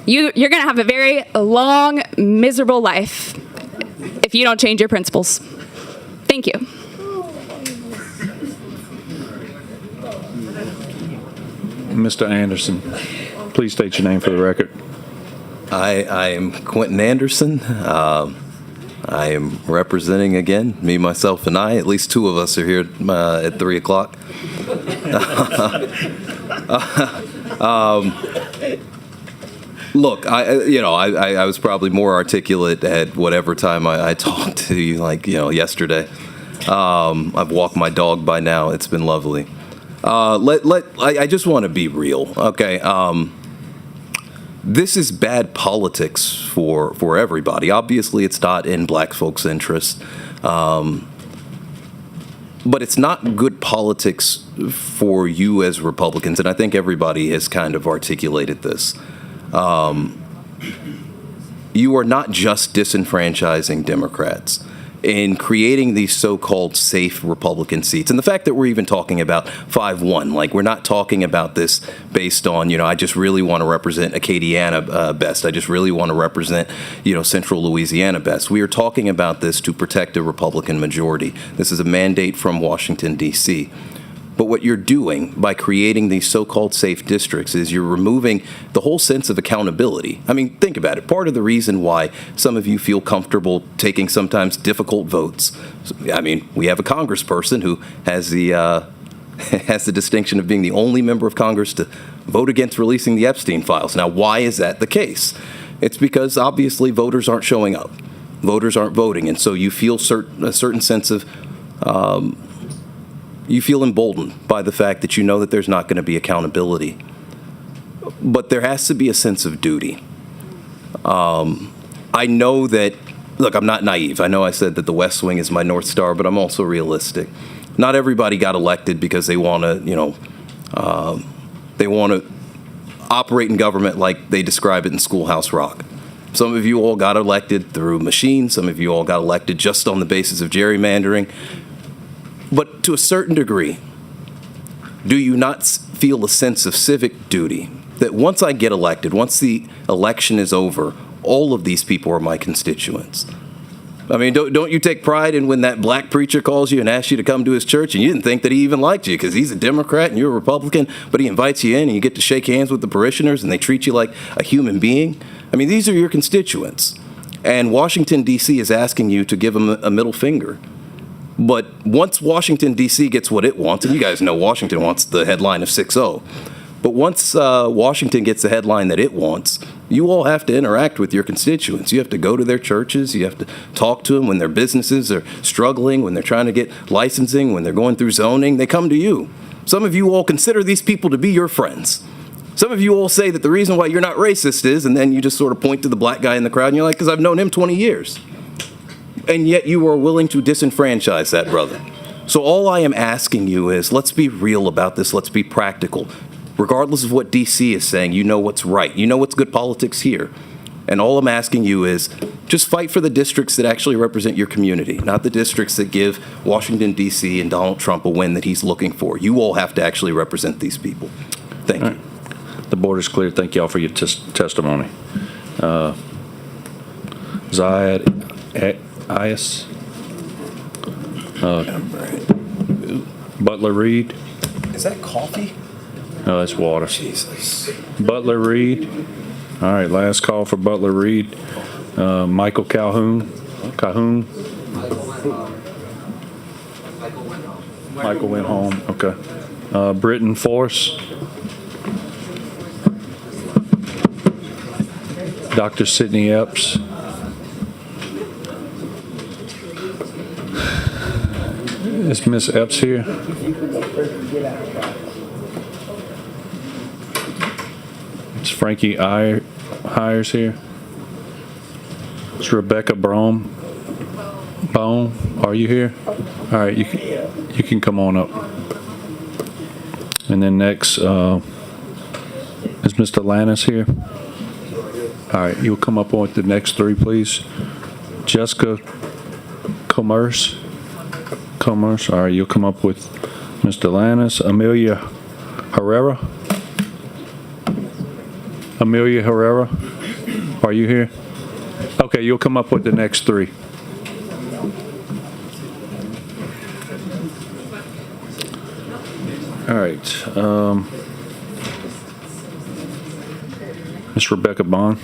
You're going to have a very long, miserable life if you don't change your principles. Thank you. Mr. Anderson, please state your name for the record. I am Quentin Anderson. I am representing, again, me, myself, and I. At least two of us are here at 3 o'clock. Look, I was probably more articulate at whatever time I talked to you, yesterday. I've walked my dog by now. It's been lovely. I just want to be real, okay? This is bad politics for everybody. Obviously, it's not in black folks' interest. But it's not good politics for you as Republicans, and I think everybody has kind of articulated this. You are not just disenfranchising Democrats. in creating these so-called safe Republican seats. And the fact that we're even talking about 5-1, like we're not talking about this based on, I just really want to represent Acadiana best. I just really want to represent, Central Louisiana best. We are talking about this to protect a Republican majority. This is a mandate from Washington, D.C. But what you're doing by creating these so-called safe districts is you're removing the whole sense of accountability. I mean, think about it. Part of the reason why some of you feel comfortable taking sometimes difficult votes, I mean, we have a congressperson who has the has the distinction of being the only member of Congress to vote against releasing the Epstein files. Now, why is that the case? It's because obviously voters aren't showing up. Voters aren't voting, and so you feel a certain sense of you feel emboldened by the fact that you know that there's not going to be accountability. But there has to be a sense of duty. I know that, look, I'm not naive. I know I said that the West Wing is my North Star, but I'm also realistic. Not everybody got elected because they want to, they want to operate in government like they describe it in Schoolhouse Rock. Some of you all got elected through machines. Some of you all got elected just on the basis of gerrymandering. But to a certain degree, do you not feel a sense of civic duty that once I get elected, once the election is over, all of these people are my constituents? I mean, don't you take pride in when that black preacher calls you and asks you to come to his church and you didn't think that he even liked you because he's a Democrat and you're a Republican, but he invites you in and you get to shake hands with the parishioners and they treat you like a human being? I mean, these are your constituents. And Washington, D.C. is asking you to give them a middle finger. But once Washington, D.C. gets what it wants, and you guys know Washington wants the headline of 6-0, but once Washington gets the headline that it wants, you all have to interact with your constituents. You have to go to their churches. You have to talk to them when their businesses are struggling, when they're trying to get licensing, when they're going through zoning. They come to you. Some of you all consider these people to be your friends. Some of you all say that the reason why you're not racist is, and then you just sort of point to the black guy in the crowd, and you're like, because I've known him 20 years. And yet you are willing to disenfranchise that brother. So all I am asking you is, let's be real about this. Let's be practical. Regardless of what D.C. is saying, you know what's right. You know what's good politics here. And all I'm asking you is just fight for the districts that actually represent your community, not the districts that give Washington, D.C. and Donald Trump a win that he's looking for. You all have to actually represent these people. Thank you. The board is clear. Thank you all for your testimony. Zayed Ayas. Butler Reed. Is that coffee? No, that's water. Jesus. Butler Reed. All right, last call for Butler Reed. Michael Calhoun. Michael went home. Okay. Britton Force. Dr. Sidney Epps. Is Miss Epps here? Is Frankie Hires here? Is Rebecca Bone? Are you here? All right, you can come on up. And then next, is Mr. Lannis here? All right, you'll come up with the next three, please. Jessica Commerce. All right, you'll come up with Mr. Lannis. Amelia Herrera. Are you here? Okay, you'll come up with the next three. All right. Ms. Rebecca Bond.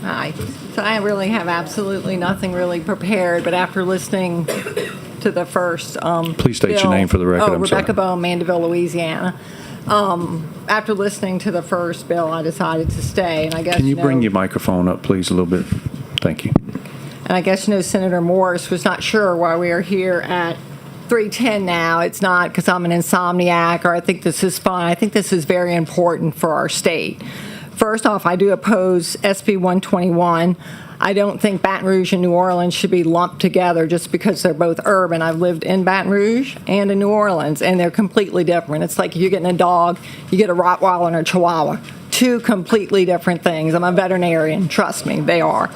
Hi. So I really have absolutely nothing really prepared, but after listening to the first Please state your name for the record. I'm Rebecca sorry. Bone, Mandeville, Louisiana. After listening to the first bill, I decided to stay, and I guess Can you bring your microphone up, please, a little bit? Thank you. And I guess Senator Morris was not sure why we are here at 3:10 now. It's not because I'm an insomniac or I think this is fun. I think this is very important for our state. First off, I do oppose SB 121. I don't think Baton Rouge and New Orleans should be lumped together just because they're both urban. I've lived in Baton Rouge and in New Orleans, and they're completely different. It's like you're getting a dog, you get a Rottweiler and a Chihuahua. Two completely different things. I'm a veterinarian. Trust me, they are.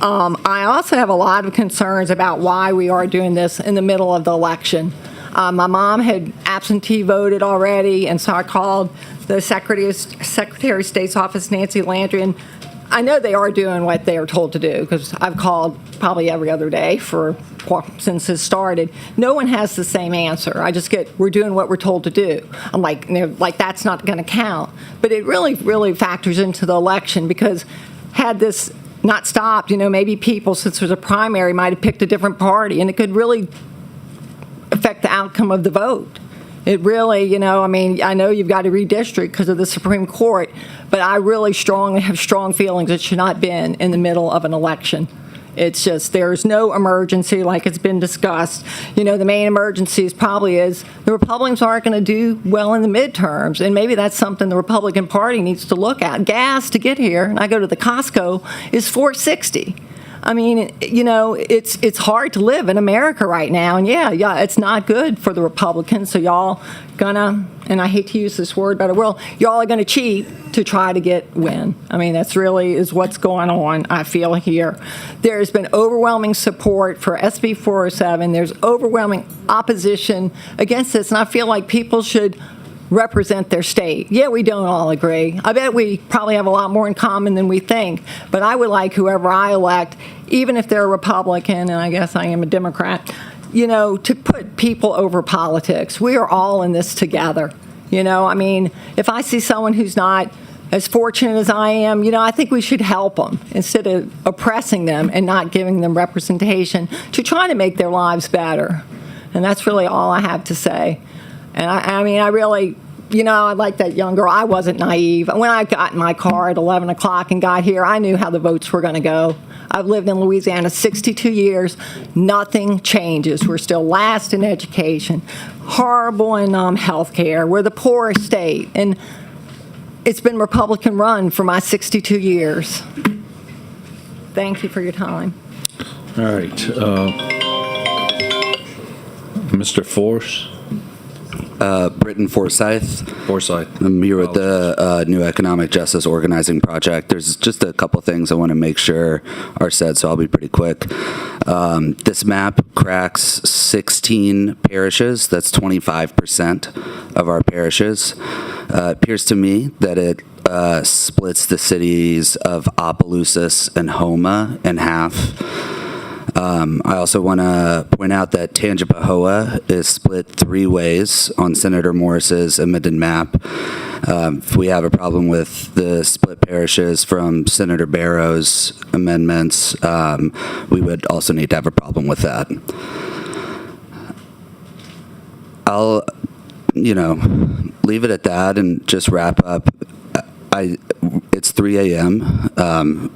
I also have a lot of concerns about why we are doing this in the middle of the election. My mom had absentee voted already, and so I called the Secretary of State's office, Nancy Landry, and I know they are doing what they are told to do because I've called probably every other day since it started. No one has the same answer. I just get, we're doing what we're told to do. I'm like, and they're like, that's not going to count. But it really, really factors into the election because had this not stopped, maybe people, since there's a primary, might have picked a different party, and it could really affect the outcome of the vote. It really, I know you've got to redistrict because of the Supreme Court, but I really have strong feelings it should not have been in the middle of an election. It's just, there's no emergency like it's been discussed. The main emergency probably is the Republicans aren't going to do well in the midterms, and maybe that's something the Republican Party needs to look at. Gas to get here, and I go to the Costco, is $4.60. I mean, it's hard to live in America right now, and yeah, it's not good for the Republicans. So y'all gonna, and I hate to use this word, but I will. Y'all are gonna cheat to try to win. I mean, that's really is what's going on. I feel here. There's been overwhelming support for SB 407. There's overwhelming opposition against this, and I feel like people should represent their state. Yeah, we don't all agree. I bet we probably have a lot more in common than we think, but I would like whoever I elect, even if they're a Republican, and I guess I am a Democrat, to put people over politics. We are all in this together. If I see someone who's not as fortunate as I am, I think we should help them instead of oppressing them and not giving them representation to try to make their lives better. And that's really all I have to say. And I really, I like that young girl. I wasn't naive. When I got in my car at 11 o'clock and got here, I knew how the votes were going to go. I've lived in Louisiana 62 years. Nothing changes. We're still last in education, horrible in health care. We're the poorest state. And it's been Republican run for my 62 years. Thank you for your time. All right. Mr. Force. Britton Forsyth. I'm here with the New Economic Justice Organizing Project. There's just a couple things I want to make sure are said, so I'll be pretty quick. This map cracks 16 parishes. That's 25% of our parishes. It appears to me that it splits the cities of Opelousas and Houma in half. I also want to point out that Tangipahoa is split 3 ways on Senator Morris's amended map. If we have a problem with the split parishes from Senator Barrow's amendments, we would also need to have a problem with that. I'll, leave it at that and just wrap up. It's 3 a.m.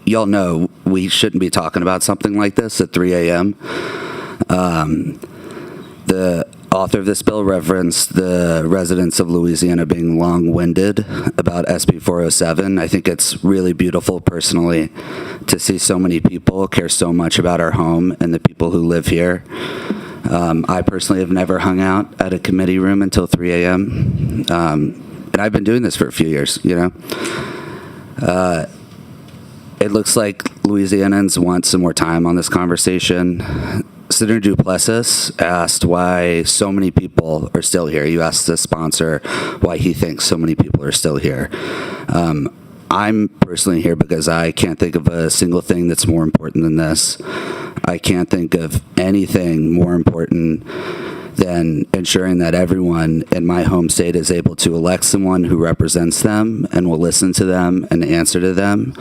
Y'all know we shouldn't be talking about something like this at 3 a.m. The author of this bill referenced the residents of Louisiana being long-winded about SB 407. I think it's really beautiful, personally, to see so many people care so much about our home and the people who live here. I personally have never hung out at a committee room until 3 a.m., and I've been doing this for a few years, It looks like Louisianans want some more time on this conversation. Senator Duplessis asked why so many people are still here. You asked the sponsor why he thinks so many people are still here. I'm personally here because I can't think of a single thing that's more important than this. I can't think of anything more important than ensuring that everyone in my home state is able to elect someone who represents them and will listen to them and answer to them.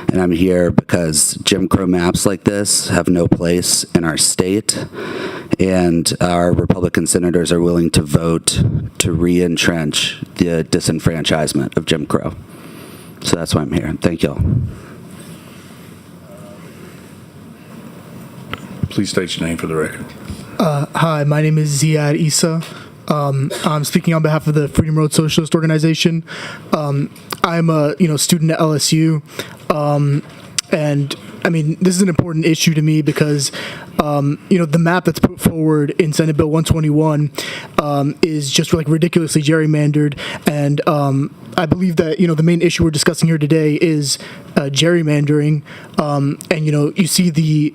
And I'm here because Jim Crow maps like this have no place in our state, and our Republican senators are willing to vote to re-entrench the disenfranchisement of Jim Crow. So that's why I'm here. Thank y'all. Please state your name for the record. Hi, my name is Ziad Issa. I'm speaking on behalf of the Freedom Road Socialist Organization. I'm a student at LSU, and this is an important issue to me because, the map that's put forward in Senate Bill 121 is just like ridiculously gerrymandered. And I believe that, the main issue we're discussing here today is gerrymandering. And, you see the,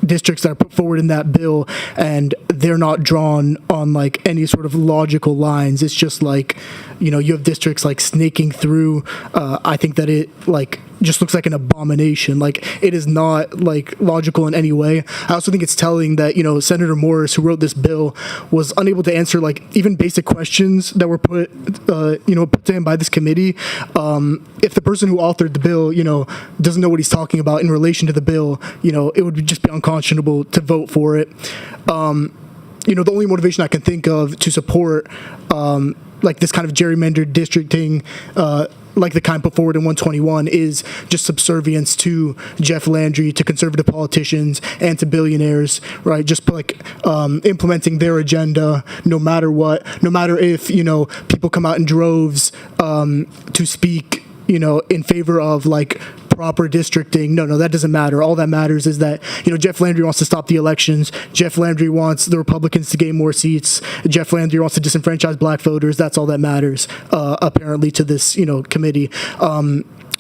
districts that are put forward in that bill, and they're not drawn on any sort of logical lines. It's just you have districts snaking through. I think that it just looks like an abomination. It is not logical in any way. I also think it's telling that Senator Morris, who wrote this bill, was unable to answer even basic questions that were put put to him by this committee. If the person who authored the bill doesn't know what he's talking about in relation to the bill, it would just be unconscionable to vote for it. The only motivation I can think of to support this kind of gerrymandered districting, like the kind put forward in 121, is just subservience to Jeff Landry, to conservative politicians, and to billionaires, right? Just implementing their agenda, no matter what, no matter if people come out in droves to speak in favor of proper districting. No, that doesn't matter. All that matters is that, Jeff Landry wants to stop the elections. Jeff Landry wants the Republicans to gain more seats. Jeff Landry wants to disenfranchise black voters. That's all that matters, apparently, to this, committee.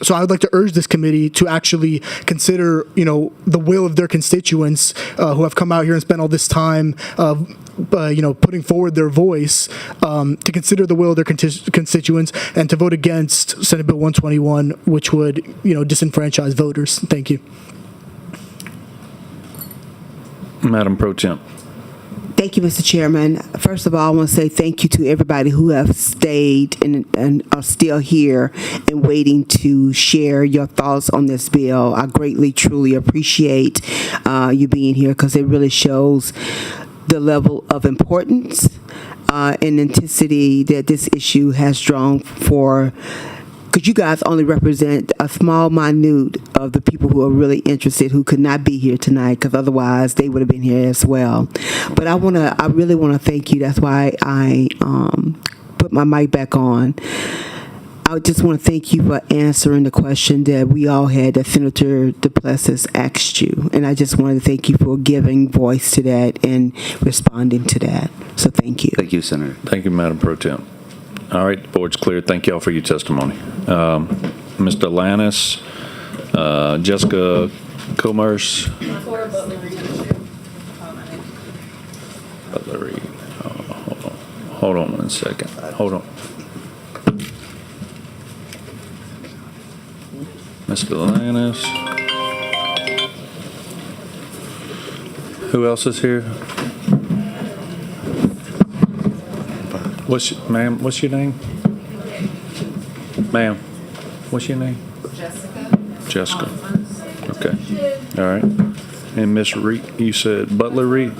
So I would like to urge this committee to actually consider, the will of their constituents who have come out here and spent all this time, putting forward their voice, to consider the will of their constituents and to vote against Senate Bill 121, which would, disenfranchise voters. Thank you. Madam Pro Temp. Thank you, Mr. Chairman. First of all, I want to say thank you to everybody who have stayed and are still here and waiting to share your thoughts on this bill. I greatly, truly appreciate you being here because it really shows the level of importance and intensity that this issue has drawn for, because you guys only represent a small minute of the people who are really interested, who could not be here tonight, because otherwise they would have been here as well. But I really want to thank you. That's why I put my mic back on. I just want to thank you for answering the question that we all had, that Senator DuPlessis asked you. And I just wanted to thank you for giving voice to that and responding to that. So thank you. Thank you, Senator. Thank you, Madam Pro Temp. All right, the board's clear. Thank you all for your testimony. Mr. Lannis, Jessica Commerce. Butler Reed. Hold on 1 second. Hold on. Mr. Lannis. Who else is here? Ma'am, what's your name? Ma'am, what's your name? Jessica. Okay. All right. And Miss Reed, you said Butler Reed?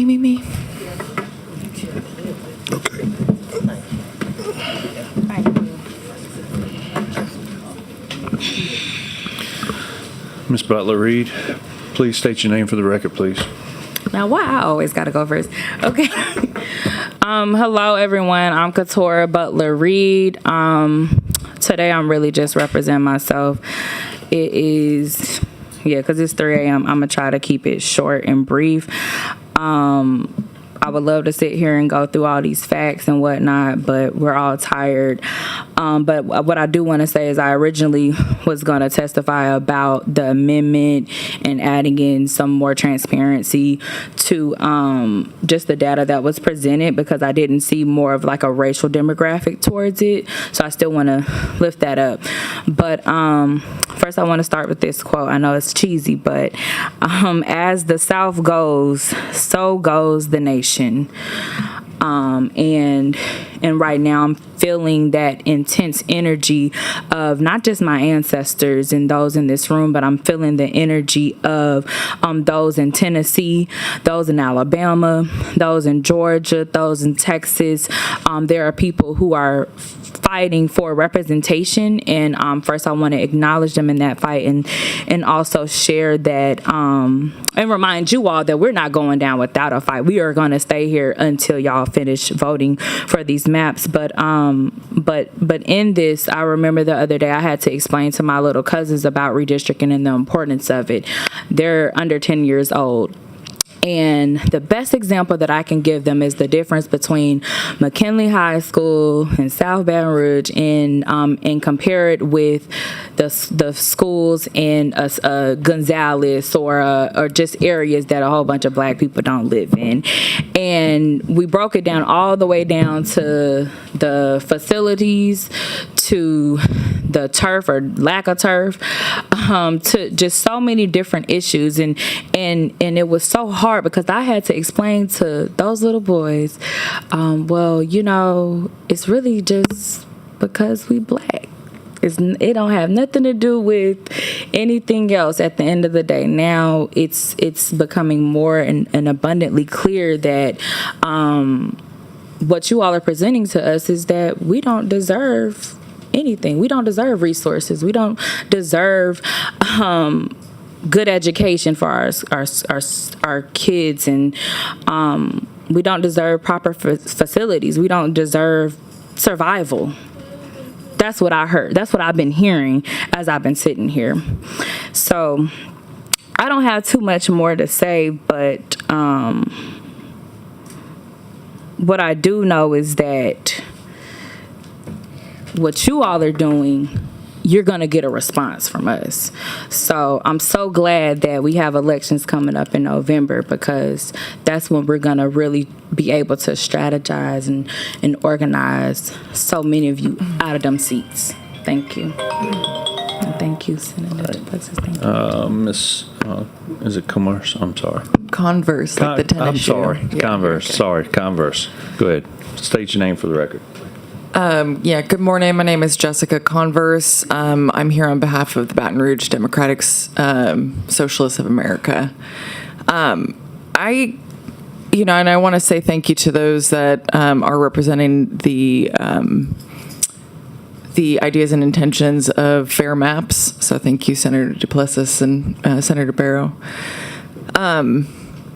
Me. Okay. Ms. Butler Reed, please state your name for the record, please. Now, why I always got to go first? Okay. Hello, everyone. I'm Katora Butler Reed. Today, I'm really just representing myself. It is, because it's 3 a.m. I'm going to try to keep it short and brief. I would love to sit here and go through all these facts and whatnot, but we're all tired. But what I do want to say is I originally was going to testify about the amendment and adding in some more transparency to just the data that was presented, because I didn't see more of like a racial demographic towards it. So I still want to lift that up. But first I want to start with this quote. I know it's cheesy, but as the South goes, so goes the nation. And right now I'm feeling that intense energy of not just my ancestors and those in this room, but I'm feeling the energy of those in Tennessee, those in Alabama, those in Georgia, those in Texas. There are people who are fighting for representation. And first, I want to acknowledge them in that fight, and also share that and remind you all that we're not going down without a fight. We are going to stay here until y'all finish voting for these maps. But in this, I remember the other day I had to explain to my little cousins about redistricting and the importance of it. They're under 10 years old. And the best example that I can give them is the difference between McKinley High School and South Baton Rouge, and compare it with the schools in Gonzales or just areas that a whole bunch of black people don't live in. And we broke it down all the way down to the facilities, to the turf or lack of turf, to just so many different issues. And it was so hard because I had to explain to those little boys, well, it's really just because we black. It don't have nothing to do with anything else at the end of the day. Now it's becoming more and abundantly clear that what you all are presenting to us is that we don't deserve anything. We don't deserve resources. We don't deserve good education for our kids, and we don't deserve proper facilities. We don't deserve survival. That's what I heard. That's what I've been hearing as I've been sitting here. So I don't have too much more to say, but what I do know is that what you all are doing, you're going to get a response from us. So I'm so glad that we have elections coming up in November, because that's when we're going to really be able to strategize and organize so many of you out of them seats. Thank you. And thank you, Senator Duplessis. Thank you. Miss, is it Commerce? I'm sorry. Converse, like the tennis I'm sorry. shoe. Yeah. Converse. Okay. Sorry. Converse. Go ahead. State your name for the record. Good morning. My name is Jessica Converse. I'm here on behalf of the Baton Rouge Democratic Socialists of America. And I want to say thank you to those that are representing the ideas and intentions of fair maps. So thank you, Senator Duplessis and Senator Barrow.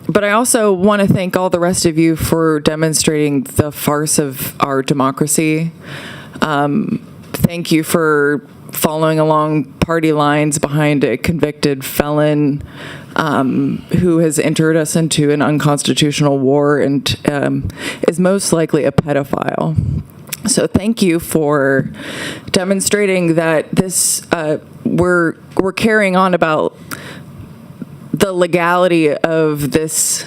But I also want to thank all the rest of you for demonstrating the farce of our democracy. Thank you for following along party lines behind a convicted felon who has entered us into an unconstitutional war and is most likely a pedophile. So thank you for demonstrating that this we're carrying on about the legality of this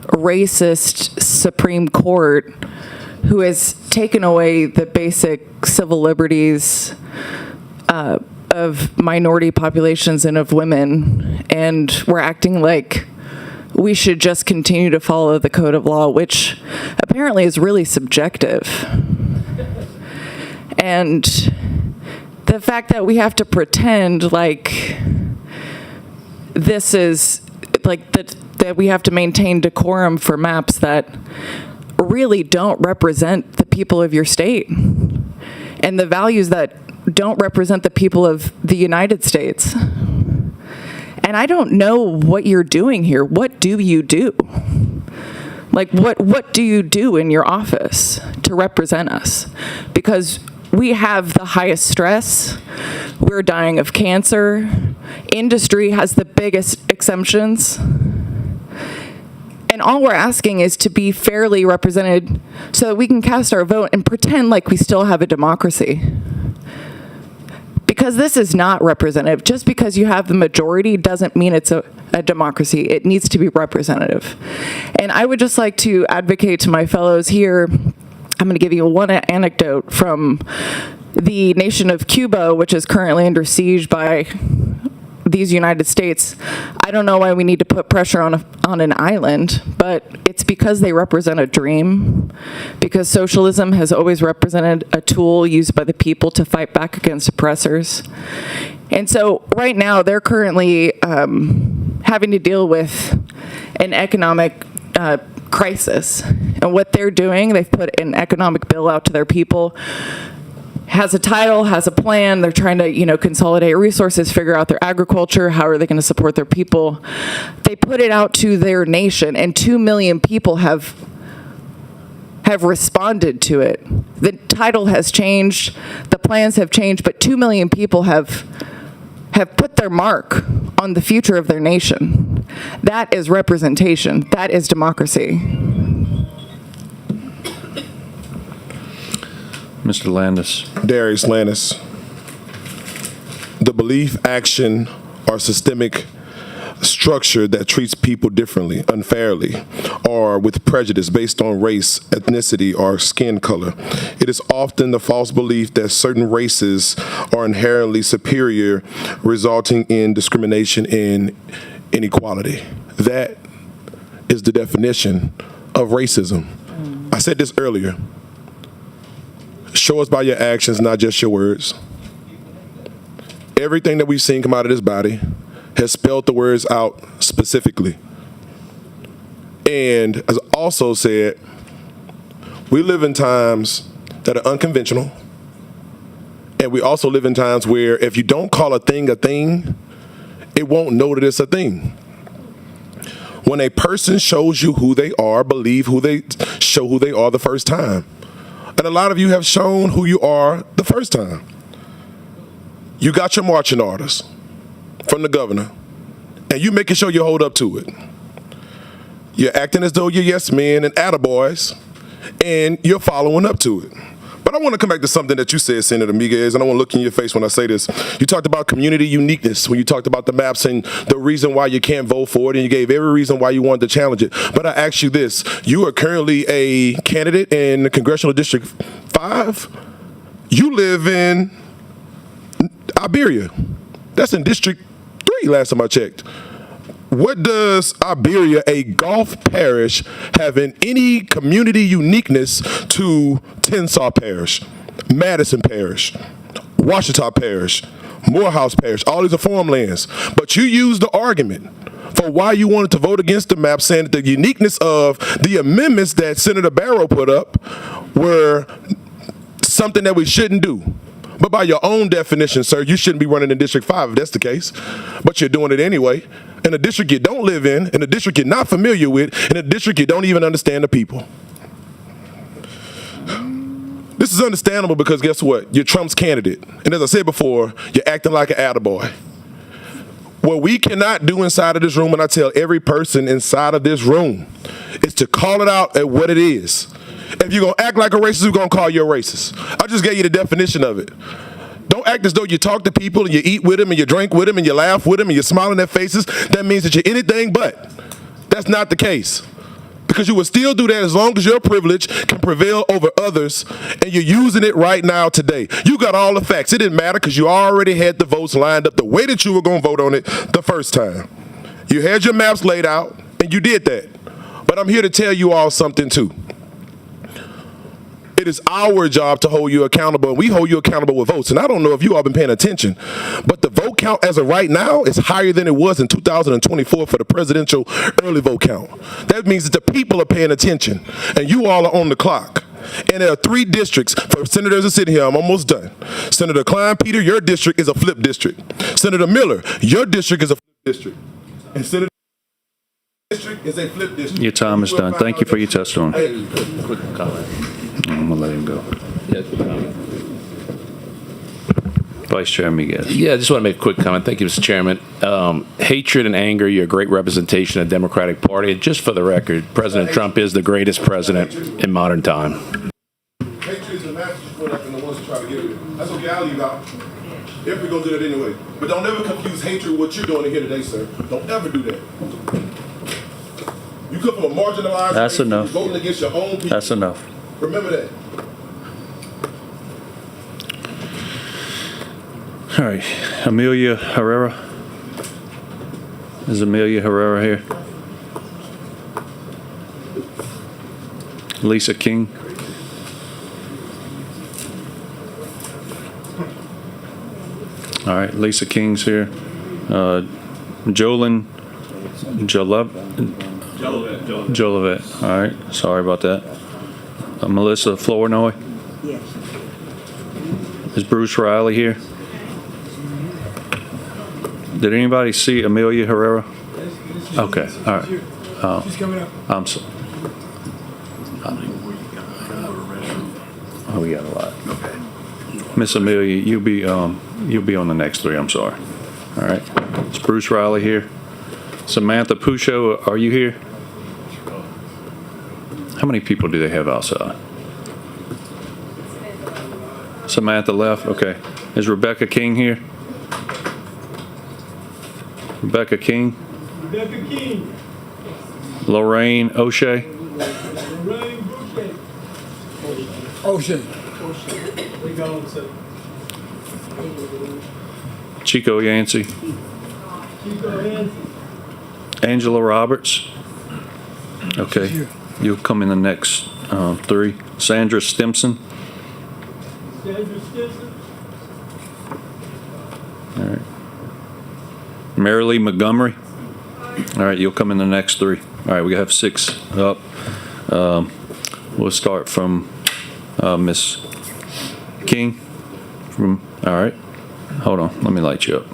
racist Supreme Court who has taken away the basic civil liberties of minority populations and of women, and we're acting like we should just continue to follow the code of law, which apparently is really subjective. And the fact that we have to pretend like this is like that we have to maintain decorum for maps that really don't represent the people of your state and the values that don't represent the people of the United States. And I don't know what you're doing here. What do you do? Like, what do you do in your office to represent us? Because we have the highest stress. We're dying of cancer. Industry has the biggest exemptions. And all we're asking is to be fairly represented so that we can cast our vote and pretend like we still have a democracy. Because this is not representative. Just because you have the majority doesn't mean it's a democracy. It needs to be representative. And I would just like to advocate to my fellows here. I'm going to give you one anecdote from the nation of Cuba, which is currently under siege by these United States. I don't know why we need to put pressure on an island, but it's because they represent a dream, because socialism has always represented a tool used by the people to fight back against oppressors. And so right now they're currently having to deal with an economic crisis. And what they're doing, they've put an economic bill out to their people, has a title, has a plan. They're trying to, consolidate resources, figure out their agriculture, how are they going to support their people. They put it out to their nation, and 2 million people have responded to it. The title has changed, the plans have changed, but 2 million people have put their mark on the future of their nation. That is representation. That is democracy. Mr. Landis. Darius Landis. The belief, action, or systemic structure that treats people differently, unfairly, or with prejudice based on race, ethnicity, or skin color. It is often the false belief that certain races are inherently superior, resulting in discrimination and inequality. That is the definition of racism. I said this earlier. Show us by your actions, not just your words. Everything that we've seen come out of this body has spelled the words out specifically. And as I also said, we live in times that are unconventional. And we also live in times where if you don't call a thing, it won't know that it's a thing. When a person shows you who they are, believe who they show who they are the first time. And a lot of you have shown who you are the first time. You got your marching orders from the governor, and you making sure you hold up to it. You're acting as though you're yes men and attaboys, and you're following up to it. But I want to come back to something that you said, Senator Miguez, and I want to look in your face when I say this. You talked about community uniqueness when you talked about the maps and the reason why you can't vote for it, and you gave every reason why you wanted to challenge it. But I ask you this. You are currently a candidate in Congressional District 5. You live in Iberia. That's in District 3 last time I checked. What does Iberia, a Gulf parish, have in any community uniqueness to Tensar Parish, Madison Parish, Washita Parish, Morehouse Parish? All these are farmlands. But you used the argument for why you wanted to vote against the map, saying that the uniqueness of the amendments that Senator Barrow put up were something that we shouldn't do. But by your own definition, sir, you shouldn't be running in District 5 if that's the case. But you're doing it anyway. In a district you don't live in a district you're not familiar with, in a district you don't even understand the people. This is understandable because guess what? You're Trump's candidate. And as I said before, you're acting like an attaboy. What we cannot do inside of this room, and I tell every person inside of this room, is to call it out at what it is. If you're going to act like a racist, we're going to call you a racist. I just gave you the definition of it. Don't act as though you talk to people and you eat with them and you drink with them and you laugh with them and you smile in their faces. That means that you're anything but. That's not the case. Because you will still do that as long as your privilege can prevail over others, and you're using it right now today. You got all the facts. It didn't matter because you already had the votes lined up the way that you were going to vote on it the first time. You had your maps laid out, and you did that. But I'm here to tell you all something too. It is our job to hold you accountable, and we hold you accountable with votes. And I don't know if you all been paying attention, but the vote count as of right now is higher than it was in 2024 for the presidential early vote count. That means that the people are paying attention, and you all are on the clock. And there are 3 districts for senators that sit here. I'm almost done. Senator Klein-Peter, your district is a flip district. Senator Miller, your district is a flip district. And Senator district is a flip district. Your time is done. Thank you for your testimony. Hey, quick comment. I'm going to let him go. Yeah, quick comment. Vice Chairman Miguez. Yeah, I just want to make a quick comment. Thank you, Mr. Chairman. Hatred and anger, you're a great representation of the Democratic Party. And just for the record, President Trump is the greatest president in modern time. Hatred is the message you put up and the ones who try to get it. That's okay, I'll leave out. If we're going to do that anyway. But don't ever confuse hatred with what you're doing here today, sir. Don't ever do that. You come from a marginalized That's race, enough. voting against your own people. That's enough. Remember that. All right. Amelia Herrera. Is Amelia Herrera here? Lisa King. All right. Lisa King's here. Jolene Jolivet. All right, sorry about that. Melissa Flournoy? Yes. Is Bruce Riley here? Did anybody see Amelia Herrera? Okay, all right. She's coming up. I'm sorry. Oh, we got a lot. Okay. Miss Amelia, you'll be on the next three. I'm sorry. All right. Is Bruce Riley here? Samantha Pucho, are you here? How many people do they have outside? Samantha left. Okay. Is Rebecca King here? Rebecca King? Rebecca King. Lorraine O'Shea? Lorraine Boucher. O'Shea. We go to Chico Yancey? Chico Yancey. Angela Roberts? Okay. You'll come in the next three. Sandra Stimson? Sandra Stinson. All right. Marilee Montgomery? All right, you'll come in the next three. All right, we have 6 up. We'll start from Miss King. All right. Hold on, let me light you up.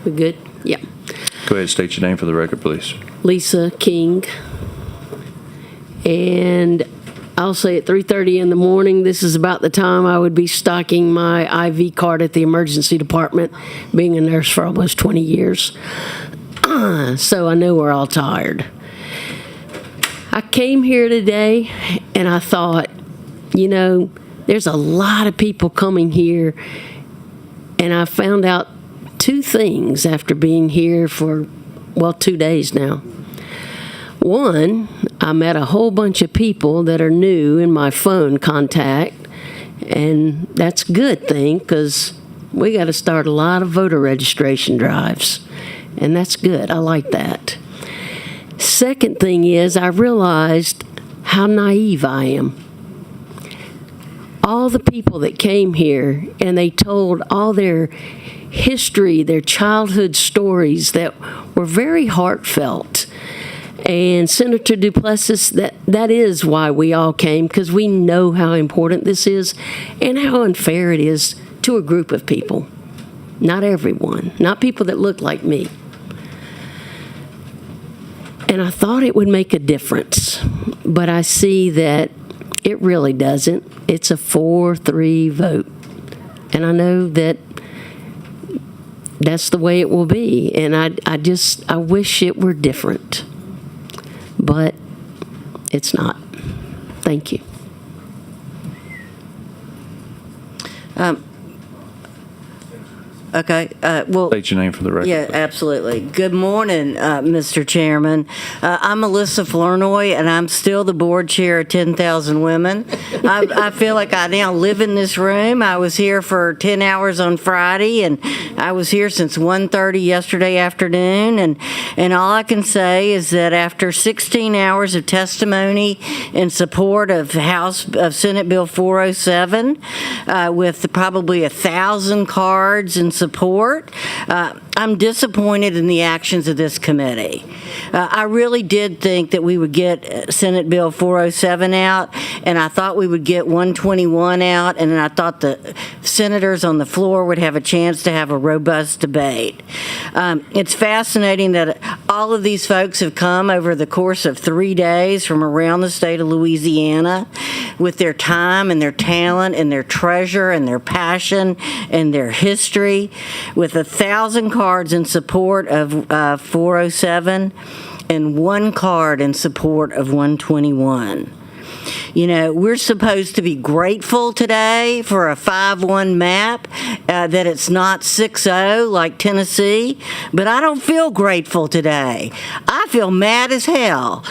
We good? Yeah. Go ahead, state your name for the record, please. Lisa King. And I'll say at 3:30 in the morning, this is about the time I would be stocking my IV card at the emergency department, being a nurse for almost 20 years. So I know we're all tired. I came here today and I thought, you know, there's a lot of people coming here, and I found out 2 things after being here for, 2 days now. One, I met a whole bunch of people that are new in my phone contact, and that's a good thing because we got to start a lot of voter registration drives, and that's good. I like that. Second thing is I realized how naive I am. All the people that came here and they told all their history, their childhood stories that were very heartfelt. And Senator Duplessis, that is why we all came, because we know how important this is and how unfair it is to a group of people. Not everyone, not people that look like me. And I thought it would make a difference, but I see that it really doesn't. It's a 4-3 vote. And I know that that's the way it will be. And I wish it were different. But it's not. Thank you. Okay. Well, state your name for the record. Yeah, absolutely. Good morning, Mr. Chairman. I'm Melissa Flournoy, and I'm still the board chair of 10,000 Women. I feel like I now live in this room. I was here for 10 hours on Friday, and I was here since 1:30 yesterday afternoon. And all I can say is that after 16 hours of testimony in support of Senate Bill 407, with probably 1,000 cards in support, I'm disappointed in the actions of this committee. I really did think that we would get Senate Bill 407 out, and I thought we would get 121 out, and then I thought the senators on the floor would have a chance to have a robust debate. It's fascinating that all of these folks have come over the course of 3 days from around the state of Louisiana with their time and their talent and their treasure and their passion and their history, with 1,000 cards in support of 407 and 1 card in support of 121. You know, we're supposed to be grateful today for a 5-1 map, that it's not 6-0 like Tennessee, but I don't feel grateful today. I feel mad as hell.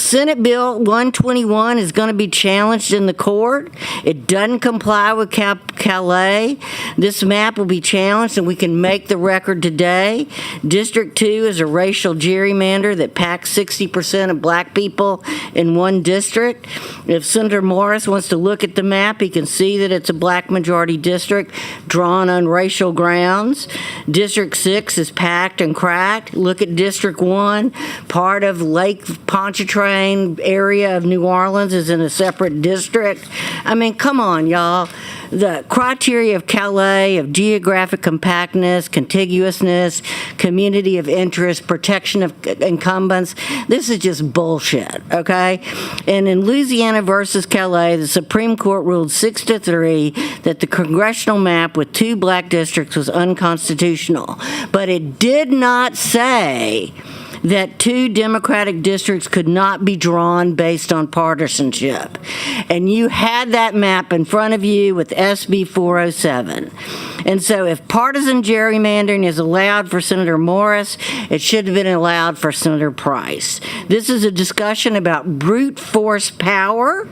Senate Bill 121 is going to be challenged in the court. It doesn't comply with Calais. This map will be challenged, and we can make the record today. District 2 is a racial gerrymander that packs 60% of black people in one district. If Senator Morris wants to look at the map, he can see that it's a black majority district drawn on racial grounds. District 6 is packed and cracked. Look at District 1. Part of Lake Pontchartrain area of New Orleans is in a separate district. I mean, come on, y'all. The criteria of Calais, of geographic compactness, contiguousness, community of interest, protection of incumbents, this is just bullshit, okay? And in Louisiana versus Calais, the Supreme Court ruled 6-3 that the congressional map with 2 black districts was unconstitutional. But it did not say that 2 Democratic districts could not be drawn based on partisanship. And you had that map in front of you with SB 407. And so if partisan gerrymandering is allowed for Senator Morris, it should have been allowed for Senator Price. This is a discussion about brute force power,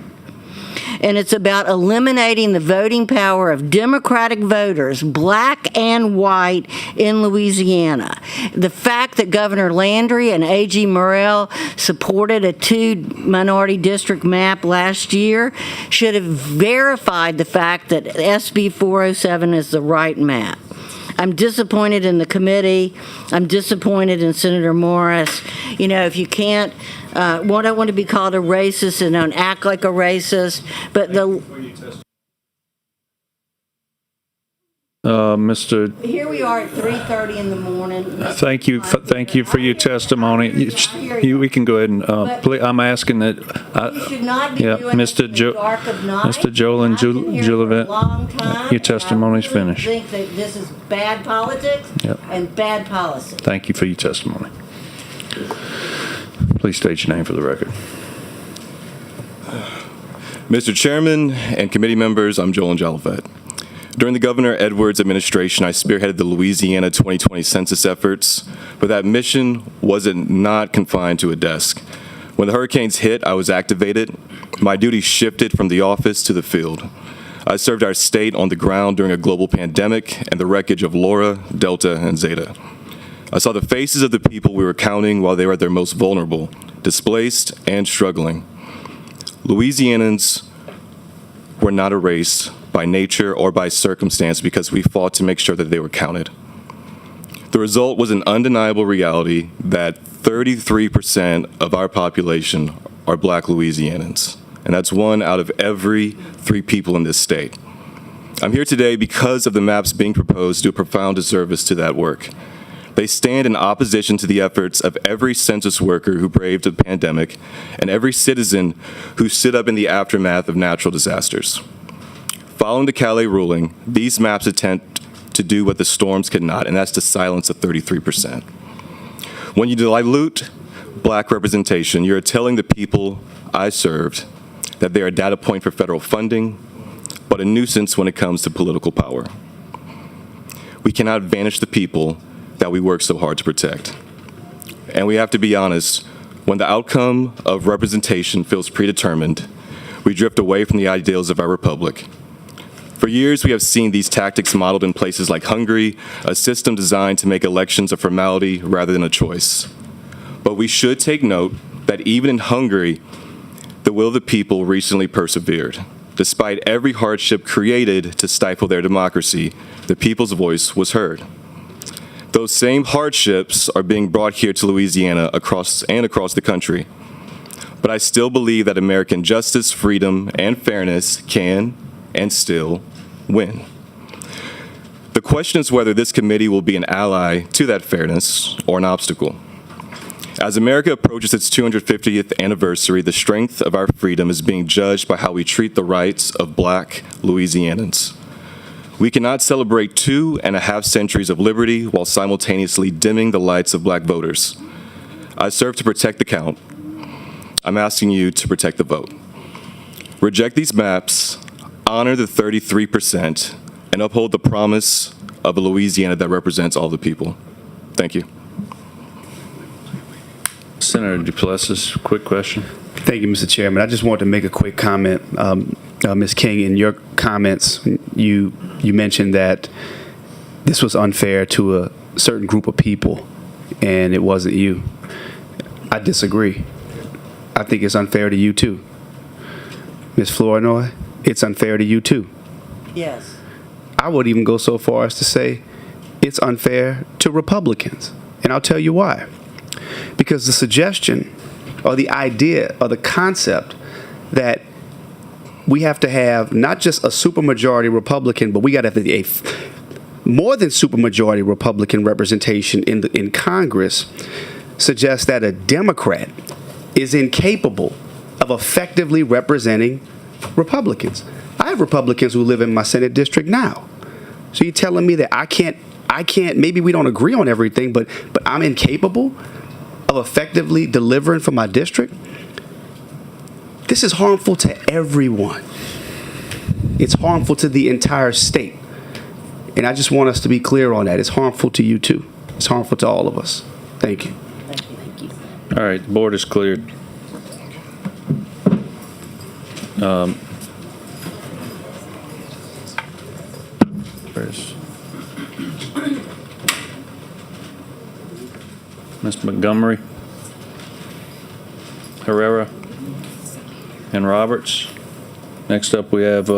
and it's about eliminating the voting power of Democratic voters, black and white, in Louisiana. The fact that Governor Landry and A.G. Morrell supported a 2-minority district map last year should have verified the fact that SB 407 is the right map. I'm disappointed in the committee. I'm disappointed in Senator Morris. You know, if you can't, I don't want to be called a racist and don't act like a racist, but Mr. Here we are at 3:30 in the morning. Thank you for your testimony. We can go ahead and, I'm asking that, You should not be doing it in the dark of night. Mr. Joel and Julivet, your testimony's finished. I think that this is bad politics and bad policy. Thank you for your testimony. Please state your name for the record. Mr. Chairman and committee members, I'm Joel Jolivet. During the Governor Edwards administration, I spearheaded the Louisiana 2020 census efforts, but that mission wasn't not confined to a desk. When the hurricanes hit, I was activated. My duties shifted from the office to the field. I served our state on the ground during a global pandemic and the wreckage of Laura, Delta, and Zeta. I saw the faces of the people we were counting while they were at their most vulnerable, displaced, and struggling. Louisianans were not erased by nature or by circumstance because we fought to make sure that they were counted. The result was an undeniable reality that 33% of our population are Black Louisianans, and that's 1 out of every 3 people in this state. I'm here today because of the maps being proposed to do a profound disservice to that work. They stand in opposition to the efforts of every census worker who braved the pandemic and every citizen who stood up in the aftermath of natural disasters. Following the Calais ruling, these maps attempt to do what the storms could not, and that's to silence the 33%. When you dilute Black representation, you're telling the people I served that they're a data point for federal funding, but a nuisance when it comes to political power. We cannot vanish the people that we work so hard to protect. And we have to be honest, when the outcome of representation feels predetermined, we drift away from the ideals of our republic. For years, we have seen these tactics modeled in places like Hungary, a system designed to make elections a formality rather than a choice. But we should take note that even in Hungary, the will of the people recently persevered. Despite every hardship created to stifle their democracy, the people's voice was heard. Those same hardships are being brought here to Louisiana across the country. But I still believe that American justice, freedom, and fairness can and still win. The question is whether this committee will be an ally to that fairness or an obstacle. As America approaches its 250th anniversary, the strength of our freedom is being judged by how we treat the rights of Black Louisianans. We cannot celebrate 2.5 centuries of liberty while simultaneously dimming the lights of Black voters. I serve to protect the count. I'm asking you to protect the vote. Reject these maps, honor the 33%, and uphold the promise of a Louisiana that represents all the people. Thank you. Senator Duplessis, quick question. Thank you, Mr. Chairman. I just wanted to make a quick comment. Ms. King, in your comments, you mentioned that this was unfair to a certain group of people, and it wasn't you. I disagree. I think it's unfair to you, too. Ms. Flournoy, it's unfair to you, too. Yes. I would even go so far as to say it's unfair to Republicans, and I'll tell you why. Because the suggestion or the idea or the concept that we have to have not just a supermajority Republican, but we got to have a more than supermajority Republican representation in Congress suggests that a Democrat is incapable of effectively representing Republicans. I have Republicans who live in my Senate district now. So you're telling me that I can't, maybe we don't agree on everything, but I'm incapable of effectively delivering for my district? This is harmful to everyone. It's harmful to the entire state. And I just want us to be clear on that. It's harmful to you too. It's harmful to all of us. Thank you. Thank you. All right, the board is cleared. Where's Ms. Montgomery, Herrera, and Roberts. Next up, we have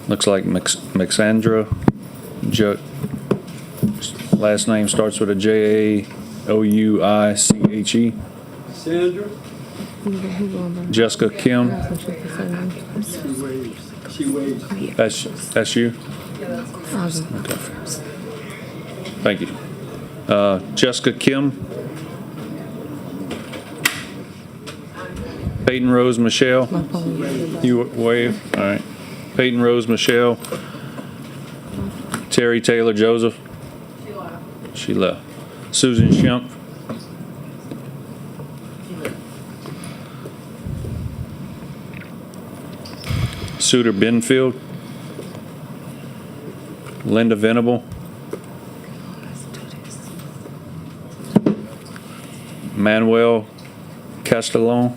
looks like Mixandra. Last name starts with a Jaouiche. Sandra? Jessica Kim. She waves. That's you? Okay. Thank you. Jessica Kim. Peyton Rose Michelle. You wave. All right. Peyton Rose Michelle. Terry Taylor Joseph. She left. Susan Schimpf. Suter Benfield. Linda Venable. Manuel Castellon.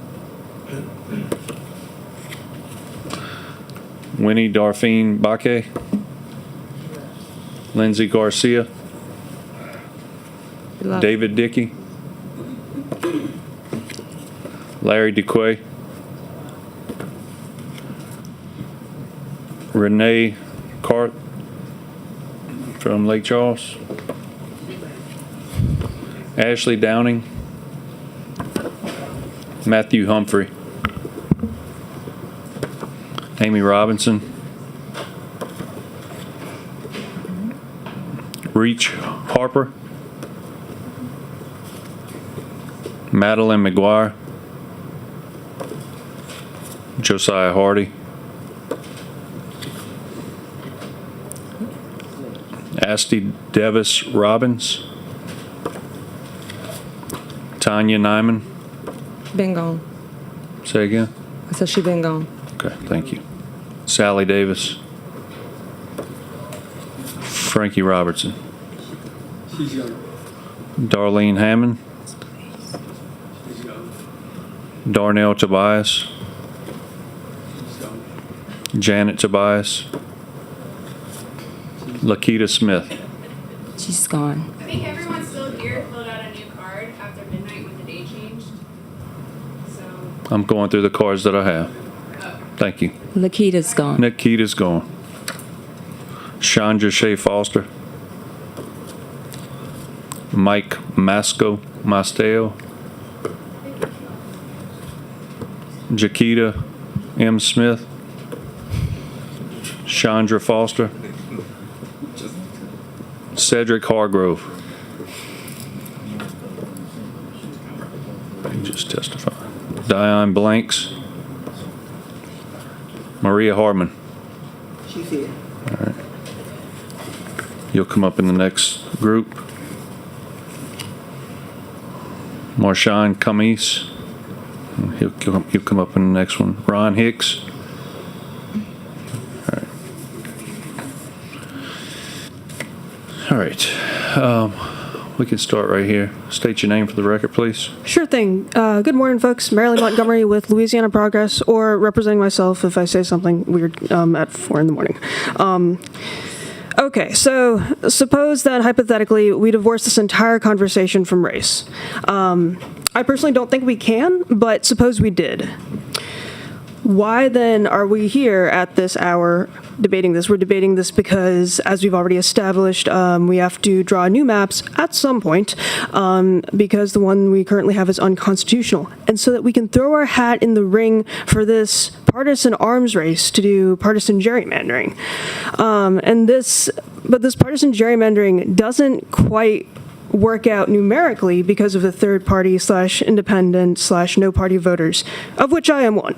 Winnie Darphine Baque. Lindsay Garcia. David Dickey. Larry DeQuay. Renee Cart from Lake Charles. Ashley Downing. Matthew Humphrey. Amy Robinson. Reach Harper. Madeline McGuire. Josiah Hardy. Asti Davis Robbins. Tanya Nyman. Been gone. Say again? I said she been gone. Okay, thank you. Sally Davis. Frankie Robertson. She's young. Darlene Hammond. She's young. Darnell Tobias. She's young. Janet Tobias. Lakita Smith. She's gone. I think everyone's still here, filled out a new card after midnight when the date changed. So. I'm going through the cards that I have. Thank you. Lakita's gone. Nikita's gone. Chandra Shea Foster. Mike Masteo. Jaquita M. Smith. Chandra Foster. Cedric Hargrove. Just testify. Diane Blanks. Maria Harmon. She's here. All right. You'll come up in the next group. Marshawn Camise. He'll come up in the next one. Ron Hicks. All right. We can start right here. State your name for the record, please. Sure thing. Good morning, folks. Marilyn Montgomery with Louisiana Progress, or representing myself if I say something weird at 4 in the morning. Okay, so suppose that hypothetically we divorce this entire conversation from race. I personally don't think we can, but suppose we did. Why then are we here at this hour debating this? We're debating this because, as we've already established, we have to draw new maps at some point because the one we currently have is unconstitutional. And so that we can throw our hat in the ring for this partisan arms race to do partisan gerrymandering. But this partisan gerrymandering doesn't quite work out numerically because of the third party / independent / no party voters, of which I am one.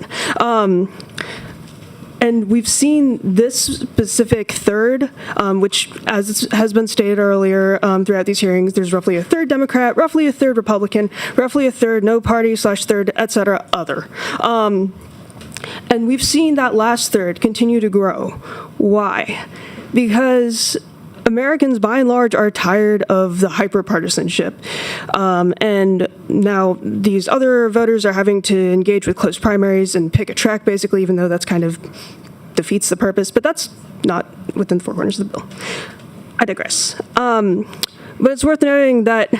And we've seen this specific third, which, as has been stated earlier throughout these hearings, there's roughly a third Democrat, roughly a third Republican, roughly a third no party / third, et cetera, other. And we've seen that last third continue to grow. Why? Because Americans, by and large, are tired of the hyper-partisanship. And now these other voters are having to engage with close primaries and pick a track, basically, even though that's kind of defeats the purpose. But that's not within the four corners of the bill. I digress. But it's worth noting that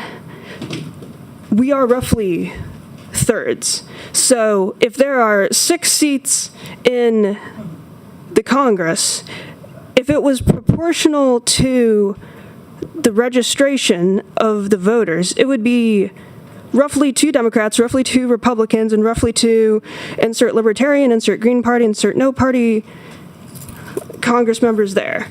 we are roughly thirds. So if there are 6 seats in the Congress, if it was proportional to the registration of the voters, it would be roughly 2 Democrats, roughly 2 Republicans, and roughly 2 insert Libertarian, insert Green Party, insert no party Congress members there.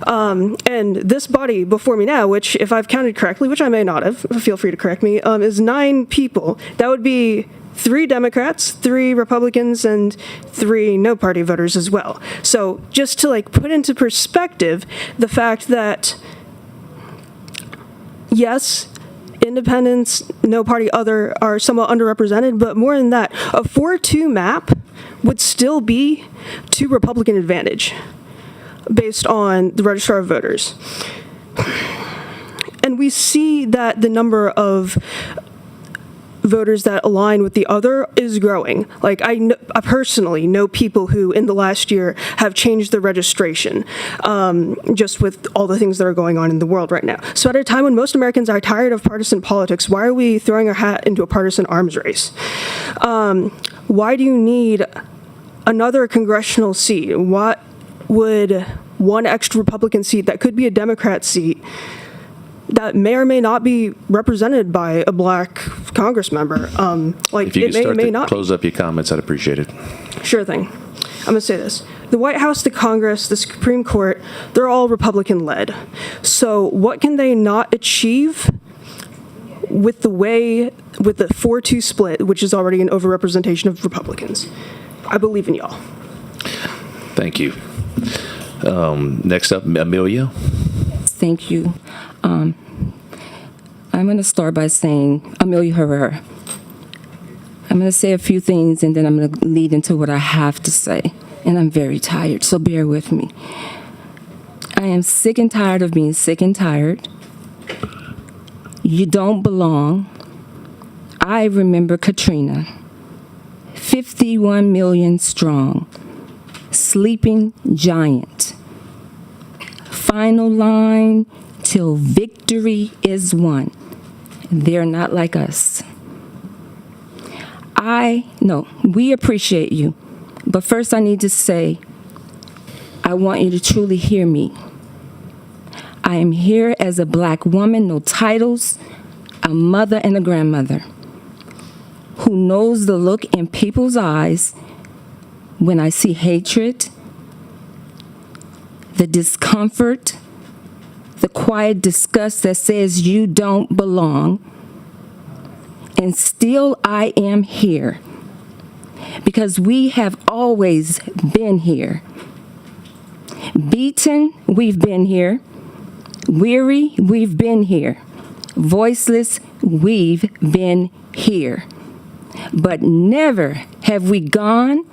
And this body before me now, which if I've counted correctly, which I may not have, feel free to correct me, is 9 people. That would be 3 Democrats, 3 Republicans, and 3 no party voters as well. So just to put into perspective the fact that, yes, independents, no party, other are somewhat underrepresented, but more than that, a 4-2 map would still be to Republican advantage based on the registrar of voters. And we see that the number of voters that align with the other is growing. I personally know people who in the last year have changed their registration just with all the things that are going on in the world right now. So at a time when most Americans are tired of partisan politics, why are we throwing our hat into a partisan arms race? Why do you need another congressional seat? What would one extra Republican seat that could be a Democrat seat that may or may not be represented by a black Congress member? If you could start to close up your comments, I'd appreciate it. Sure thing. I'm going to say this. The White House, the Congress, the Supreme Court, they're all Republican-led. So what can they not achieve with the 4-2 split, which is already an overrepresentation of Republicans? I believe in y'all. Thank you. Next up, Amelia. Thank you. I'm going to start by saying, Amelia Herrera. I'm going to say a few things, and then I'm going to lead into what I have to say. And I'm very tired, so bear with me. I am sick and tired of being sick and tired. You don't belong. I remember Katrina, 51 million strong, sleeping giant. Final line till victory is won. They're not like us. We appreciate you. But first I need to say, I want you to truly hear me. I am here as a black woman, no titles, a mother and a grandmother, who knows the look in people's eyes when I see hatred, the discomfort, the quiet disgust that says you don't belong. And still I am here because we have always been here. Beaten, we've been here. Weary, we've been here. Voiceless, we've been here. But never have we gone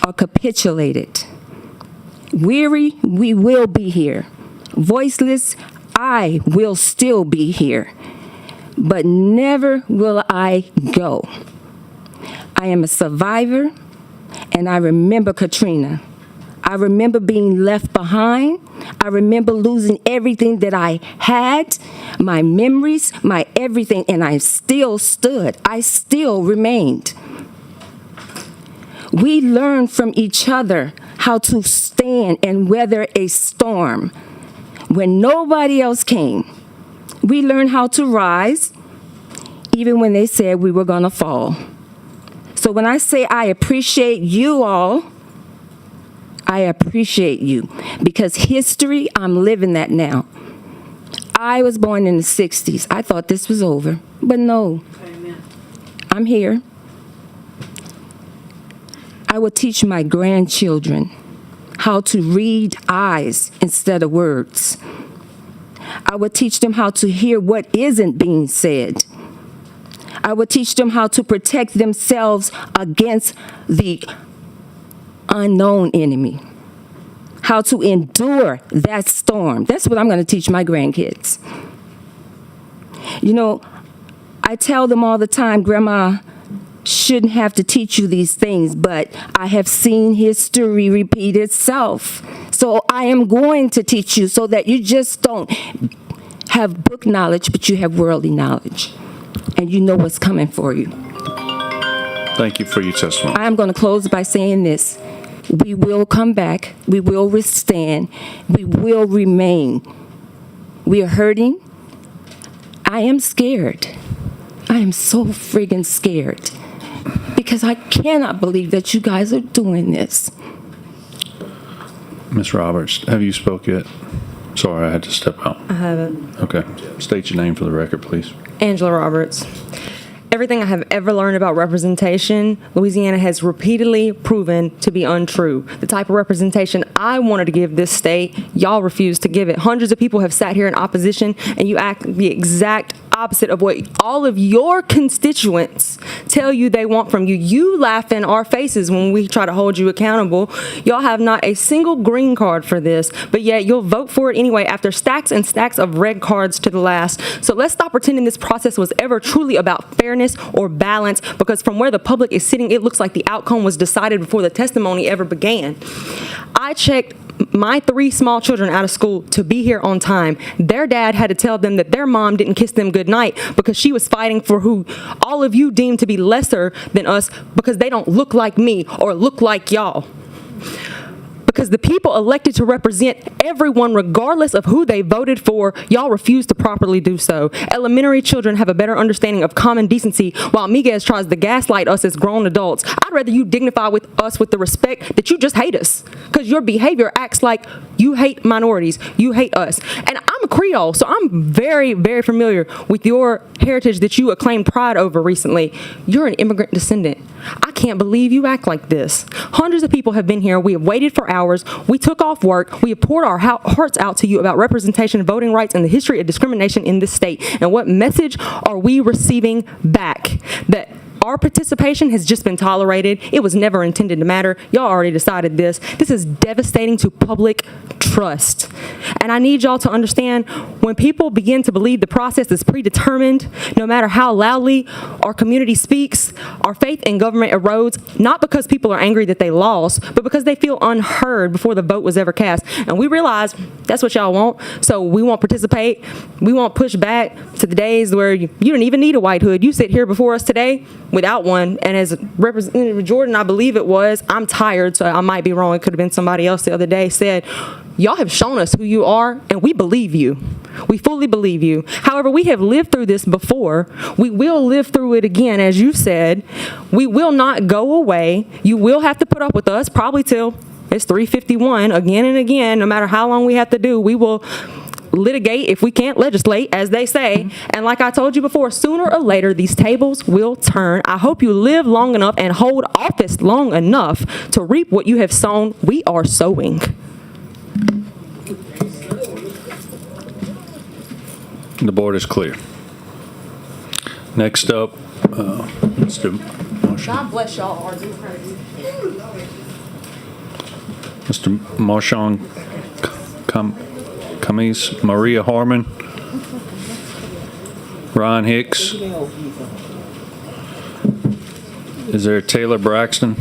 or capitulated. Weary, we will be here. Voiceless, I will still be here, but never will I go. I am a survivor, and I remember Katrina. I remember being left behind. I remember losing everything that I had, my memories, my everything, and I still stood. I still remained. We learned from each other how to stand and weather a storm when nobody else came. We learned how to rise, even when they said we were gonna fall. So when I say I appreciate you all, I appreciate you, because history, I'm living that now. I was born in the 60s. I thought this was over, but no. Amen. I'm here. I will teach my grandchildren how to read eyes instead of words. I will teach them how to hear what isn't being said. I will teach them how to protect themselves against the unknown enemy, how to endure that storm. That's what I'm going to teach my grandkids. You know, I tell them all the time, Grandma shouldn't have to teach you these things, but I have seen history repeat itself. So I am going to teach you so that you just don't have book knowledge, but you have worldly knowledge, and you know what's coming for you. Thank you for your testimony. I'm going to close by saying this. We will come back. We will withstand. We will remain. We are hurting. I am scared. I am so friggin' scared, because I cannot believe that you guys are doing this. Ms. Roberts, have you spoke yet? Sorry, I had to step out. I haven't. Okay. State your name for the record, please. Angela Roberts. Everything I have ever learned about representation, Louisiana has repeatedly proven to be untrue. The type of representation I wanted to give this state, y'all refused to give it. Hundreds of people have sat here in opposition, and you act the exact opposite of what all of your constituents tell you they want from you. You laugh in our faces when we try to hold you accountable. Y'all have not a single green card for this, but yet you'll vote for it anyway after stacks and stacks of red cards to the last. So let's stop pretending this process was ever truly about fairness or balance, because from where the public is sitting, it looks like the outcome was decided before the testimony ever began. I checked my 3 small children out of school to be here on time. Their dad had to tell them that their mom didn't kiss them goodnight because she was fighting for who all of you deem to be lesser than us, because they don't look like me or look like y'all. Because the people elected to represent everyone, regardless of who they voted for, y'all refuse to properly do so. Elementary children have a better understanding of common decency, while Miguez tries to gaslight us as grown adults. I'd rather you dignify with us with the respect that you just hate us, because your behavior acts like you hate minorities, you hate us. And I'm a Creole, so I'm very, very familiar with your heritage that you acclaimed pride over recently. You're an immigrant descendant. I can't believe you act like this. Hundreds of people have been here. We have waited for hours. We took off work. We have poured our hearts out to you about representation, voting rights, and the history of discrimination in this state. And what message are we receiving back? That our participation has just been tolerated. It was never intended to matter. Y'all already decided this. This is devastating to public trust. And I need y'all to understand, when people begin to believe the process is predetermined, no matter how loudly our community speaks, our faith in government erodes, not because people are angry that they lost, but because they feel unheard before the vote was ever cast. And we realize that's what y'all want, so we won't participate. We won't push back to the days where you don't even need a white hood. You sit here before us today without one, and as Representative Jordan, I believe it was, I'm tired, so I might be wrong, it could have been somebody else the other day, said, y'all have shown us who you are, and we believe you. We fully believe you. However, we have lived through this before. We will live through it again, as you said. We will not go away. You will have to put up with us probably till it's 3:51 again and again. No matter how long we have to do, we will litigate if we can't legislate, as they say. And like I told you before, sooner or later, these tables will turn. I hope you live long enough and hold office long enough to reap what you have sown. We are sowing. The board is clear. Next up, Mr. God bless y'all. Mr. Marchand, come. Camise, Maria Harmon, Ron Hicks. Is there Taylor Braxton?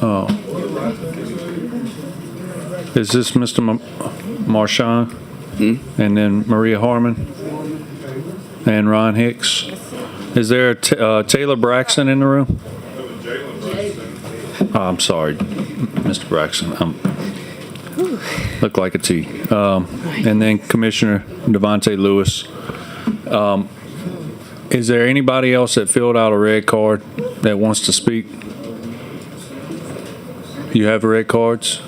Oh. Is this Mr. Marchand? And then Maria Harmon? And Ron Hicks? Is there a Taylor Braxton in the room? Oh, I'm sorry, Mr. Braxton. Look like a T. And then Commissioner Devontae Lewis. Is there anybody else that filled out a red card that wants to speak? You have red cards?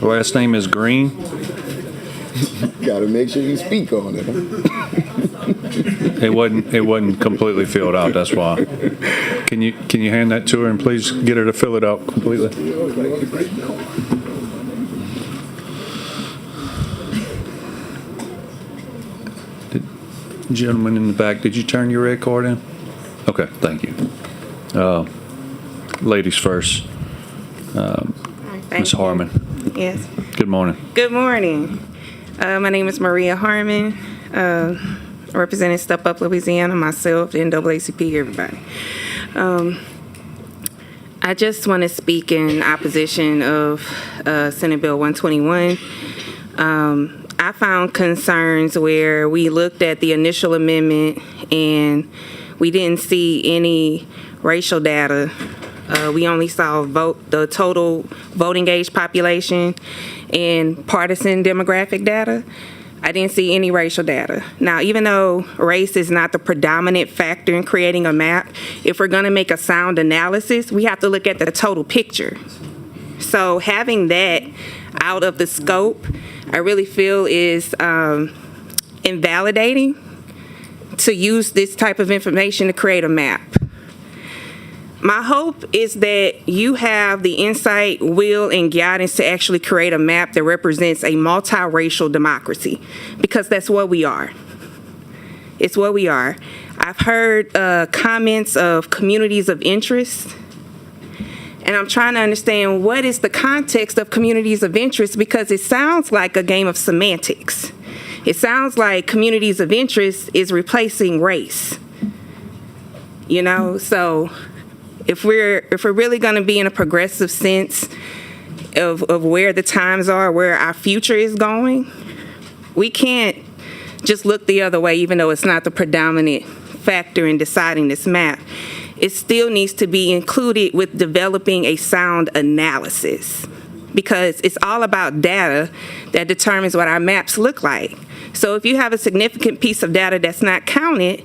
Last name is Green. Got to make sure you speak on it. It wasn't completely filled out. That's why. Can you hand that to her and please get her to fill it out completely? Gentleman in the back, did you turn your red card in? Okay, thank you. Ladies first. Ms. Harmon. Yes. Good morning. Good morning. My name is Maria Harmon, representing Step Up Louisiana, myself, the NAACP, everybody. I just want to speak in opposition of Senate Bill 121. I found concerns where we looked at the initial amendment and we didn't see any racial data. We only saw the total voting age population and partisan demographic data. I didn't see any racial data. Now, even though race is not the predominant factor in creating a map, if we're going to make a sound analysis, we have to look at the total picture. So having that out of the scope, I really feel is invalidating to use this type of information to create a map. My hope is that you have the insight, will, and guidance to actually create a map that represents a multiracial democracy, because that's what we are. It's what we are. I've heard comments of communities of interest, and I'm trying to understand what is the context of communities of interest, because it sounds like a game of semantics. It sounds like communities of interest is replacing race. You know, so if we're really going to be in a progressive sense of where the times are, where our future is going, we can't just look the other way, even though it's not the predominant factor in deciding this map. It still needs to be included with developing a sound analysis, because it's all about data that determines what our maps look like. So if you have a significant piece of data that's not counted,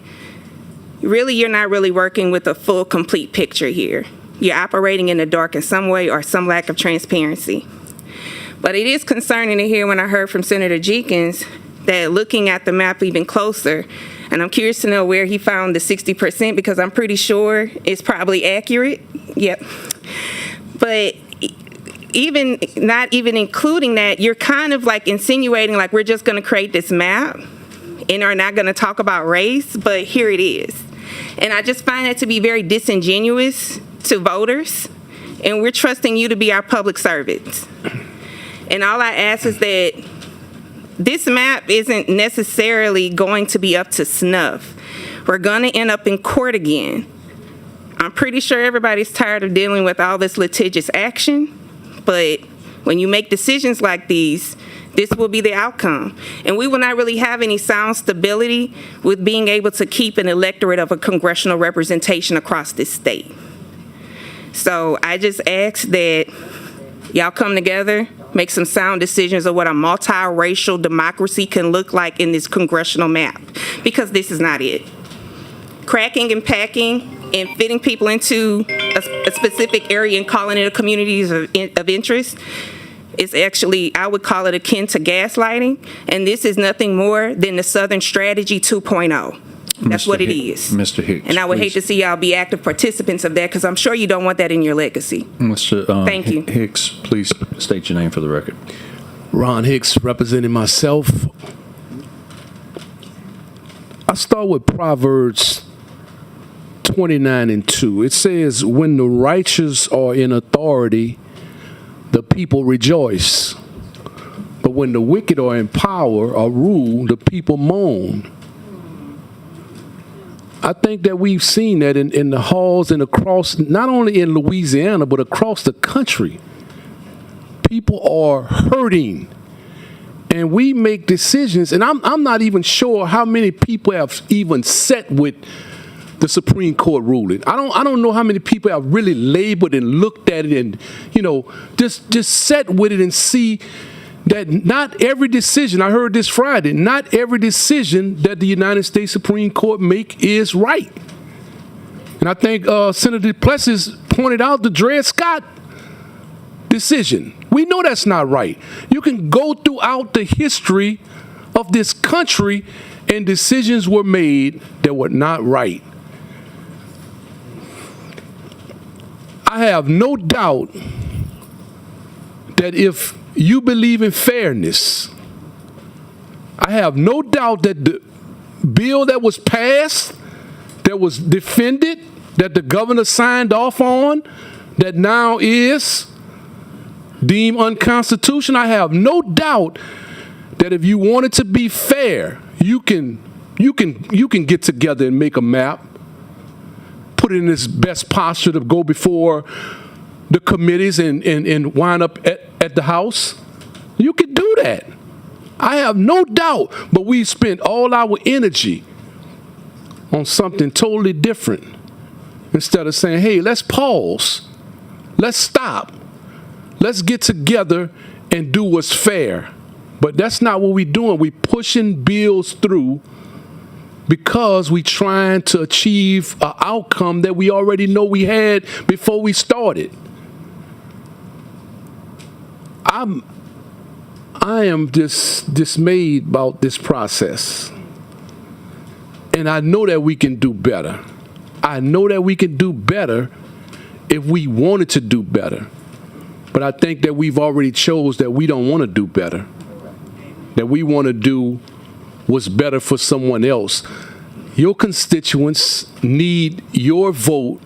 really, you're not really working with a full, complete picture here. You're operating in the dark in some way or some lack of transparency. But it is concerning to hear when I heard from Senator Jenkins that looking at the map even closer, and I'm curious to know where he found the 60%, because I'm pretty sure it's probably accurate. Yep. But even not even including that, you're kind of like insinuating like we're just going to create this map and are not going to talk about race, but here it is. And I just find that to be very disingenuous to voters, and we're trusting you to be our public servants. And all I ask is that this map isn't necessarily going to be up to snuff. We're going to end up in court again. I'm pretty sure everybody's tired of dealing with all this litigious action, but when you make decisions like these, this will be the outcome. And we will not really have any sound stability with being able to keep an electorate of a congressional representation across this state. So I just ask that y'all come together, make some sound decisions of what a multiracial democracy can look like in this congressional map, because this is not it. Cracking and packing and fitting people into a specific area and calling it a community of interest is actually, I would call it akin to gaslighting, and this is nothing more than the Southern Strategy 2.0. That's what it is. Mr. Hicks. And I would hate to see y'all be active participants of that, because I'm sure you don't want that in your legacy. Mr. Thank you. Hicks, please state your name for the record. Ron Hicks representing myself. I start with Proverbs 29:2. It says, when the righteous are in authority, the people rejoice. But when the wicked are in power or rule, the people moan. I think that we've seen that in the halls and across, not only in Louisiana, but across the country. People are hurting. And we make decisions, and I'm not even sure how many people have even sat with the Supreme Court ruling. I don't know how many people have really labored and looked at it and, just sat with it and see that not every decision, I heard this Friday, not every decision that the United States Supreme Court make is right. And I think Senator Duplessis pointed out the Dred Scott decision. We know that's not right. You can go throughout the history of this country and decisions were made that were not right. I have no doubt that if you believe in fairness, I have no doubt that the bill that was passed, that was defended, that the governor signed off on, that now is deemed unconstitutional, I have no doubt that if you wanted to be fair, you can get together and make a map, put it in its best posture to go before the committees and wind up at the House. You can do that. I have no doubt, but we spent all our energy on something totally different instead of saying, hey, let's pause, let's stop, let's get together and do what's fair. But that's not what we're doing. We're pushing bills through because we're trying to achieve an outcome that we already know we had before we started. I am just dismayed about this process. And I know that we can do better. I know that we can do better if we wanted to do better. But I think that we've already chose that we don't want to do better. That we want to do what's better for someone else. Your constituents need your vote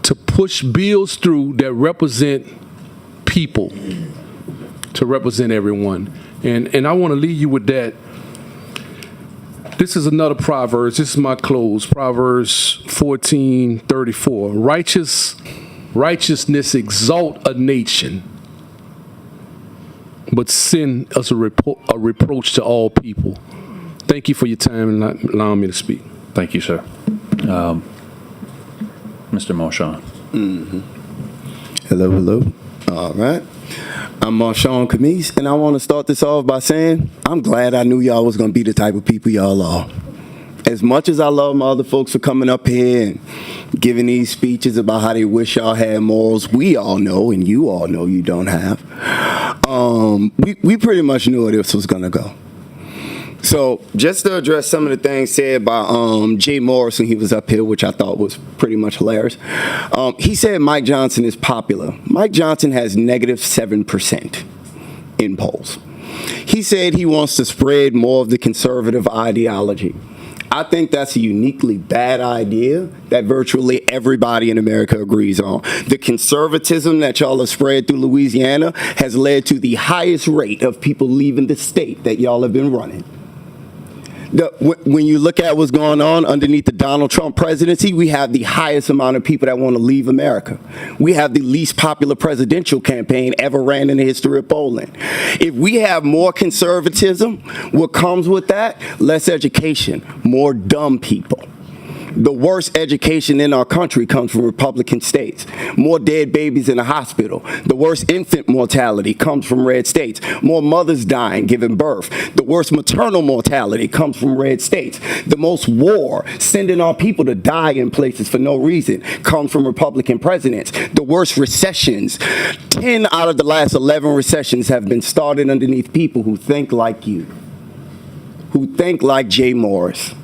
to push bills through that represent people, to represent everyone. And I want to leave you with that. This is another Proverbs. This is my close. Proverbs 14:34. Righteousness exalt a nation, but sin is a reproach to all people. Thank you for your time and allowing me to speak. Thank you, sir. Mr. Marchand. Mm-hmm. Hello. All right. I'm Marshawn Camise, and I want to start this off by saying I'm glad I knew y'all was going to be the type of people y'all are. As much as I love my other folks for coming up here and giving these speeches about how they wish y'all had morals, we all know, and you all know you don't have, we pretty much knew where this was going to go. So just to address some of the things said by Jay Morris when he was up here, which I thought was pretty much hilarious. He said Mike Johnson is popular. Mike Johnson has -7% in polls. He said he wants to spread more of the conservative ideology. I think that's a uniquely bad idea that virtually everybody in America agrees on. The conservatism that y'all have spread through Louisiana has led to the highest rate of people leaving the state that y'all have been running. When you look at what's going on underneath the Donald Trump presidency, we have the highest amount of people that want to leave America. We have the least popular presidential campaign ever ran in the history of polling. If we have more conservatism, what comes with that? Less education, more dumb people. The worst education in our country comes from Republican states. More dead babies in the hospital. The worst infant mortality comes from red states. More mothers dying giving birth. The worst maternal mortality comes from red states. The most war, sending our people to die in places for no reason, comes from Republican presidents. The worst recessions, 10 out of the last 11 recessions have been started underneath people who think like you, who think like Jay Morris,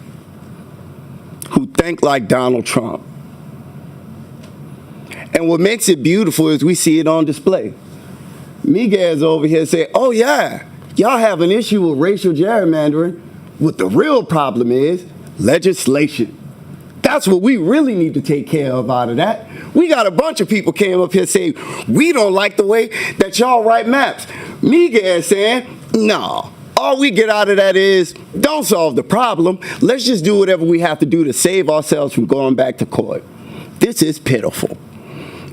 who think like Donald Trump. And what makes it beautiful is we see it on display. Miguel's over here saying, oh yeah, y'all have an issue with racial gerrymandering. What the real problem is legislation. That's what we really need to take care of out of that. We got a bunch of people came up here saying, we don't like the way that y'all write maps. Miguel saying, no. All we get out of that is, don't solve the problem. Let's just do whatever we have to do to save ourselves from going back to court. This is pitiful.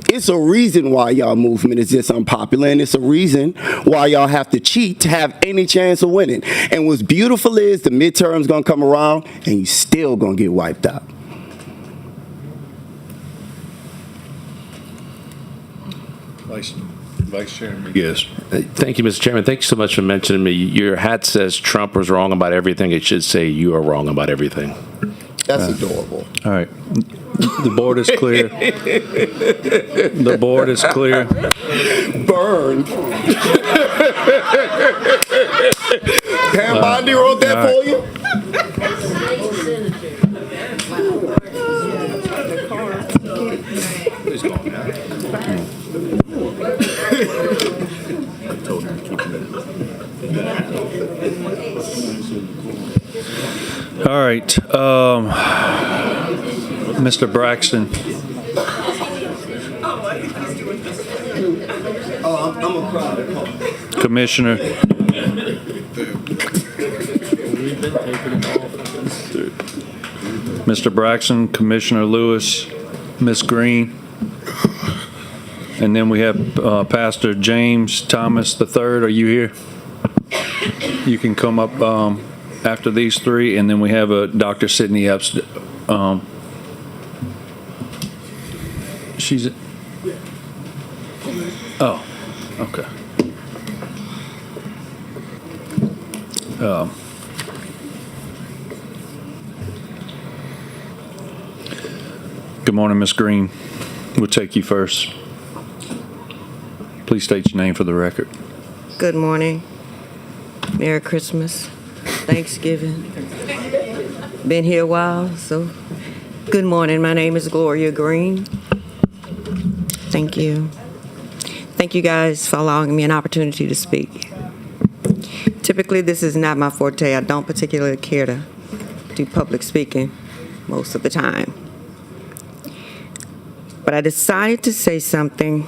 It's a reason why y'all movement is this unpopular, and it's a reason why y'all have to cheat to have any chance of winning. And what's beautiful is the midterm's gonna come around, and you still gonna get wiped out. Vice Chairman. Yes. Thank you, Mr. Chairman. Thank you so much for mentioning me. Your hat says Trump was wrong about everything. It should say you are wrong about everything. That's adorable. All right. The board is clear. The board is clear. Burned. Pam Bondi wrote that for you? All right, Mr. Braxton. Oh, I'm a crowd. Commissioner. Mr. Braxton, Commissioner Lewis, Ms. Green. And then we have Pastor James Thomas III. Are you here? You can come up after these three, and then we have Dr. Sydney Epps. She's. Oh, okay. Good morning, Ms. Green. We'll take you first. Please state your name for the record. Good morning. Merry Christmas. Thanksgiving. Been here a while, so good morning. My name is Gloria Green. Thank you. Thank you guys for allowing me an opportunity to speak. Typically, this is not my forte. I don't particularly care to do public speaking most of the time. But I decided to say something.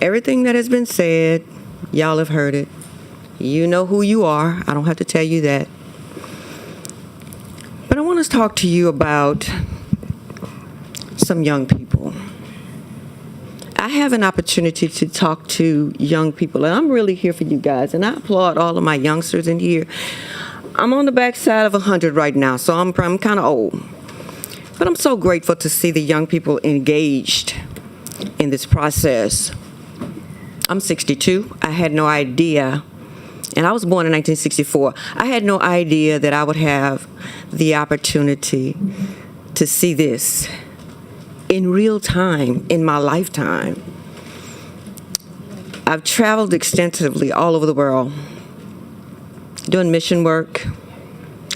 Everything that has been said, y'all have heard it. You know who you are. I don't have to tell you that. But I want to talk to you about some young people. I have an opportunity to talk to young people, and I'm really here for you guys, and I applaud all of my youngsters in here. I'm on the backside of 100 right now, so I'm kind of old. But I'm so grateful to see the young people engaged in this process. I'm 62. I had no idea, and I was born in 1964. I had no idea that I would have the opportunity to see this in real time in my lifetime. I've traveled extensively all over the world, doing mission work,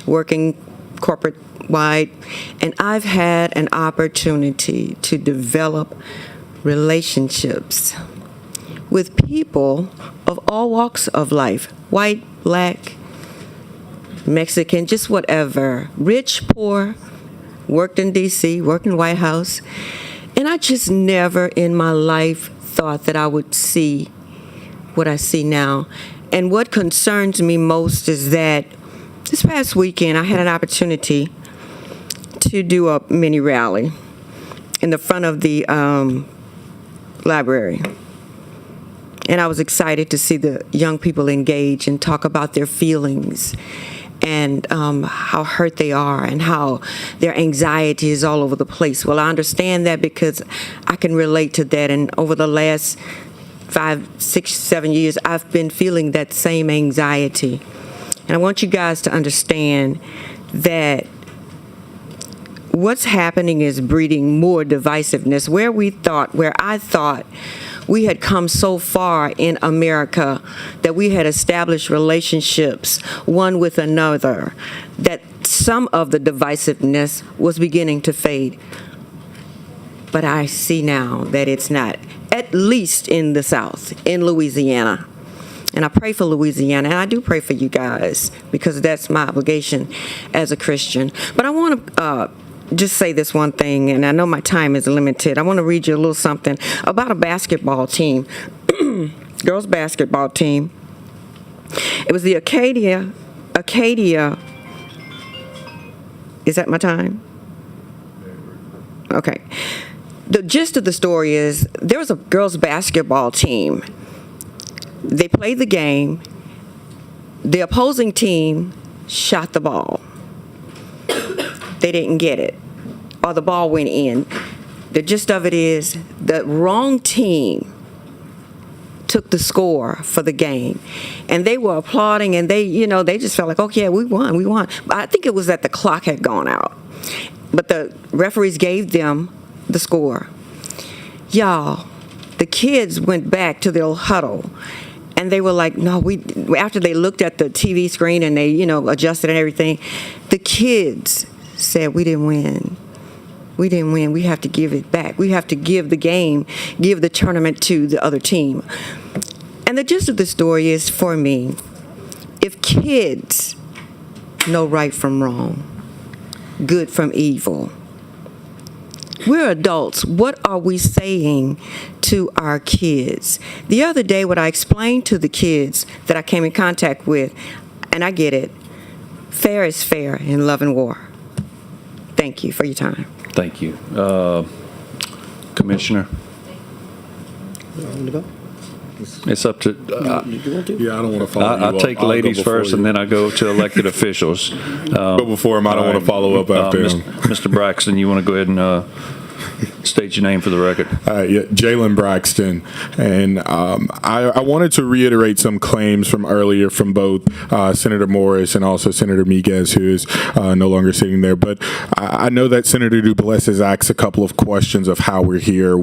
working corporate-wide, and I've had an opportunity to develop relationships with people of all walks of life, white, black, Mexican, just whatever, rich, poor, worked in D.C., worked in White House, and I just never in my life thought that I would see what I see now. And what concerns me most is that this past weekend I had an opportunity to do a mini rally in the front of the library. And I was excited to see the young people engage and talk about their feelings and how hurt they are and how their anxiety is all over the place. Well, I understand that because I can relate to that. And over the last 5, 6, 7 years, I've been feeling that same anxiety. And I want you guys to understand that what's happening is breeding more divisiveness. Where I thought we had come so far in America that we had established relationships one with another, that some of the divisiveness was beginning to fade. But I see now that it's not. at least in the South, in Louisiana. And I pray for Louisiana, and I do pray for you guys because that's my obligation as a Christian. But I want to just say this one thing, and I know my time is limited. I want to read you a little something about a basketball team, girls basketball team. It was the Acadia, is that my time? Okay. The gist of the story is there was a girls basketball team. They played the game. The opposing team shot the ball. They didn't get it, or the ball went in. The gist of it is the wrong team took the score for the game, and they were applauding, and they just felt like, okay, yeah, we won. But I think it was that the clock had gone out, but the referees gave them the score. Y'all, the kids went back to their huddle, and they were like, no, after they looked at the TV screen and they, adjusted and everything, the kids said, we didn't win. We didn't win. We have to give it back. We have to give the tournament to the other team. And the gist of the story is, for me, if kids know right from wrong, good from evil, we're adults. What are we saying to our kids? The other day, what I explained to the kids that I came in contact with, and I get it, fair is fair in love and war. Thank you for your time. Thank you. Commissioner? It's up to... Yeah, I don't want to follow I'll take ladies first, and then I go to elected officials. Go before him. I don't want to follow up after him. Mr. Braxton, you want to go ahead and state your name for the record? Yeah, Jalen Braxton. And I wanted to reiterate some claims from earlier from both Senator Morris and also Senator Miguez, who is no longer sitting there. But I know that Senator Duplessis has asked a couple of questions of how we're here,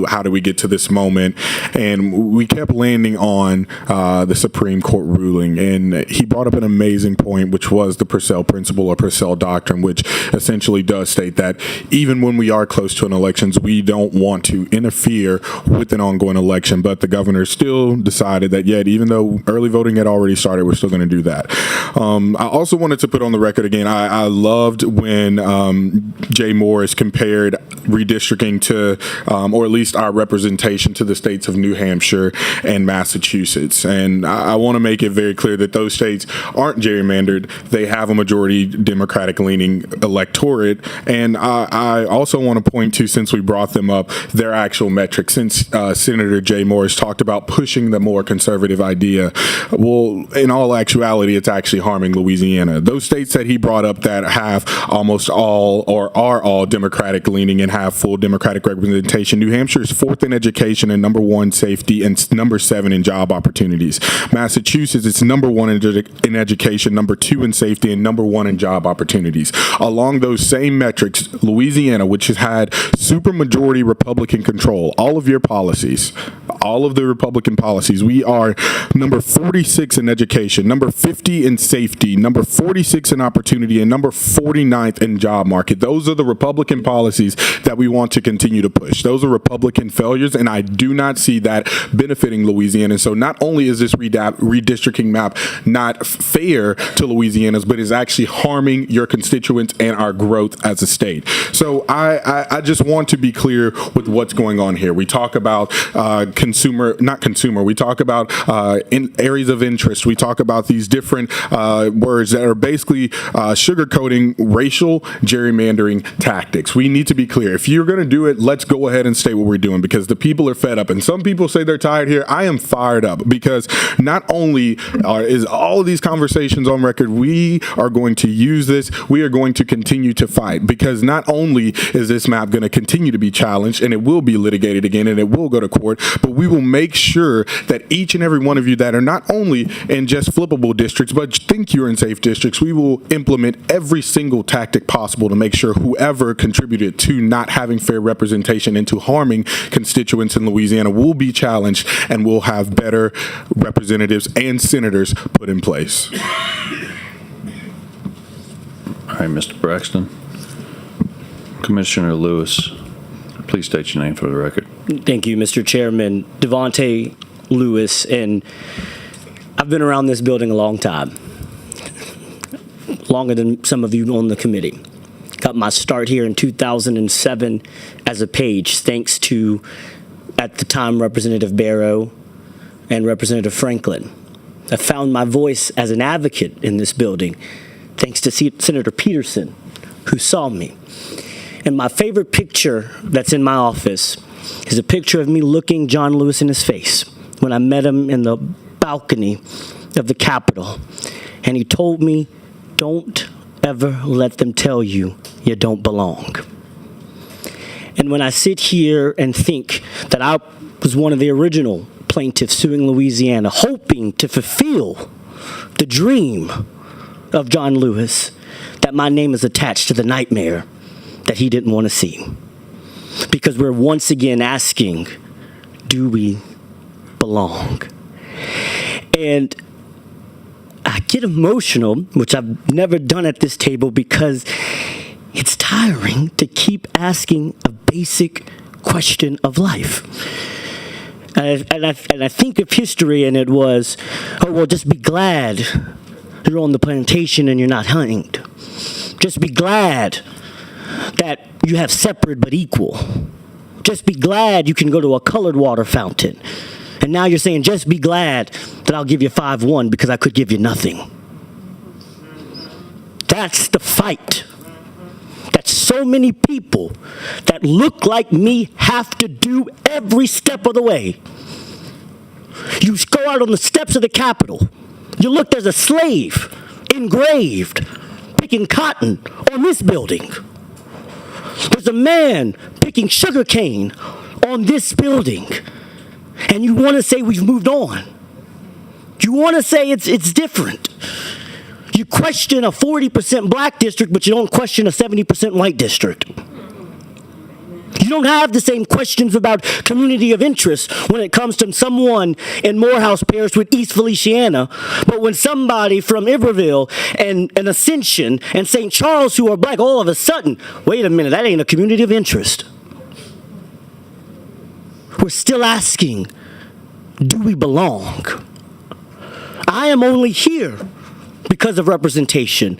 how do we get to this moment? And we kept landing on the Supreme Court ruling. And he brought up an amazing point, which was the Purcell principle or Purcell doctrine, which essentially does state that even when we are close to an elections, we don't want to interfere with an ongoing election, but the governor still decided that yet, even though early voting had already started, we're still going to do that. I also wanted to put on the record again, I loved when Jay Morris compared redistricting to, or at least our representation to the states of New Hampshire and Massachusetts. And I want to make it very clear that those states aren't gerrymandered. They have a majority Democratic leaning electorate. And I also want to point to, since we brought them up, their actual metrics. Since Senator Jay Morris talked about pushing the more conservative idea, well, in all actuality, it's actually harming Louisiana. Those states that he brought up that have almost all or are all Democratic leaning and have full Democratic representation, New Hampshire is 4th in education and number 1 safety and number 7 in job opportunities. Massachusetts is number 1 in education, number 2 in safety, and number 1 in job opportunities. Along those same metrics, Louisiana, which has had supermajority Republican control, all of the Republican policies, we are number 46 in education, number 50 in safety, number 46 in opportunity, and number 49th in job market. Those are the Republican policies that we want to continue to push. Those are Republican failures, and I do not see that benefiting Louisiana. So not only is this redistricting map not fair to Louisiana's, but is actually harming your constituents and our growth as a state. So I just want to be clear with what's going on here. We talk about we talk about in areas of interest. We talk about these different words that are basically sugarcoating racial gerrymandering tactics. We need to be clear. If you're going to do it, let's go ahead and state what we're doing, because the people are fed up. And some people say they're tired here. I am fired up, because not only is all of these conversations on record, we are going to use this. We are going to continue to fight, because not only is this map going to continue to be challenged, and it will be litigated again, and it will go to court, but we will make sure that each and every one of you that are not only in just flippable districts, but think you're in safe districts, we will implement every single tactic possible to make sure whoever contributed to not having fair representation and to harming constituents in Louisiana will be challenged, and will have better representatives and senators put in place. All right, Mr. Braxton. Commissioner Lewis, please state your name for the record. Thank you, Mr. Chairman. Devontae Lewis, and I've been around this building a long time, longer than some of you on the committee. Got my start here in 2007 as a page, thanks to, at the time, Representative Barrow and Representative Franklin. I found my voice as an advocate in this building, thanks to Senator Peterson, who saw me. And my favorite picture that's in my office is a picture of me looking John Lewis in his face when I met him in the balcony of the Capitol. And he told me, don't ever let them tell you you don't belong. And when I sit here and think that I was one of the original plaintiffs suing Louisiana, hoping to fulfill the dream of John Lewis, that my name is attached to the nightmare that he didn't want to see. Because we're once again asking, do we belong? And I get emotional, which I've never done at this table, because it's tiring to keep asking a basic question of life. And I think of history, and it was, oh, well, just be glad you're on the plantation and you're not hanged. Just be glad that you have separate but equal. Just be glad you can go to a colored water fountain. And now you're saying, just be glad that I'll give you 5-1 because I could give you nothing. That's the fight that so many people that look like me have to do every step of the way. You go out on the steps of the Capitol. You look, there's a slave engraved picking cotton on this building. There's a man picking sugarcane on this building. And you want to say we've moved on. You want to say it's different. You question a 40% black district, but you don't question a 70% white district. You don't have the same questions about community of interest when it comes to someone in Morehouse Parish with East Feliciana, but when somebody from Iberville and Ascension and St. Charles who are black, all of a sudden, wait a minute, that ain't a community of interest. We're still asking, do we belong? I am only here because of representation,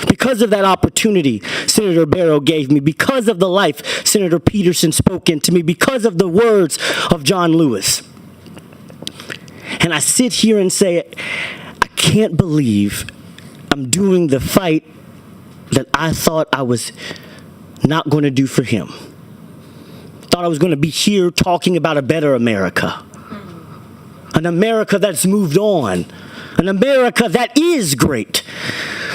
because of that opportunity Senator Barrow gave me, because of the life Senator Peterson spoke into me, because of the words of John Lewis. And I sit here and say, I can't believe I'm doing the fight that I thought I was not going to do for him. Thought I was going to be here talking about a better America. An America that's moved on. An America that is great.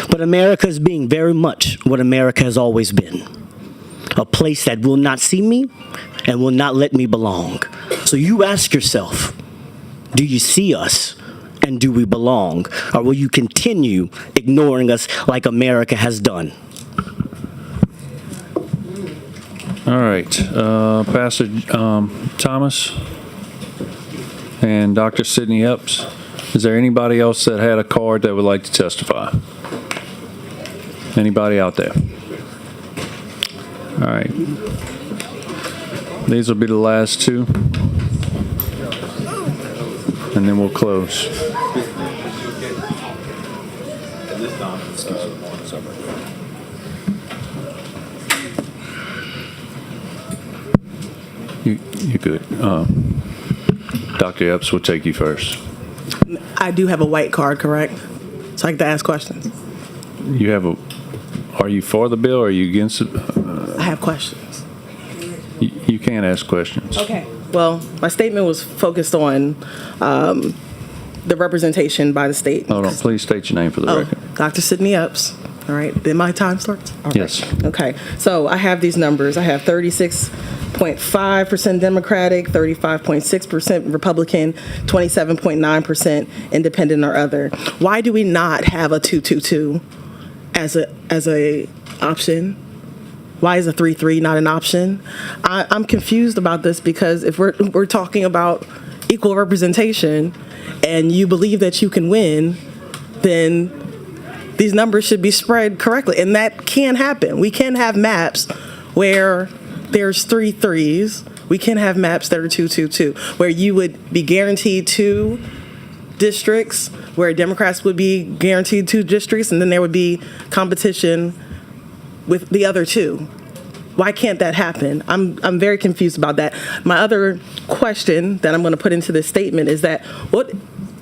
But America is being very much what America has always been. A place that will not see me and will not let me belong. So you ask yourself, do you see us and do we belong? Or will you continue ignoring us like America has done? All right, Pastor Thomas and Dr. Sidney Epps. Is there anybody else that had a card that would like to testify? Anybody out there? All right. These will be the last two. And then we'll close. You're good. Dr. Epps will take you first. I do have a white card, correct? So I get to ask questions. You have a. Are you for the bill or are you against it? I have questions. You can't ask questions. Okay. Well, my statement was focused on the representation by the state. Hold on. Please state your name for the record. Dr. Sidney Epps. All right. Then my time starts? All right. Yes. Okay. So I have these numbers. I have 36.5% Democratic, 35.6% Republican, 27.9% Independent or other. Why do we not have a 2-2-2 as a option? Why is a 3-3 not an option? I'm confused about this because if we're talking about equal representation and you believe that you can win, then these numbers should be spread correctly. And that can happen. We can have maps where there's 3 3s, We can have maps that are 2-2-2, where you would be guaranteed 2 districts, where Democrats would be guaranteed 2 districts, and then there would be competition with the other 2. Why can't that happen? I'm very confused about that. My other question that I'm going to put into this statement is that what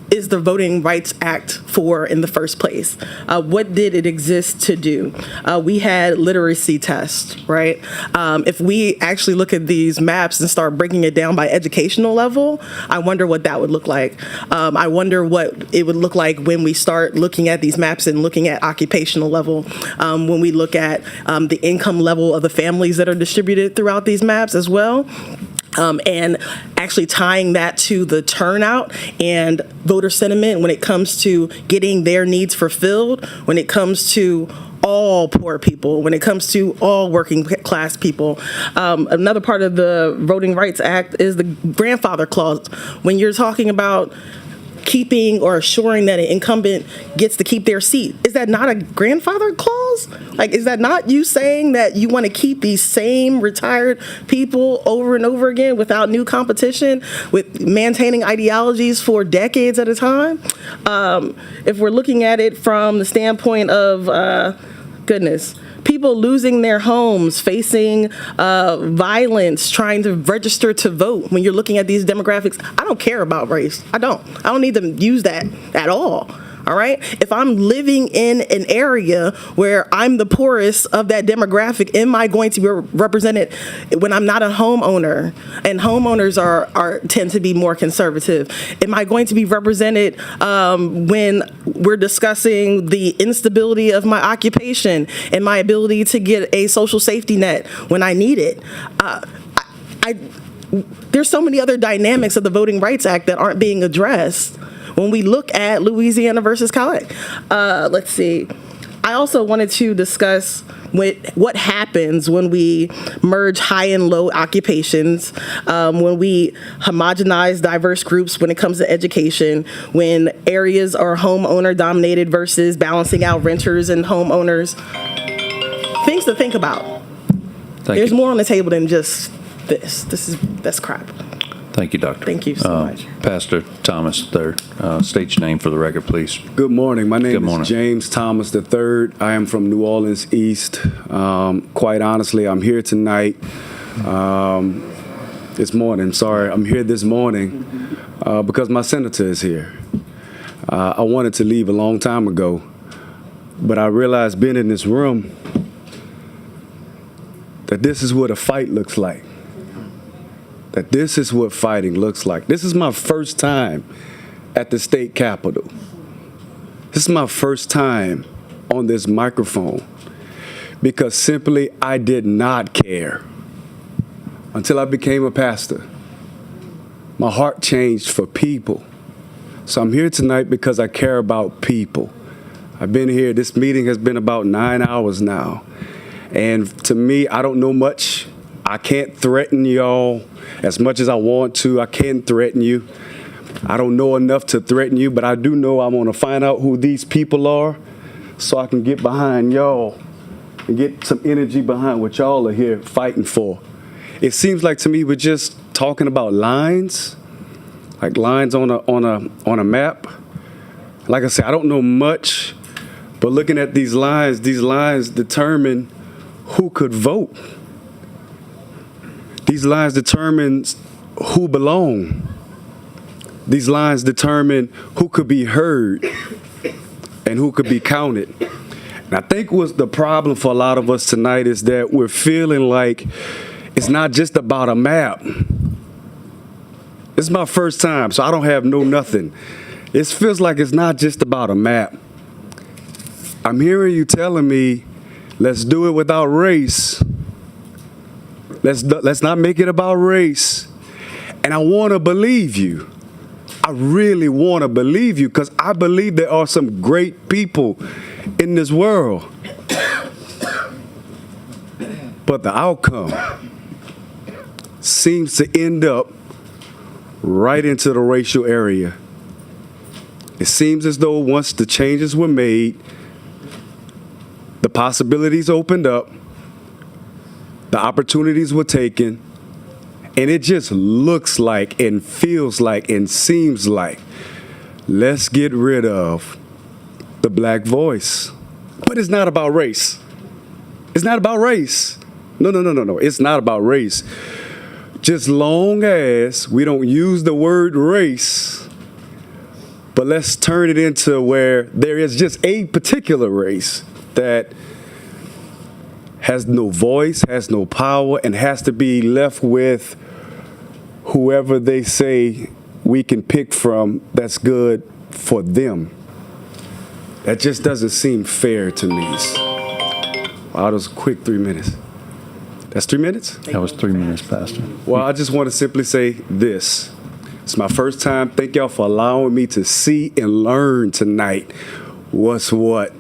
is the Voting Rights Act for in the first place? What did it exist to do? We had literacy tests, right? If we actually look at these maps and start breaking it down by educational level, I wonder what that would look like. I wonder what it would look like when we start looking at these maps and looking at occupational level, when we look at the income level of the families that are distributed throughout these maps as well. And actually tying that to the turnout and voter sentiment when it comes to getting their needs fulfilled, when it comes to all poor people, when it comes to all working class people. Another part of the Voting Rights Act is the grandfather clause. When you're talking about keeping or assuring that an incumbent gets to keep their seat, is that not a grandfather clause? Like, is that not you saying that you want to keep these same retired people over and over again without new competition, with maintaining ideologies for decades at a time? If we're looking at it from the standpoint of, people losing their homes, facing violence, trying to register to vote. When you're looking at these demographics, I don't care about race. I don't need to use that at all. All right. If I'm living in an area where I'm the poorest of that demographic, am I going to be represented when I'm not a homeowner? And homeowners tend to be more conservative. Am I going to be represented when we're discussing the instability of my occupation and my ability to get a social safety net when I need it? There's so many other dynamics of the Voting Rights Act that aren't being addressed when we look at Louisiana versus Cali. Let's see. I also wanted to discuss what happens when we merge high and low occupations, when we homogenize diverse groups when it comes to education, when areas are homeowner dominated versus balancing out renters and homeowners. Things to think about. There's more on the table than just this. That's crap. Thank you, Doctor. Thank you so much. Pastor Thomas III, state your name for the record, please. Good morning. My name is James Thomas III. I am from New Orleans East. Quite honestly, I'm here tonight. I'm here this morning because my senator is here. I wanted to leave a long time ago, but I realized being in this room that this is what a fight looks like. That this is what fighting looks like. This is my first time at the state capitol. This is my first time on this microphone because simply I did not care until I became a pastor. My heart changed for people. So I'm here tonight because I care about people. I've been here, this meeting has been about 9 hours now. And to me, I don't know much. I can't threaten y'all as much as I want to. I can't threaten you. I don't know enough to threaten you, but I do know I want to find out who these people are so I can get behind y'all and get some energy behind what y'all are here fighting for. It seems like to me we're just talking about lines, like lines on a map. Like I said, I don't know much, but looking at these lines determine who could vote. These lines determine who belong. These lines determine who could be heard and who could be counted. And I think what's the problem for a lot of us tonight is that we're feeling like it's not just about a map. It's my first time, so I don't have nothing. It feels like it's not just about a map. I'm hearing you telling me, let's do it without race. Let's not make it about race. And I want to believe you. I really want to believe you because I believe there are some great people in this world. But the outcome seems to end up right into the racial area. It seems as though once the changes were made, the possibilities opened up, the opportunities were taken, And it just looks like and feels like and seems like, let's get rid of the black voice. But it's not about race. It's not about race. No. It's not about race. Just long as we don't use the word race, but let's turn it into where there is just a particular race that has no voice, has no power, and has to be left with whoever they say we can pick from that's good for them. That just doesn't seem fair to me. Wow, that was a quick 3 minutes. That's 3 minutes? That was 3 minutes, Pastor. Well, I just want to simply say this. It's my first time. Thank y'all for allowing me to see and learn tonight what's what.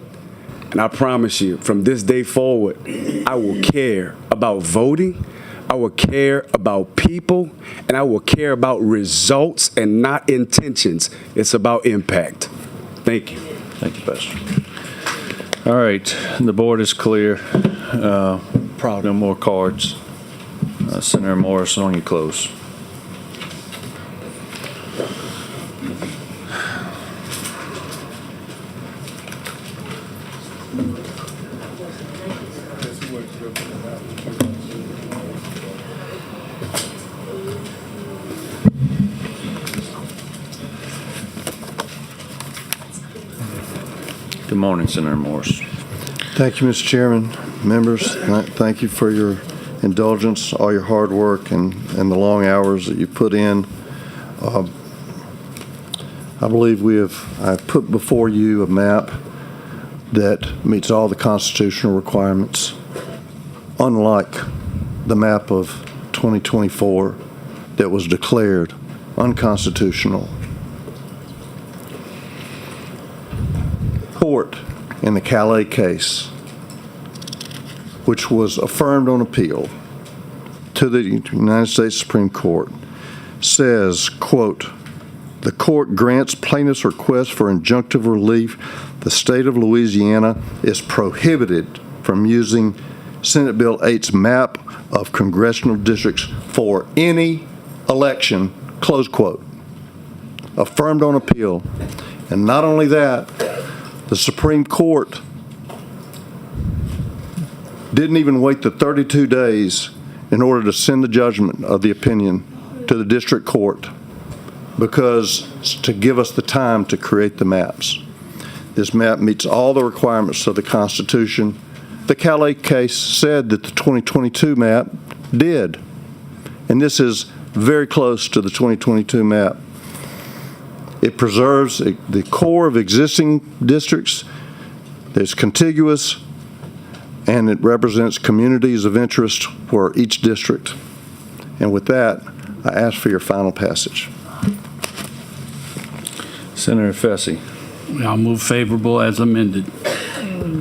And I promise you, from this day forward, I will care about voting, I will care about people, and I will care about results and not intentions. It's about impact. Thank you. Thank you, Pastor. All right, the board is clear. No more cards. Senator Morris, on you close. Good morning, Senator Morris. Thank you, Mr. Chairman. Members, thank you for your indulgence, all your hard work, and the long hours that you put in. I believe I've put before you a map that meets all the constitutional requirements, unlike the map of 2024 that was declared unconstitutional. Court in the Calais case, which was affirmed on appeal to the United States Supreme Court, says, quote, "The court grants plaintiff's request for injunctive relief. The state of Louisiana is prohibited from using Senate Bill 8's map of congressional districts for any election," close quote. Affirmed on appeal. And not only that, the Supreme Court didn't even wait the 32 days in order to send the judgment of the opinion to the district court because to give us the time to create the maps. This map meets all the requirements of the Constitution. The Calais case said that the 2022 map did, and this is very close to the 2022 map. It preserves the core of existing districts. It's contiguous, and it represents communities of interest for each district. And with that, I ask for your final passage. Senator Fessy. I'll move favorable as amended.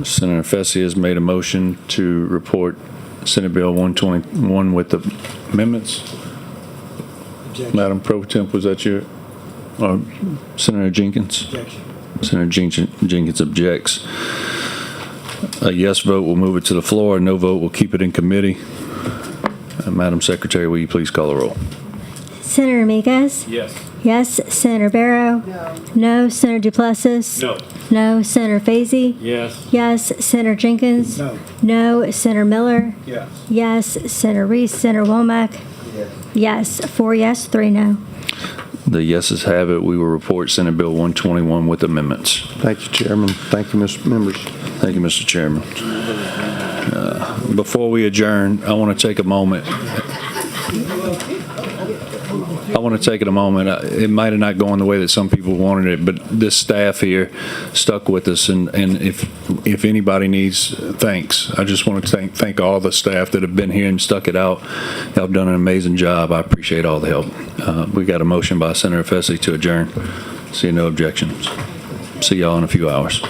Senator Fessy has made a motion to report Senate Bill 121 with the amendments. Objection. Madam Pro Temp, was that your, or Senator Jenkins? Objection. Senator Jenkins objects. A yes vote will move it to the floor. A no vote will keep it in committee. Madam Secretary, will you please call the roll? Senator Miguez? Yes. Yes. Senator Barrow? No. No. Senator Duplessis? No. No. Senator Fazy? Yes. Yes. Senator Jenkins? No. No. Senator Miller? Yes. Yes. Senator Reese? Senator Womack? Yes. Yes. 4 yes, 3 no. The yeses have it. We will report Senate Bill 121 with amendments. Thank you, Chairman. Thank you, Mr. Members. Thank you, Mr. Chairman. Before we adjourn, I want to take a moment. It might have not gone the way that some people wanted it, but this staff here stuck with us, and if anybody needs thanks, I just want to thank all the staff that have been here and stuck it out. Y'all have done an amazing job. I appreciate all the help. We got a motion by Senator Fessy to adjourn. See no objections. See y'all in a few hours.